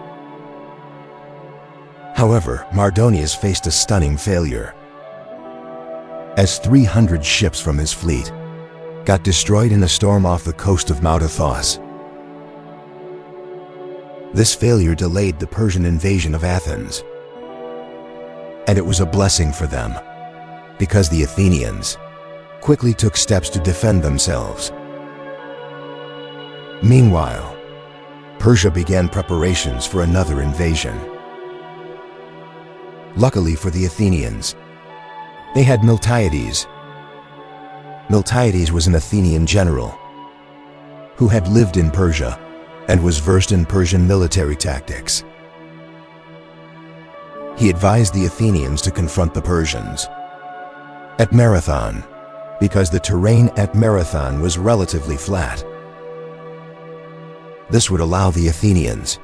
However, Mardonius faced a stunning failure, as 300 ships from his fleet got destroyed in a storm off the coast of Mount Athos. This failure delayed the Persian invasion of Athens. And it was a blessing for them, because the Athenians quickly took steps to defend themselves. Meanwhile, Persia began preparations for another invasion. Luckily for the Athenians, they had Miltiades. Miltiades was an Athenian general who had lived in Persia and was versed in Persian military tactics. He advised the Athenians to confront the Persians at Marathon, because the terrain at Marathon was relatively flat. This would allow the Athenians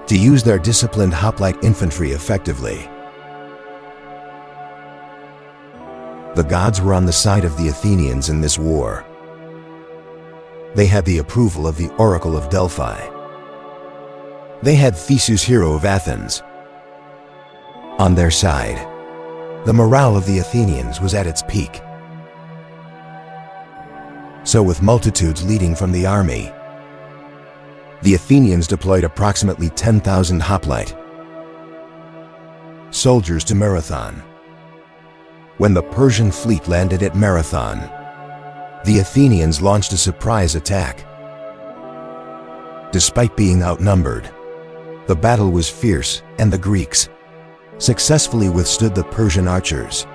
to use their disciplined hoplite infantry effectively. The gods were on the side of the Athenians in this war. They had the approval of the Oracle of Delphi. They had Theseus, hero of Athens, on their side. The morale of the Athenians was at its peak. So with multitudes leading from the army, the Athenians deployed approximately 10,000 hoplite soldiers to Marathon. When the Persian fleet landed at Marathon, the Athenians launched a surprise attack. Despite being outnumbered, the battle was fierce, and the Greeks successfully withstood the Persian archers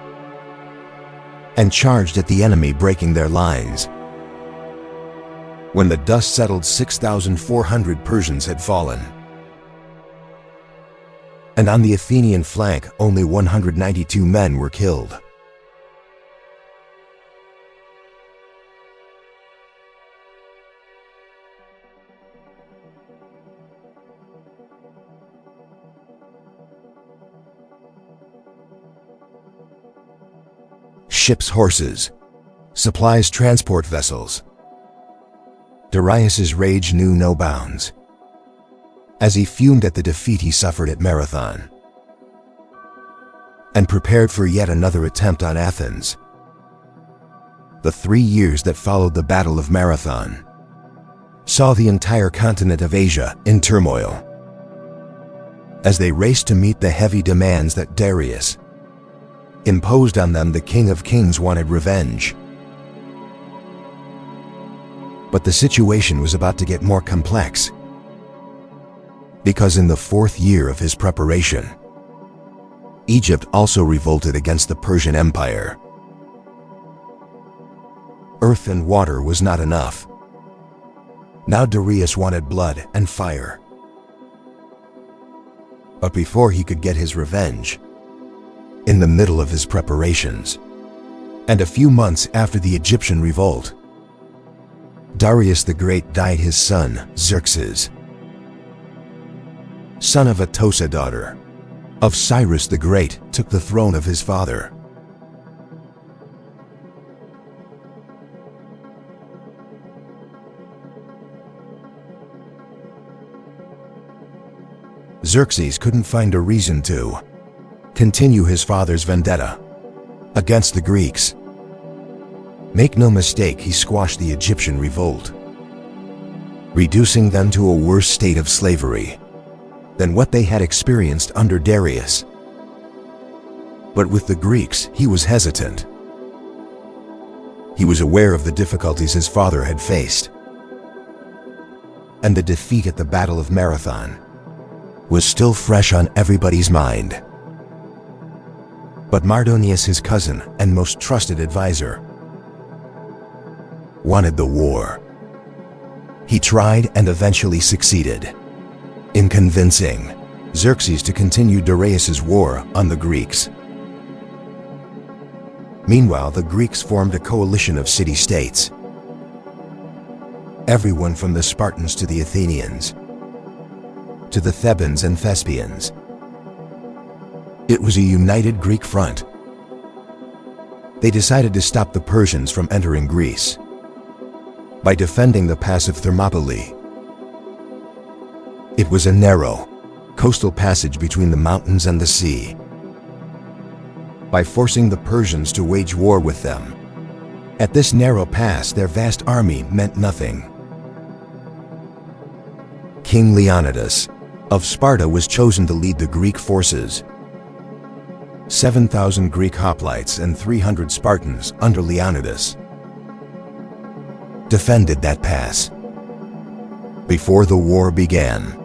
and charged at the enemy, breaking their lines. When the dust settled, 6,400 Persians had fallen. And on the Athenian flank, only 192 men were killed. Ships, horses, supplies, transport vessels. Darius's rage knew no bounds, as he fumed at the defeat he suffered at Marathon, and prepared for yet another attempt on Athens. The 3 years that followed the Battle of Marathon saw the entire continent of Asia in turmoil, as they raced to meet the heavy demands that Darius imposed on them. The King of Kings wanted revenge. But the situation was about to get more complex, because in the 4th year of his preparation, Egypt also revolted against the Persian Empire. Earth and water was not enough. Now Darius wanted blood and fire. But before he could get his revenge, in the middle of his preparations, and a few months after the Egyptian revolt, Darius the Great died. His son, Xerxes, son of Atossa, daughter of Cyrus the Great, took the throne of his father. Xerxes couldn't find a reason to continue his father's vendetta against the Greeks. Make no mistake, he squashed the Egyptian revolt, reducing them to a worse state of slavery than what they had experienced under Darius. But with the Greeks, he was hesitant. He was aware of the difficulties his father had faced, and the defeat at the Battle of Marathon was still fresh on everybody's mind. But Mardonius, his cousin and most trusted advisor, wanted the war. He tried and eventually succeeded in convincing Xerxes to continue Darius's war on the Greeks. Meanwhile, the Greeks formed a coalition of city-states. Everyone from the Spartans to the Athenians, to the Thebans and Thespians. It was a united Greek front. They decided to stop the Persians from entering Greece by defending the pass of Thermopylae. It was a narrow, coastal passage between the mountains and the sea. By forcing the Persians to wage war with them at this narrow pass, their vast army meant nothing. King Leonidas of Sparta was chosen to lead the Greek forces. 7,000 Greek hoplites and 300 Spartans under Leonidas defended that pass. Before the war began,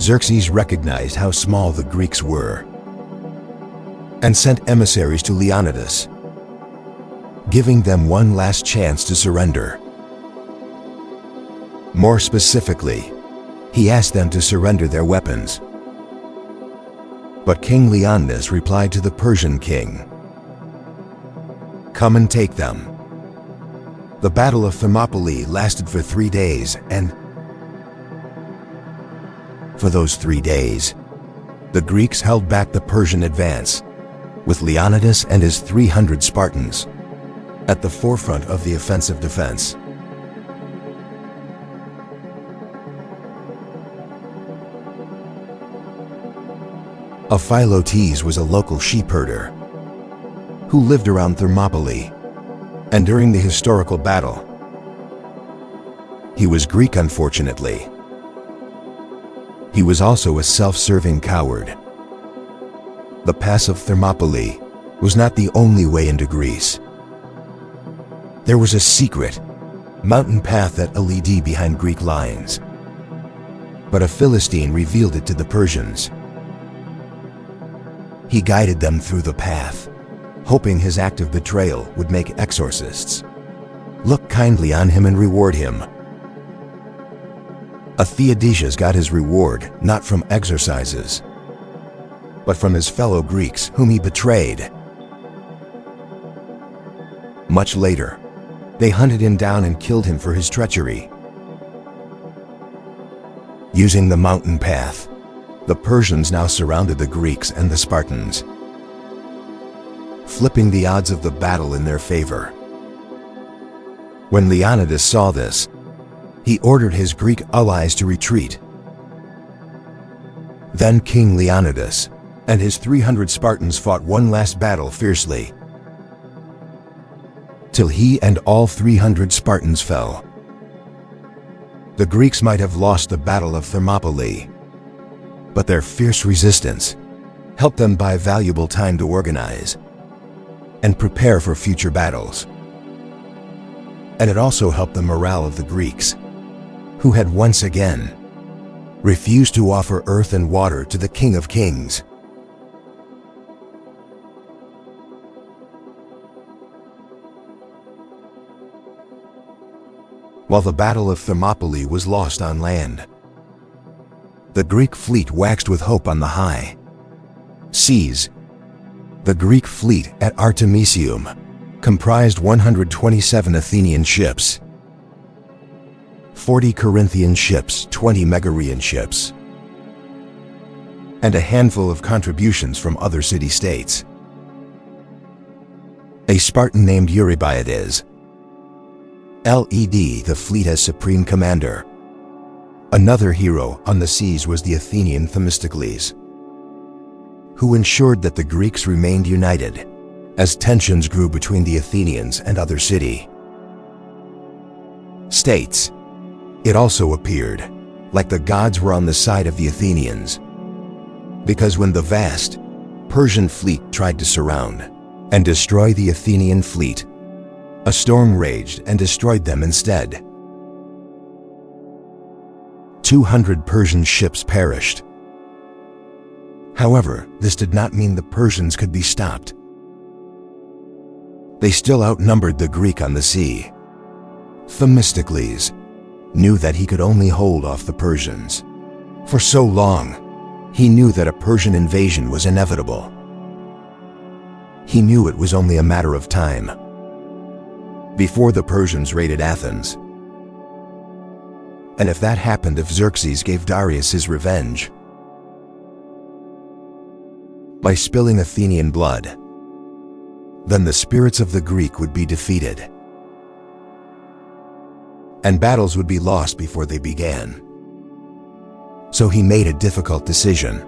Xerxes recognized how small the Greeks were and sent emissaries to Leonidas, giving them one last chance to surrender. More specifically, he asked them to surrender their weapons. But King Leonidas replied to the Persian king, "Come and take them." The Battle of Thermopylae lasted for 3 days, and for those 3 days, the Greeks held back the Persian advance, with Leonidas and his 300 Spartans at the forefront of the offensive defense. Aphilotes was a local sheep herder who lived around Thermopylae, and during the historical battle, he was Greek, unfortunately. He was also a self-serving coward. The pass of Thermopylae was not the only way into Greece. There was a secret mountain path that led behind Greek lines, but a Philistine revealed it to the Persians. He guided them through the path, hoping his act of betrayal would make exorcists look kindly on him and reward him. Theodosius got his reward not from exorcises, but from his fellow Greeks whom he betrayed. Much later, they hunted him down and killed him for his treachery. Using the mountain path, the Persians now surrounded the Greeks and the Spartans, flipping the odds of the battle in their favor. When Leonidas saw this, he ordered his Greek allies to retreat. Then King Leonidas and his 300 Spartans fought one last battle fiercely, till he and all 300 Spartans fell. The Greeks might have lost the Battle of Thermopylae, but their fierce resistance helped them buy valuable time to organize and prepare for future battles. And it also helped the morale of the Greeks, who had once again refused to offer earth and water to the King of Kings. While the Battle of Thermopylae was lost on land, the Greek fleet waxed with hope on the high seas. The Greek fleet at Artemisium comprised 127 Athenian ships, 40 Corinthian ships, 20 Megarian ships, and a handful of contributions from other city-states. A Spartan named Eurybiades led the fleet as supreme commander. Another hero on the seas was the Athenian Themistocles, who ensured that the Greeks remained united as tensions grew between the Athenians and other city-states. It also appeared like the gods were on the side of the Athenians, because when the vast Persian fleet tried to surround and destroy the Athenian fleet, a storm raged and destroyed them instead. 200 Persian ships perished. However, this did not mean the Persians could be stopped. They still outnumbered the Greek on the sea. Themistocles knew that he could only hold off the Persians for so long. He knew that a Persian invasion was inevitable. He knew it was only a matter of time before the Persians raided Athens. And if that happened, if Xerxes gave Darius his revenge by spilling Athenian blood, then the spirits of the Greek would be defeated, and battles would be lost before they began. So he made a difficult decision.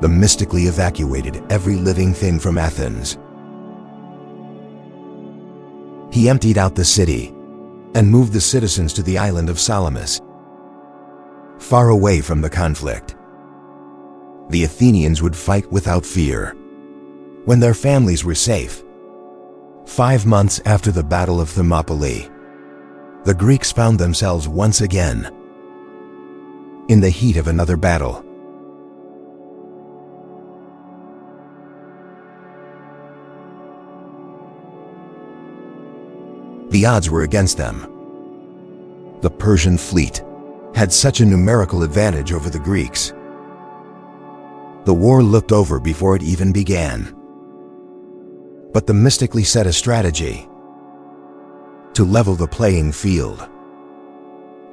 He mystically evacuated every living thing from Athens. He emptied out the city and moved the citizens to the island of Salamis, far away from the conflict. the Athenians would fight without fear. When their families were safe, 5 months after the Battle of Thermopylae, the Greeks found themselves once again in the heat of another battle. The odds were against them. The Persian fleet had such a numerical advantage over the Greeks. The war looked over before it even began. But Themistocles set a strategy to level the playing field.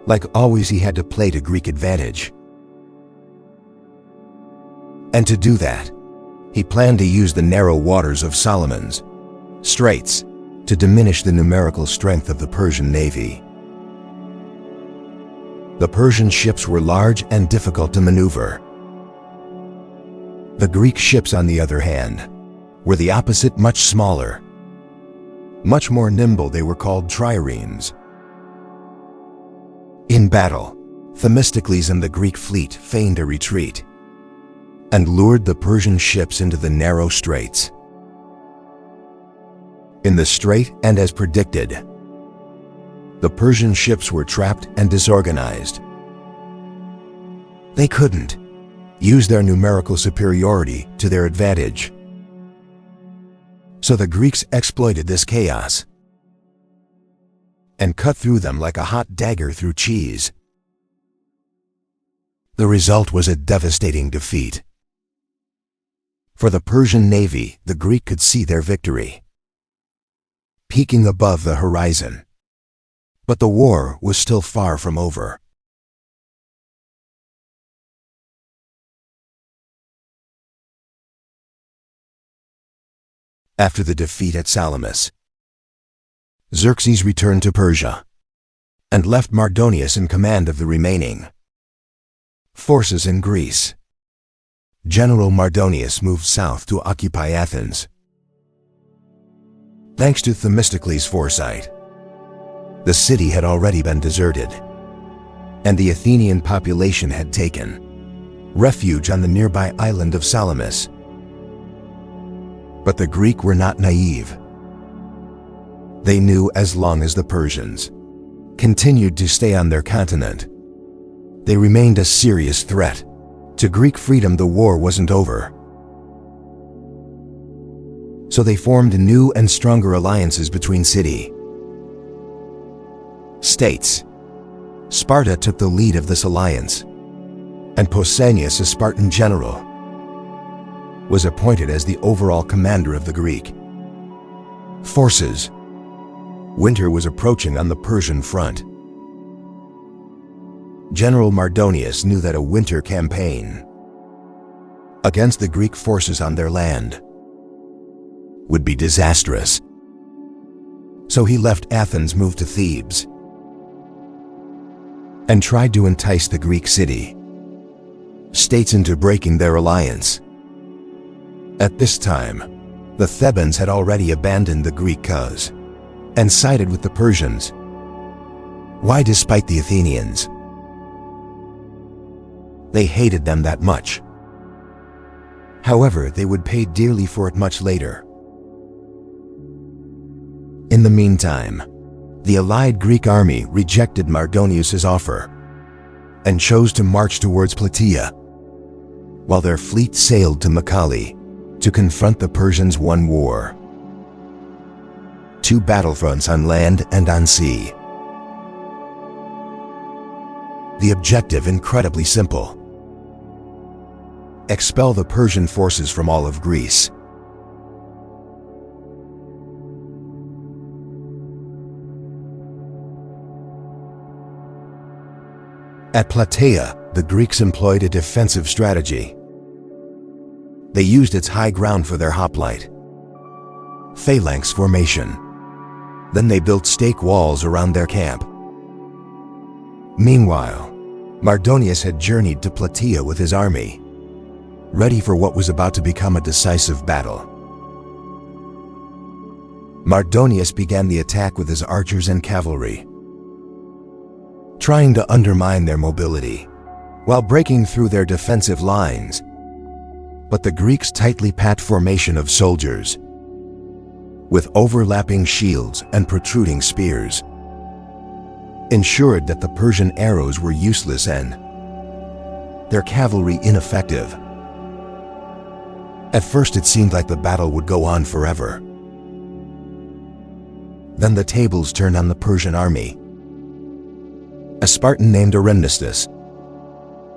Like always, he had to play to Greek advantage. And to do that, he planned to use the narrow waters of Solomon's Straits to diminish the numerical strength of the Persian navy. The Persian ships were large and difficult to maneuver. The Greek ships, on the other hand, were the opposite, much smaller. Much more nimble, they were called triremes. In battle, Themistocles and the Greek fleet feigned a retreat and lured the Persian ships into the narrow straits. In the strait, and as predicted, the Persian ships were trapped and disorganized. They couldn't use their numerical superiority to their advantage. So the Greeks exploited this chaos and cut through them like a hot dagger through cheese. The result was a devastating defeat. For the Persian navy, the Greek could see their victory peaking above the horizon. But the war was still far from over. After the defeat at Salamis, Xerxes returned to Persia and left Mardonius in command of the remaining forces in Greece. General Mardonius moved south to occupy Athens. Thanks to Themistocles' foresight, the city had already been deserted, and the Athenian population had taken refuge on the nearby island of Salamis. But the Greeks were not naive. They knew as long as the Persians continued to stay on their continent, they remained a serious threat to Greek freedom. The war wasn't over. So they formed new and stronger alliances between city-states. Sparta took the lead of this alliance, and Pausanias, a Spartan general, was appointed as the overall commander of the Greek forces. Winter was approaching on the Persian front. General Mardonius knew that a winter campaign against the Greek forces on their land would be disastrous. So he left Athens, moved to Thebes, and tried to entice the Greek city-states into breaking their alliance. At this time, the Thebans had already abandoned the Greek cause and sided with the Persians. Why, despite the Athenians? They hated them that much. However, they would pay dearly for it much later. In the meantime, the allied Greek army rejected Mardonius's offer and chose to march towards Plataea, while their fleet sailed to Mycale to confront the Persians. One war, two battlefronts on land and on sea. The objective incredibly simple: expel the Persian forces from all of Greece. At Plataea, the Greeks employed a defensive strategy. They used its high ground for their hoplite phalanx formation. Then they built stake walls around their camp. Meanwhile, Mardonius had journeyed to Plataea with his army, ready for what was about to become a decisive battle. Mardonius began the attack with his archers and cavalry, trying to undermine their mobility while breaking through their defensive lines. But the Greeks' tightly packed formation of soldiers, with overlapping shields and protruding spears, ensured that the Persian arrows were useless and their cavalry ineffective. At first it seemed like the battle would go on forever. Then the tables turned on the Persian army. A Spartan named Orestes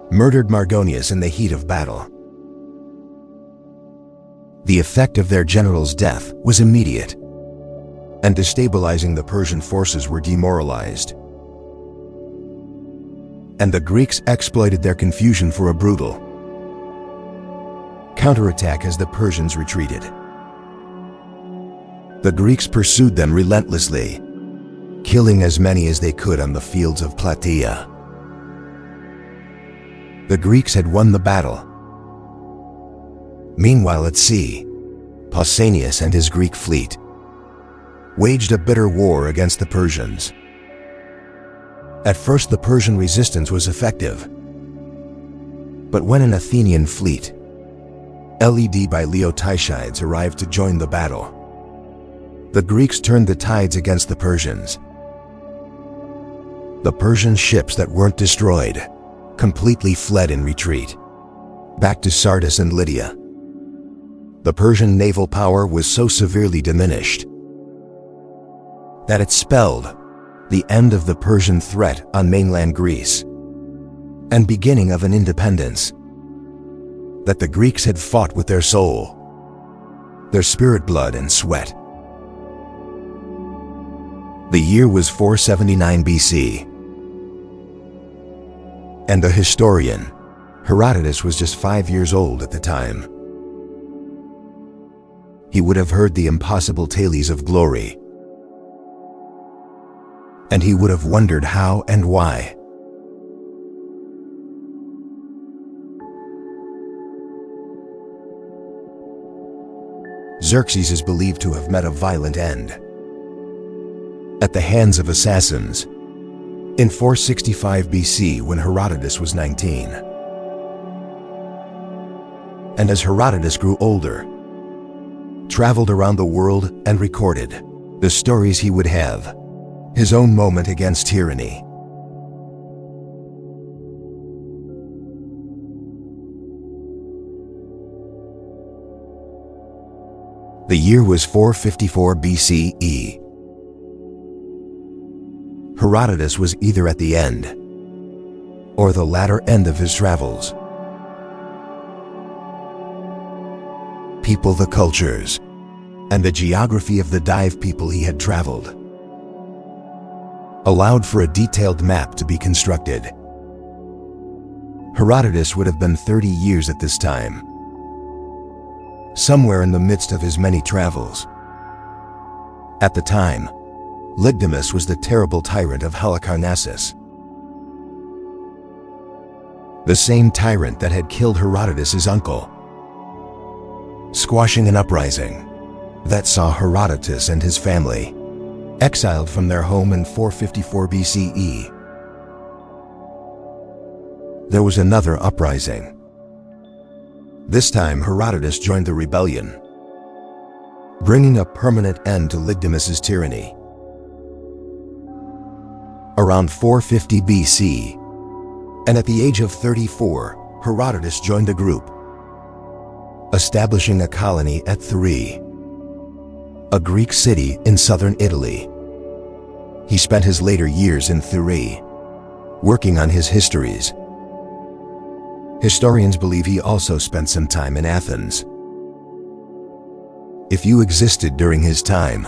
murdered Margonius in the heat of battle. The effect of their general's death was immediate, and destabilizing the Persian forces were demoralized. And the Greeks exploited their confusion for a brutal counterattack as the Persians retreated. The Greeks pursued them relentlessly, killing as many as they could on the fields of Plataea. The Greeks had won the battle. Meanwhile at sea, Pausanias and his Greek fleet waged a bitter war against the Persians. At first the Persian resistance was effective, but when an Athenian fleet, led by Leotychides, arrived to join the battle, the Greeks turned the tides against the Persians. The Persian ships that weren't destroyed completely fled in retreat, back to Sardis and Lydia. The Persian naval power was so severely diminished that it spelled the end of the Persian threat on mainland Greece and beginning of an independence that the Greeks had fought with their soul, their spirit, blood, and sweat. The year was 479 BC, and the historian Herodotus was just 5 years old at the time. He would have heard the impossible tales of glory, and he would have wondered how and why. Xerxes is believed to have met a violent end at the hands of assassins in 465 BC when Herodotus was 19. And as Herodotus grew older, traveled around the world and recorded the stories, he would have his own moment against tyranny. The year was 454 BCE. Herodotus was either at the end or the latter end of his travels. People, the cultures, and the geography of the dive people he had traveled allowed for a detailed map to be constructed. Herodotus would have been 30 years at this time, somewhere in the midst of his many travels. At the time, Lygdamus was the terrible tyrant of Halicarnassus, the same tyrant that had killed Herodotus' uncle, squashing an uprising that saw Herodotus and his family exiled from their home in 454 BCE. There was another uprising. This time Herodotus joined the rebellion, bringing a permanent end to Lygdamus' tyranny. Around 450 BC, and at the age of 34, Herodotus joined the group, establishing a colony at Thurii, a Greek city in southern Italy. He spent his later years in Thurii, working on his histories. Historians believe he also spent some time in Athens. If you existed during his time,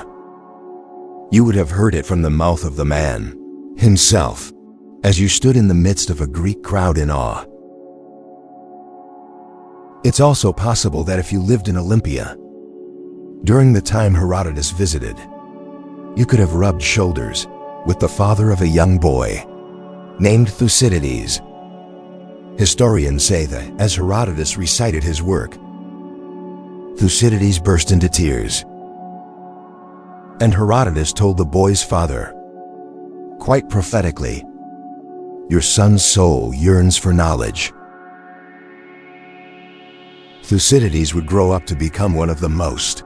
you would have heard it from the mouth of the man himself, as you stood in the midst of a Greek crowd in awe. It's also possible that if you lived in Olympia during the time Herodotus visited, you could have rubbed shoulders with the father of a young boy named Thucydides. Historians say that as Herodotus recited his work, Thucydides burst into tears, and Herodotus told the boy's father, quite prophetically, "Your son's soul yearns for knowledge." Thucydides would grow up to become one of the most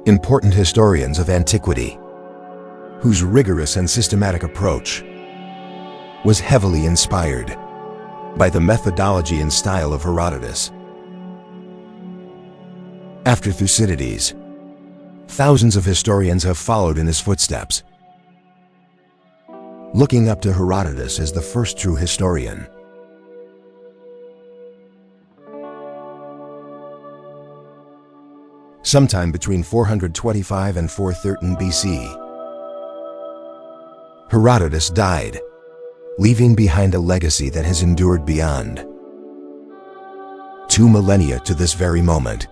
important historians of antiquity, whose rigorous and systematic approach was heavily inspired by the methodology and style of Herodotus. After Thucydides, thousands of historians have followed in his footsteps, looking up to Herodotus as the first true historian. Sometime between 425 and 413 BC, Herodotus died, leaving behind a legacy that has endured beyond 2 millennia to this very moment.